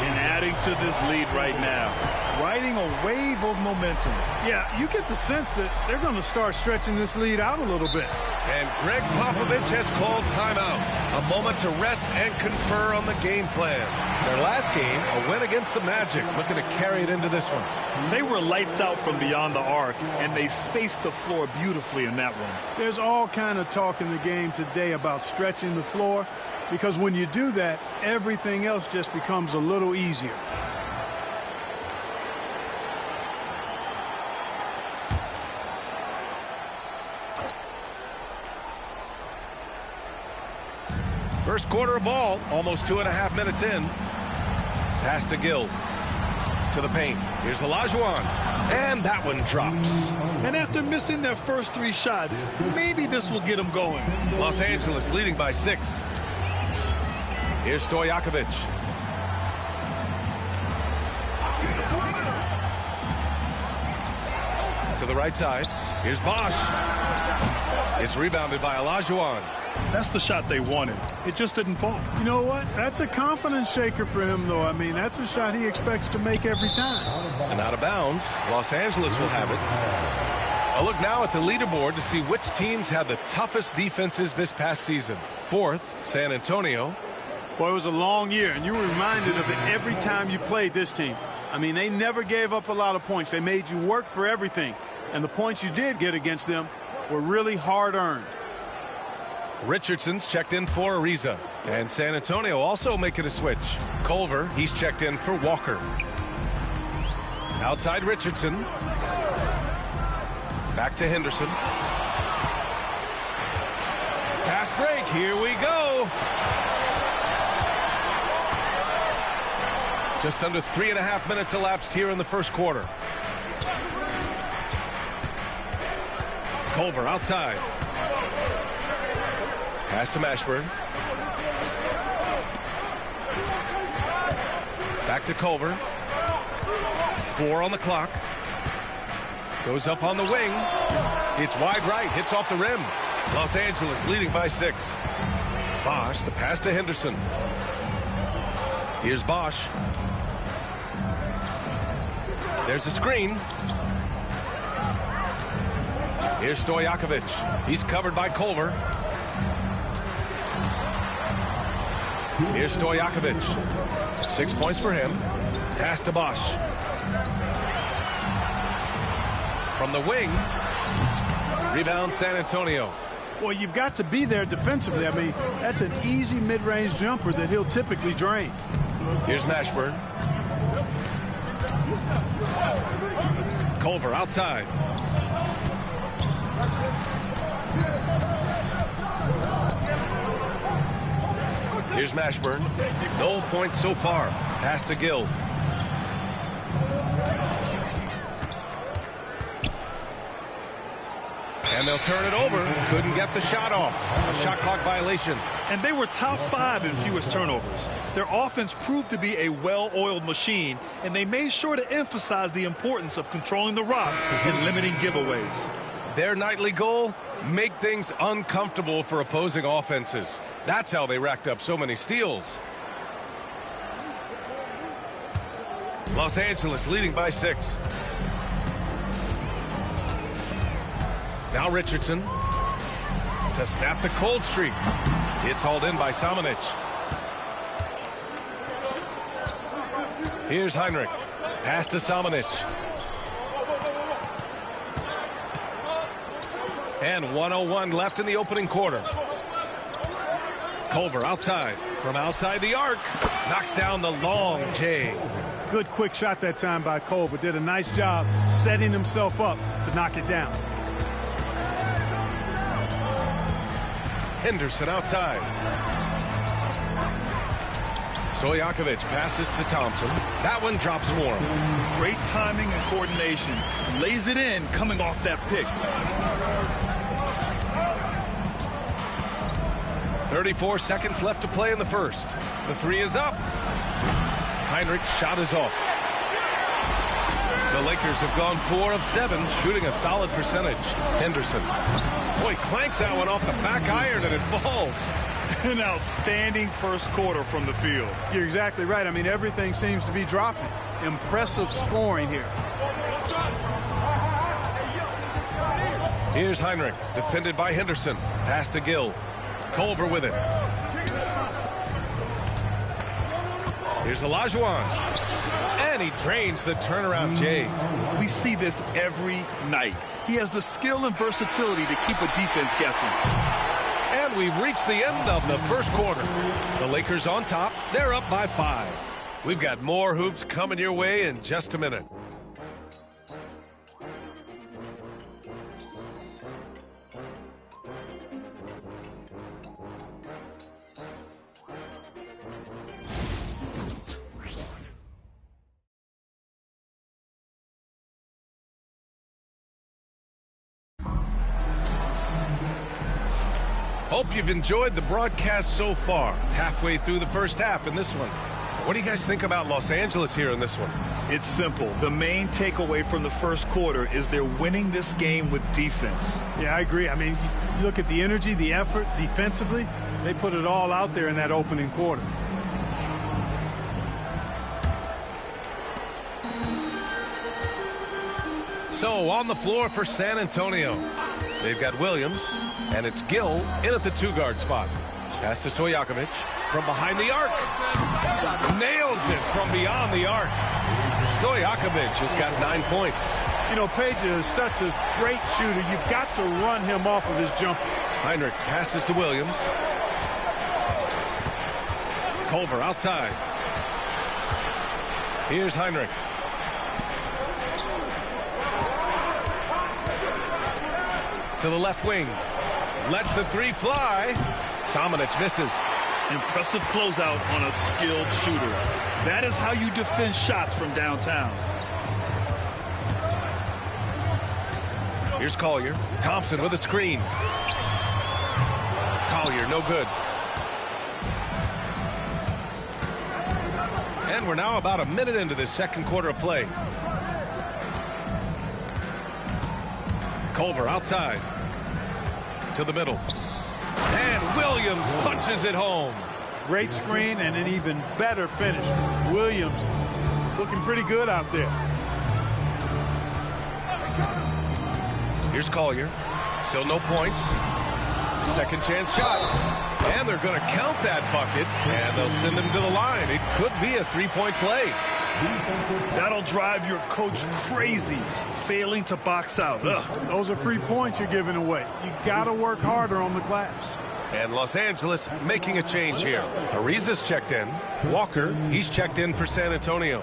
S12: And adding to this lead right now. Riding a wave of momentum.
S16: Yeah, you get the sense that they're going to start stretching this lead out a little bit.
S11: And Greg Popovich has called timeout. A moment to rest and confer on the game plan. Their last game, a win against the Magic, looking to carry it into this one.
S12: They were lights out from beyond the arc, and they spaced the floor beautifully in that one.
S16: There's all kind of talk in the game today about stretching the floor, because when you do that, everything else just becomes a little easier.
S11: First quarter of ball, almost 2.5 minutes in. Pass to Gill. To the paint. Here's Olajuwon. And that one drops.
S12: And after missing their first 3 shots, maybe this will get them going.
S11: Los Angeles leading by 6. Here's Stojakovic. To the right side. Here's Bosh. It's rebounded by Olajuwon.
S12: That's the shot they wanted. It just didn't fall.
S16: You know what? That's a confidence shaker for him, though. I mean, that's a shot he expects to make every time.
S11: And out of bounds, Los Angeles will have it. A look now at the leaderboard to see which teams had the toughest defenses this past season. Fourth, San Antonio.
S16: Boy, it was a long year, and you were reminded of it every time you played this team. I mean, they never gave up a lot of points. They made you work for everything. And the points you did get against them were really hard-earned.
S11: Richardson's checked in for Ariza. And San Antonio also making a switch. Culver, he's checked in for Walker. Outside Richardson. Back to Henderson. Fast break. Here we go. Just under 3.5 minutes elapsed here in the first quarter. Culver outside. Pass to Mashburn. Back to Culver. 4 on the clock. Goes up on the wing. It's wide right. Hits off the rim. Los Angeles leading by 6. Bosch, the pass to Henderson. Here's Bosch. There's a screen. Here's Stojakovic. He's covered by Culver. Here's Stojakovic. 6 points for him. Pass to Bosch. From the wing. Rebound San Antonio.
S16: Well, you've got to be there defensively. I mean, that's an easy mid-range jumper that he'll typically drain.
S11: Here's Mashburn. Culver outside. Here's Mashburn. No points so far. Pass to Gill. And they'll turn it over. Couldn't get the shot off. A shot clock violation.
S12: And they were top 5 in fewest turnovers. Their offense proved to be a well-oiled machine, and they made sure to emphasize the importance of controlling the rock and limiting giveaways.
S11: Their nightly goal, make things uncomfortable for opposing offenses. That's how they racked up so many steals. Los Angeles leading by 6. Now Richardson to snap the cold streak. It's hauled in by Samanic. Here's Heinrich. Pass to Samanic. And 1:01 left in the opening quarter. Culver outside. From outside the arc. Knocks down the long J.
S16: Good quick shot that time by Culver. Did a nice job setting himself up to knock it down.
S11: Henderson outside. Stojakovic passes to Thompson. That one drops for him.
S12: Great timing and coordination. Lays it in coming off that pick.
S11: 34 seconds left to play in the first. The 3 is up. Heinrich's shot is off. The Lakers have gone 4 of 7, shooting a solid percentage. Henderson. Boy, clanks that one off the back iron and it falls.
S12: An outstanding first quarter from the field.
S16: You're exactly right. I mean, everything seems to be dropping. Impressive scoring here.
S11: Here's Heinrich, defended by Henderson. Pass to Gill. Culver with it. Here's Olajuwon. And he drains the turnaround J.
S12: We see this every night. He has the skill and versatility to keep a defense guessing.
S11: And we've reached the end of the first quarter. The Lakers on top. They're up by 5. We've got more hoops coming your way in just a minute. Hope you've enjoyed the broadcast so far. Halfway through the first half in this one. What do you guys think about Los Angeles here in this one?
S12: It's simple. The main takeaway from the first quarter is they're winning this game with defense.
S16: Yeah, I agree. I mean, you look at the energy, the effort defensively, they put it all out there in that opening quarter.
S11: So on the floor for San Antonio, they've got Williams, and it's Gill in at the 2-guard spot. Pass to Stojakovic from behind the arc. Nails it from beyond the arc. Stojakovic has got 9 points.
S16: You know, Page is such a great shooter. You've got to run him off of his jumper.
S11: Heinrich passes to Williams. Culver outside. Here's Heinrich. To the left wing. Lets the 3 fly. Samanic misses.
S12: Impressive closeout on a skilled shooter. That is how you defend shots from downtown.
S11: Here's Collier. Thompson with a screen. Collier, no good. And we're now about a minute into this second quarter of play. Culver outside. To the middle. And Williams punches it home.
S16: Great screen and an even better finish. Williams looking pretty good out there.
S11: Here's Collier. Still no points. Second chance shot. And they're going to count that bucket. And they'll send him to the line. It could be a 3-point play.
S12: That'll drive your coach crazy, failing to box out.
S16: Those are free points you're giving away. You got to work harder on the glass.
S11: And Los Angeles making a change here. Ariza's checked in. Walker, he's checked in for San Antonio.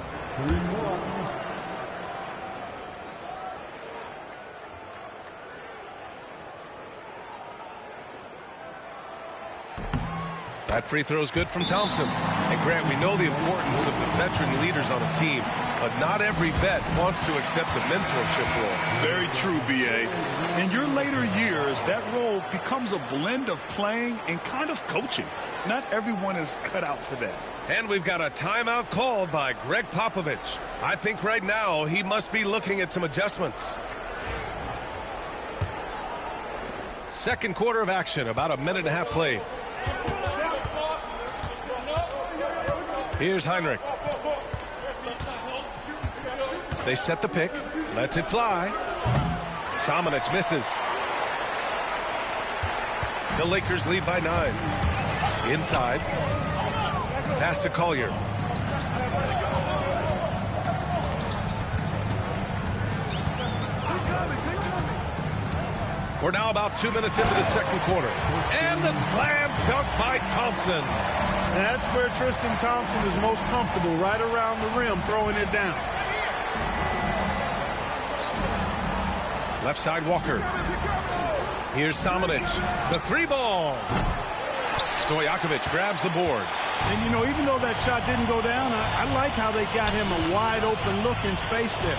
S11: That free throw is good from Thompson. And Grant, we know the importance of the veteran leaders on a team, but not every vet wants to accept the mentorship role.
S12: Very true, B.A. In your later years, that role becomes a blend of playing and kind of coaching. Not everyone is cut out for that.
S11: And we've got a timeout called by Greg Popovich. I think right now he must be looking at some adjustments. Second quarter of action, about a minute and a half played. Here's Heinrich. They set the pick. Lets it fly. Samanic misses. The Lakers lead by 9. Inside. Pass to Collier. We're now about 2 minutes into the second quarter. And the slam dunk by Thompson.
S16: That's where Tristan Thompson is most comfortable, right around the rim, throwing it down.
S11: Left side, Walker. Here's Samanic. The 3-ball. Stojakovic grabs the board.
S16: And, you know, even though that shot didn't go down, I like how they got him a wide-open look in space there.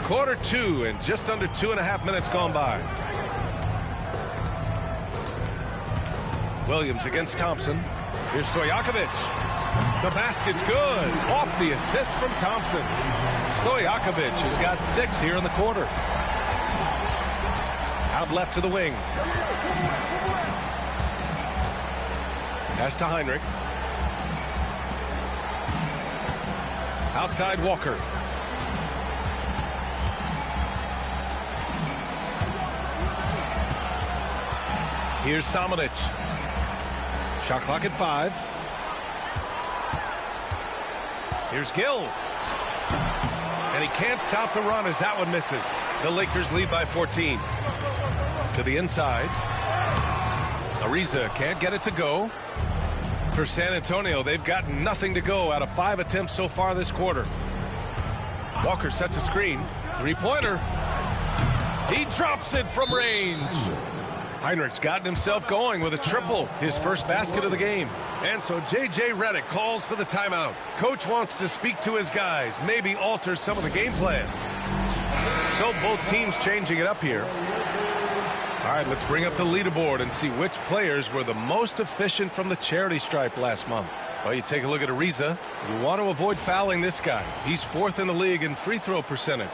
S11: Quarter 2 and just under 2.5 minutes gone by. Williams against Thompson. Here's Stojakovic. The basket's good. Off the assist from Thompson. Stojakovic has got 6 here in the quarter. Out left to the wing. Pass to Heinrich. Outside Walker. Here's Samanic. Shot clock at 5. Here's Gill. And he can't stop the run as that one misses. The Lakers lead by 14. To the inside. Ariza can't get it to go. For San Antonio, they've got nothing to go out of 5 attempts so far this quarter. Walker sets a screen. 3-pointer. He drops it from range. Heinrich's gotten himself going with a triple, his first basket of the game. And so J.J. Redick calls for the timeout. Coach wants to speak to his guys, maybe alter some of the game plan. So both teams changing it up here. All right, let's bring up the leaderboard and see which players were the most efficient from the charity stripe last month. Well, you take a look at Ariza. You want to avoid fouling this guy. He's 4th in the league in free throw percentage.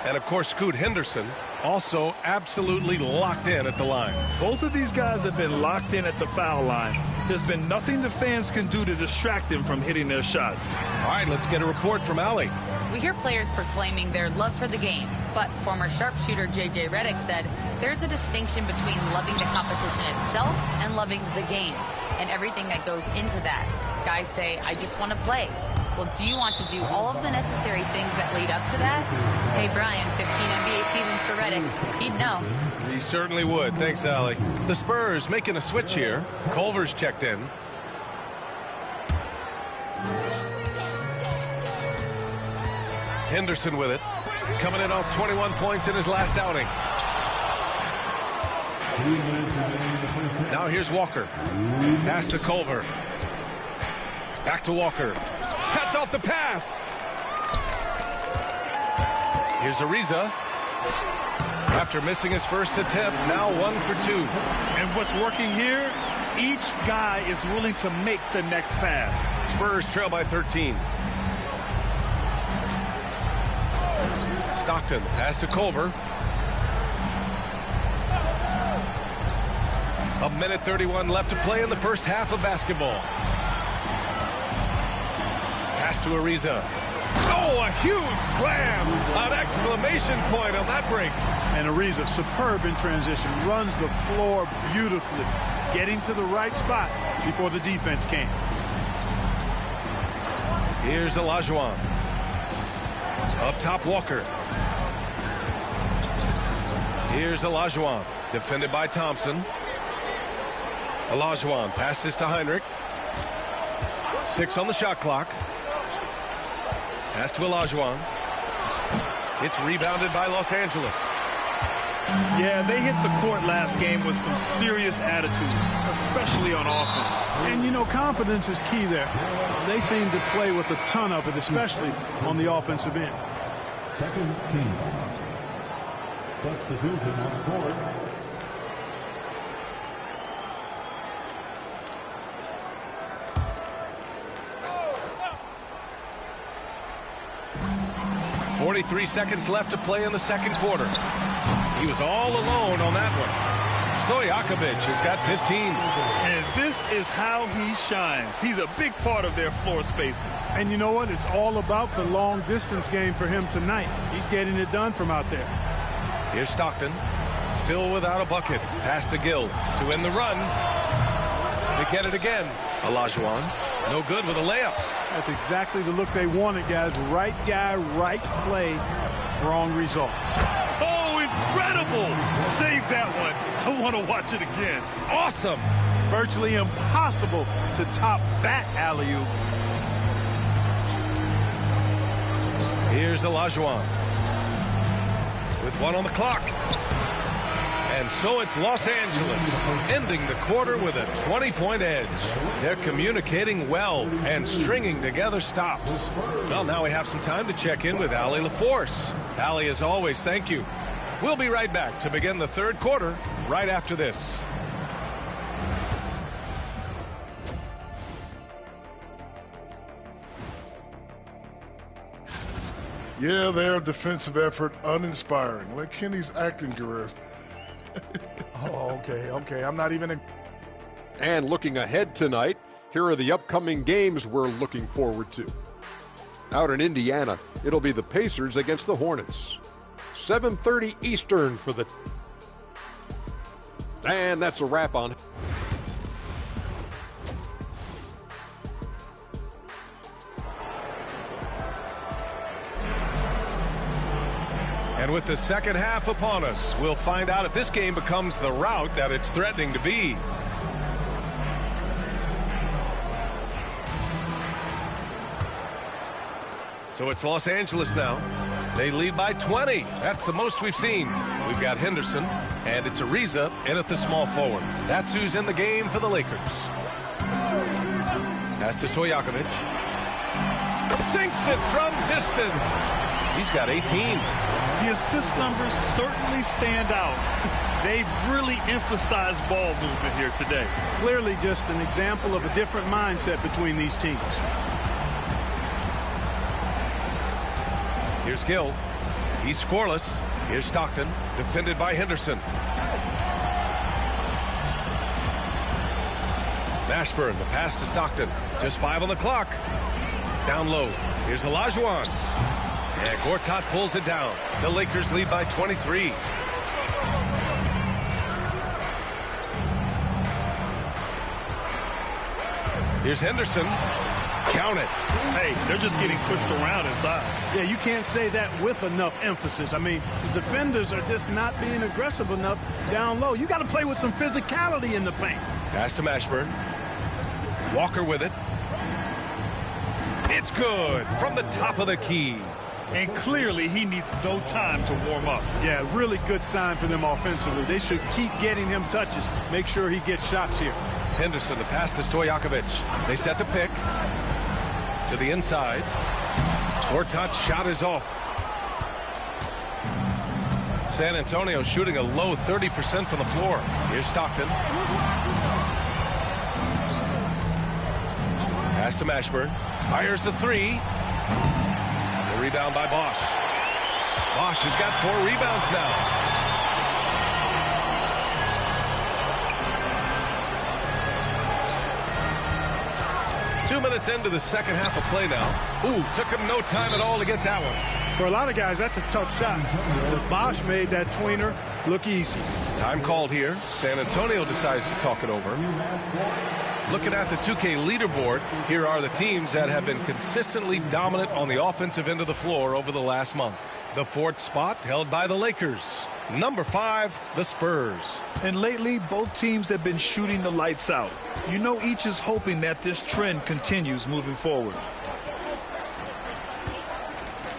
S11: And, of course, Scoot Henderson also absolutely locked in at the line.
S12: Both of these guys have been locked in at the foul line. There's been nothing the fans can do to distract them from hitting their shots.
S11: All right, let's get a report from Allie.
S17: We hear players proclaiming their love for the game, but former sharpshooter J.J. Redick said there's a distinction between loving the competition itself and loving the game and everything that goes into that. Guys say, I just want to play. Well, do you want to do all of the necessary things that lead up to that? Hey, Brian, 15 NBA seasons for Redick. He'd know.
S11: He certainly would. Thanks, Allie. The Spurs making a switch here. Culver's checked in. Henderson with it. Coming in off 21 points in his last outing. Now here's Walker. Pass to Culver. Back to Walker. Cuts off the pass. Here's Ariza. After missing his first attempt, now 1 for 2.
S12: And what's working here, each guy is willing to make the next pass.
S11: Spurs trail by 13. Stockton, pass to Culver. 1:31 left to play in the first half of basketball. Pass to Ariza. Oh, a huge slam! An exclamation point on that break.
S16: And Ariza, superb in transition, runs the floor beautifully, getting to the right spot before the defense came.
S11: Here's Olajuwon. Up top, Walker. Here's Olajuwon, defended by Thompson. Olajuwon passes to Heinrich. 6 on the shot clock. Pass to Olajuwon. It's rebounded by Los Angeles.
S12: Yeah, they hit the court last game with some serious attitude, especially on offense.
S16: And, you know, confidence is key there. They seem to play with a ton of it, especially on the offensive end.
S10: Second team. Substitution on the court.
S11: .43 seconds left to play in the second quarter. He was all alone on that one. Stojakovic has got 15.
S12: And this is how he shines. He's a big part of their floor spacing.
S16: And you know what? It's all about the long distance game for him tonight. He's getting it done from out there.
S11: Here's Stockton. Still without a bucket. Pass to Gill to end the run. They get it again. Olajuwon. No good with a layup.
S16: That's exactly the look they wanted, guys. Right guy, right play, wrong result.
S12: Oh, incredible! Save that one. I want to watch it again.
S11: Awesome.
S16: Virtually impossible to top that alley-oop.
S11: Here's Olajuwon. With 1 on the clock. And so it's Los Angeles ending the quarter with a 20-point edge. They're communicating well and stringing together stops. Well, now we have some time to check in with Allie LaForce. Allie, as always, thank you. We'll be right back to begin the third quarter right after this.
S14: Yeah, their defensive effort uninspiring, like Kenny's acting career.
S9: Oh, okay. I'm not even.
S8: And looking ahead tonight, here are the upcoming games we're looking forward to. Out in Indiana, it'll be the Pacers against the Hornets. 7:30 Eastern for the... And that's a wrap on...
S11: And with the second half upon us, we'll find out if this game becomes the rout that it's threatening to be. So it's Los Angeles now. They lead by 20. That's the most we've seen. We've got Henderson, and it's Ariza in at the small forward. That's who's in the game for the Lakers. Pass to Stojakovic. Sinks it from distance. He's got 18.
S12: The assist numbers certainly stand out. They've really emphasized ball movement here today.
S16: Clearly just an example of a different mindset between these teams.
S11: Here's Gill. He's scoreless. Here's Stockton, defended by Henderson. Mashburn, the pass to Stockton. Just 5 on the clock. Down low. Here's Olajuwon. And Gortat pulls it down. The Lakers lead by 23. Here's Henderson. Count it.
S12: Hey, they're just getting pushed around inside.
S16: Yeah, you can't say that with enough emphasis. I mean, the defenders are just not being aggressive enough down low. You got to play with some physicality in the paint.
S11: Pass to Mashburn. Walker with it. It's good from the top of the key.
S12: And clearly he needs no time to warm up.
S16: Yeah, really good sign for them offensively. They should keep getting him touches. Make sure he gets shots here.
S11: Henderson, the pass to Stojakovic. They set the pick to the inside. Gortat's shot is off. San Antonio shooting a low 30% from the floor. Here's Stockton. Pass to Mashburn. Fires the 3. The rebound by Bosch. Bosch has got 4 rebounds now. 2 minutes into the second half of play now. Ooh, took him no time at all to get that one.
S16: For a lot of guys, that's a tough shot. But Bosch made that tweener look easy.
S11: Time called here. San Antonio decides to talk it over. Looking at the 2K leaderboard, here are the teams that have been consistently dominant on the offensive end of the floor over the last month. The 4th spot held by the Lakers. Number 5, the Spurs.
S12: And lately, both teams have been shooting the lights out. You know, each is hoping that this trend continues moving forward.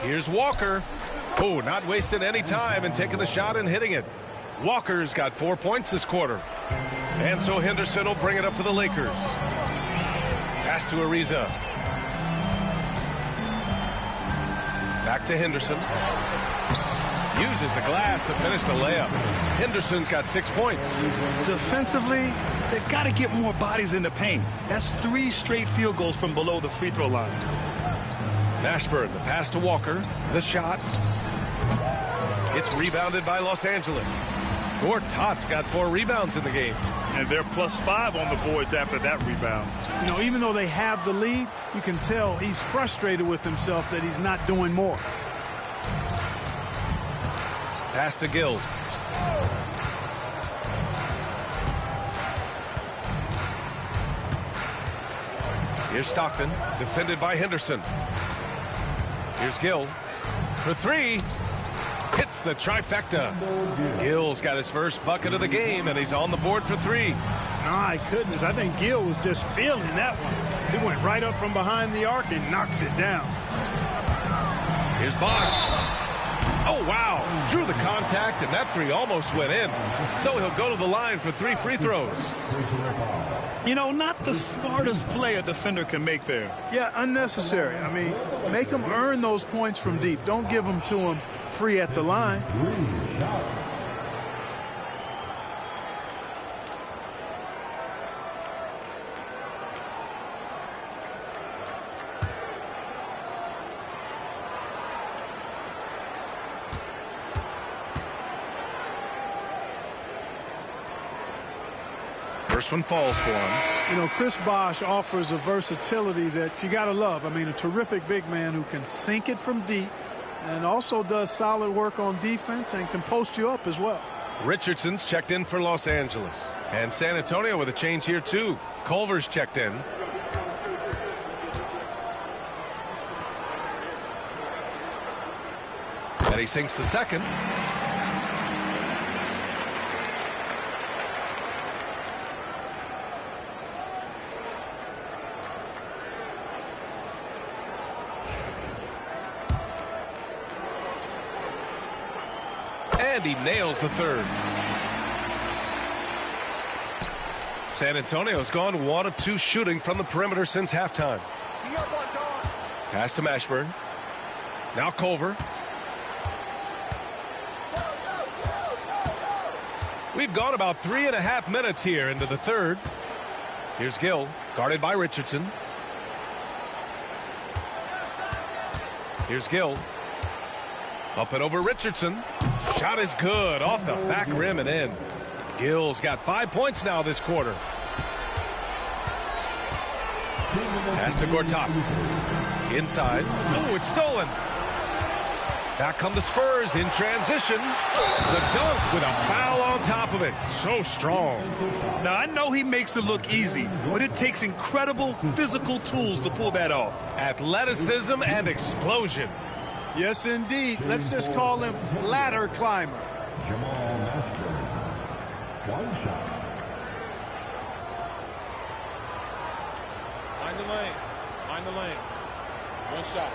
S11: Here's Walker. Oh, not wasting any time and taking the shot and hitting it. Walker's got 4 points this quarter. And so Henderson will bring it up for the Lakers. Pass to Ariza. Back to Henderson. Uses the glass to finish the layup. Henderson's got 6 points.
S12: Defensively, they've got to get more bodies in the paint. That's 3 straight field goals from below the free throw line.
S11: Mashburn, the pass to Walker. The shot. It's rebounded by Los Angeles. Gortat's got 4 rebounds in the game.
S12: And they're +5 on the boards after that rebound.
S16: You know, even though they have the lead, you can tell he's frustrated with himself that he's not doing more.
S11: Pass to Gill. Here's Stockton, defended by Henderson. Here's Gill for 3. Hits the trifecta. Gill's got his first bucket of the game, and he's on the board for 3.
S16: My goodness, I think Gill was just feeling that one. He went right up from behind the arc and knocks it down.
S11: Here's Bosch. Oh, wow. Drew the contact, and that 3 almost went in. So he'll go to the line for 3 free throws.
S12: You know, not the smartest play a defender can make there.
S16: Yeah, unnecessary. I mean, make them earn those points from deep. Don't give them to them free at the line.
S11: First one falls for him.
S16: You know, Chris Bosch offers a versatility that you got to love. I mean, a terrific big man who can sink it from deep and also does solid work on defense and can post you up as well.
S11: Richardson's checked in for Los Angeles. And San Antonio with a change here, too. Culver's checked in. And he sinks the second. And he nails the third. San Antonio's gone 1 of 2 shooting from the perimeter since halftime. Pass to Mashburn. Now Culver. We've gone about 3.5 minutes here into the third. Here's Gill, guarded by Richardson. Here's Gill. Up and over Richardson. Shot is good, off the back rim and in. Gill's got 5 points now this quarter. Pass to Gortat. Inside. Oh, it's stolen. Back come the Spurs in transition. The dunk with a foul on top of it. So strong.
S12: Now, I know he makes it look easy, but it takes incredible physical tools to pull that off.
S11: Athleticism and explosion.
S16: Yes, indeed. Let's just call him ladder climber.
S10: Jamal Master. One shot.
S18: Mind the lanes. Mind the lanes. One shot.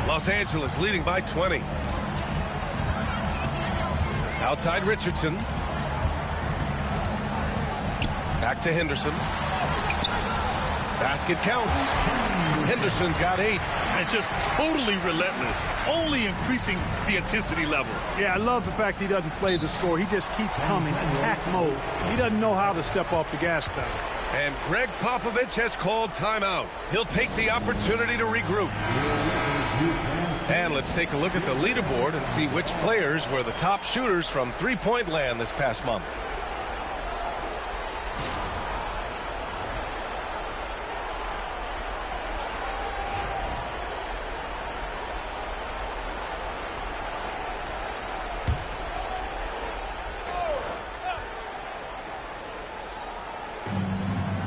S11: Los Angeles leading by 20. Outside Richardson. Back to Henderson. Basket counts. Henderson's got 8.
S12: And just totally relentless, only increasing the intensity level.
S16: Yeah, I love the fact he doesn't play the score. He just keeps coming, attack mode. He doesn't know how to step off the gas pedal.
S11: And Greg Popovich has called timeout. He'll take the opportunity to regroup. And let's take a look at the leaderboard and see which players were the top shooters from three-point land this past month.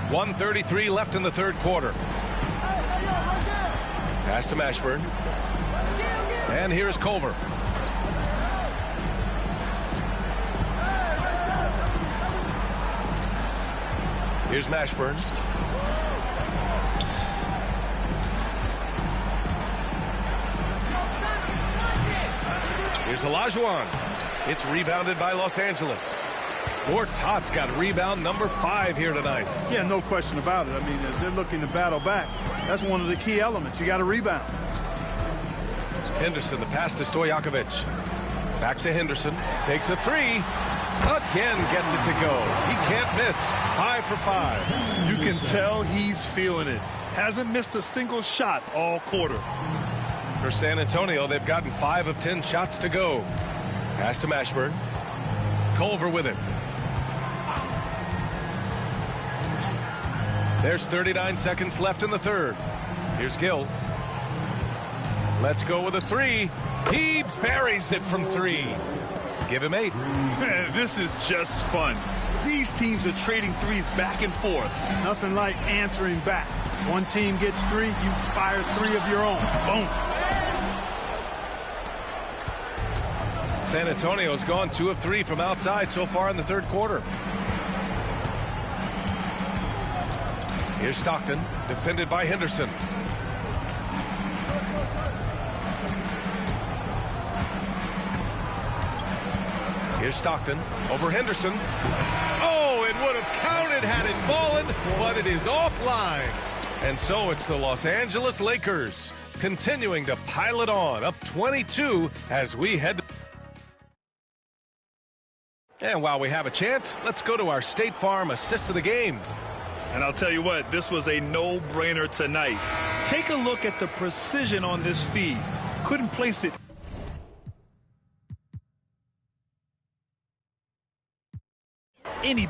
S11: .133 left in the third quarter. Pass to Mashburn. And here's Culver. Here's Mashburn. Here's Olajuwon. It's rebounded by Los Angeles. Gortat's got rebound number 5 here tonight.
S16: Yeah, no question about it. I mean, as they're looking to battle back, that's one of the key elements. You got to rebound.
S11: Henderson, the pass to Stojakovic. Back to Henderson. Takes a 3. Again gets it to go. He can't miss. 5 for 5.
S12: You can tell he's feeling it. Hasn't missed a single shot all quarter.
S11: For San Antonio, they've gotten 5 of 10 shots to go. Pass to Mashburn. Culver with it. There's 39 seconds left in the third. Here's Gill. Let's go with a 3. He buries it from 3. Give him 8.
S12: Man, this is just fun. These teams are trading threes back and forth.
S16: Nothing like answering back. One team gets 3, you fire 3 of your own. Boom.
S11: San Antonio's gone 2 of 3 from outside so far in the third quarter. Here's Stockton, defended by Henderson. Here's Stockton over Henderson. Oh, it would have counted had it fallen, but it is offline. And so it's the Los Angeles Lakers continuing to pile it on, up 22 as we head to... And while we have a chance, let's go to our State Farm assist of the game.
S12: And I'll tell you what, this was a no-brainer tonight. Take a look at the precision on this feed. Couldn't place it any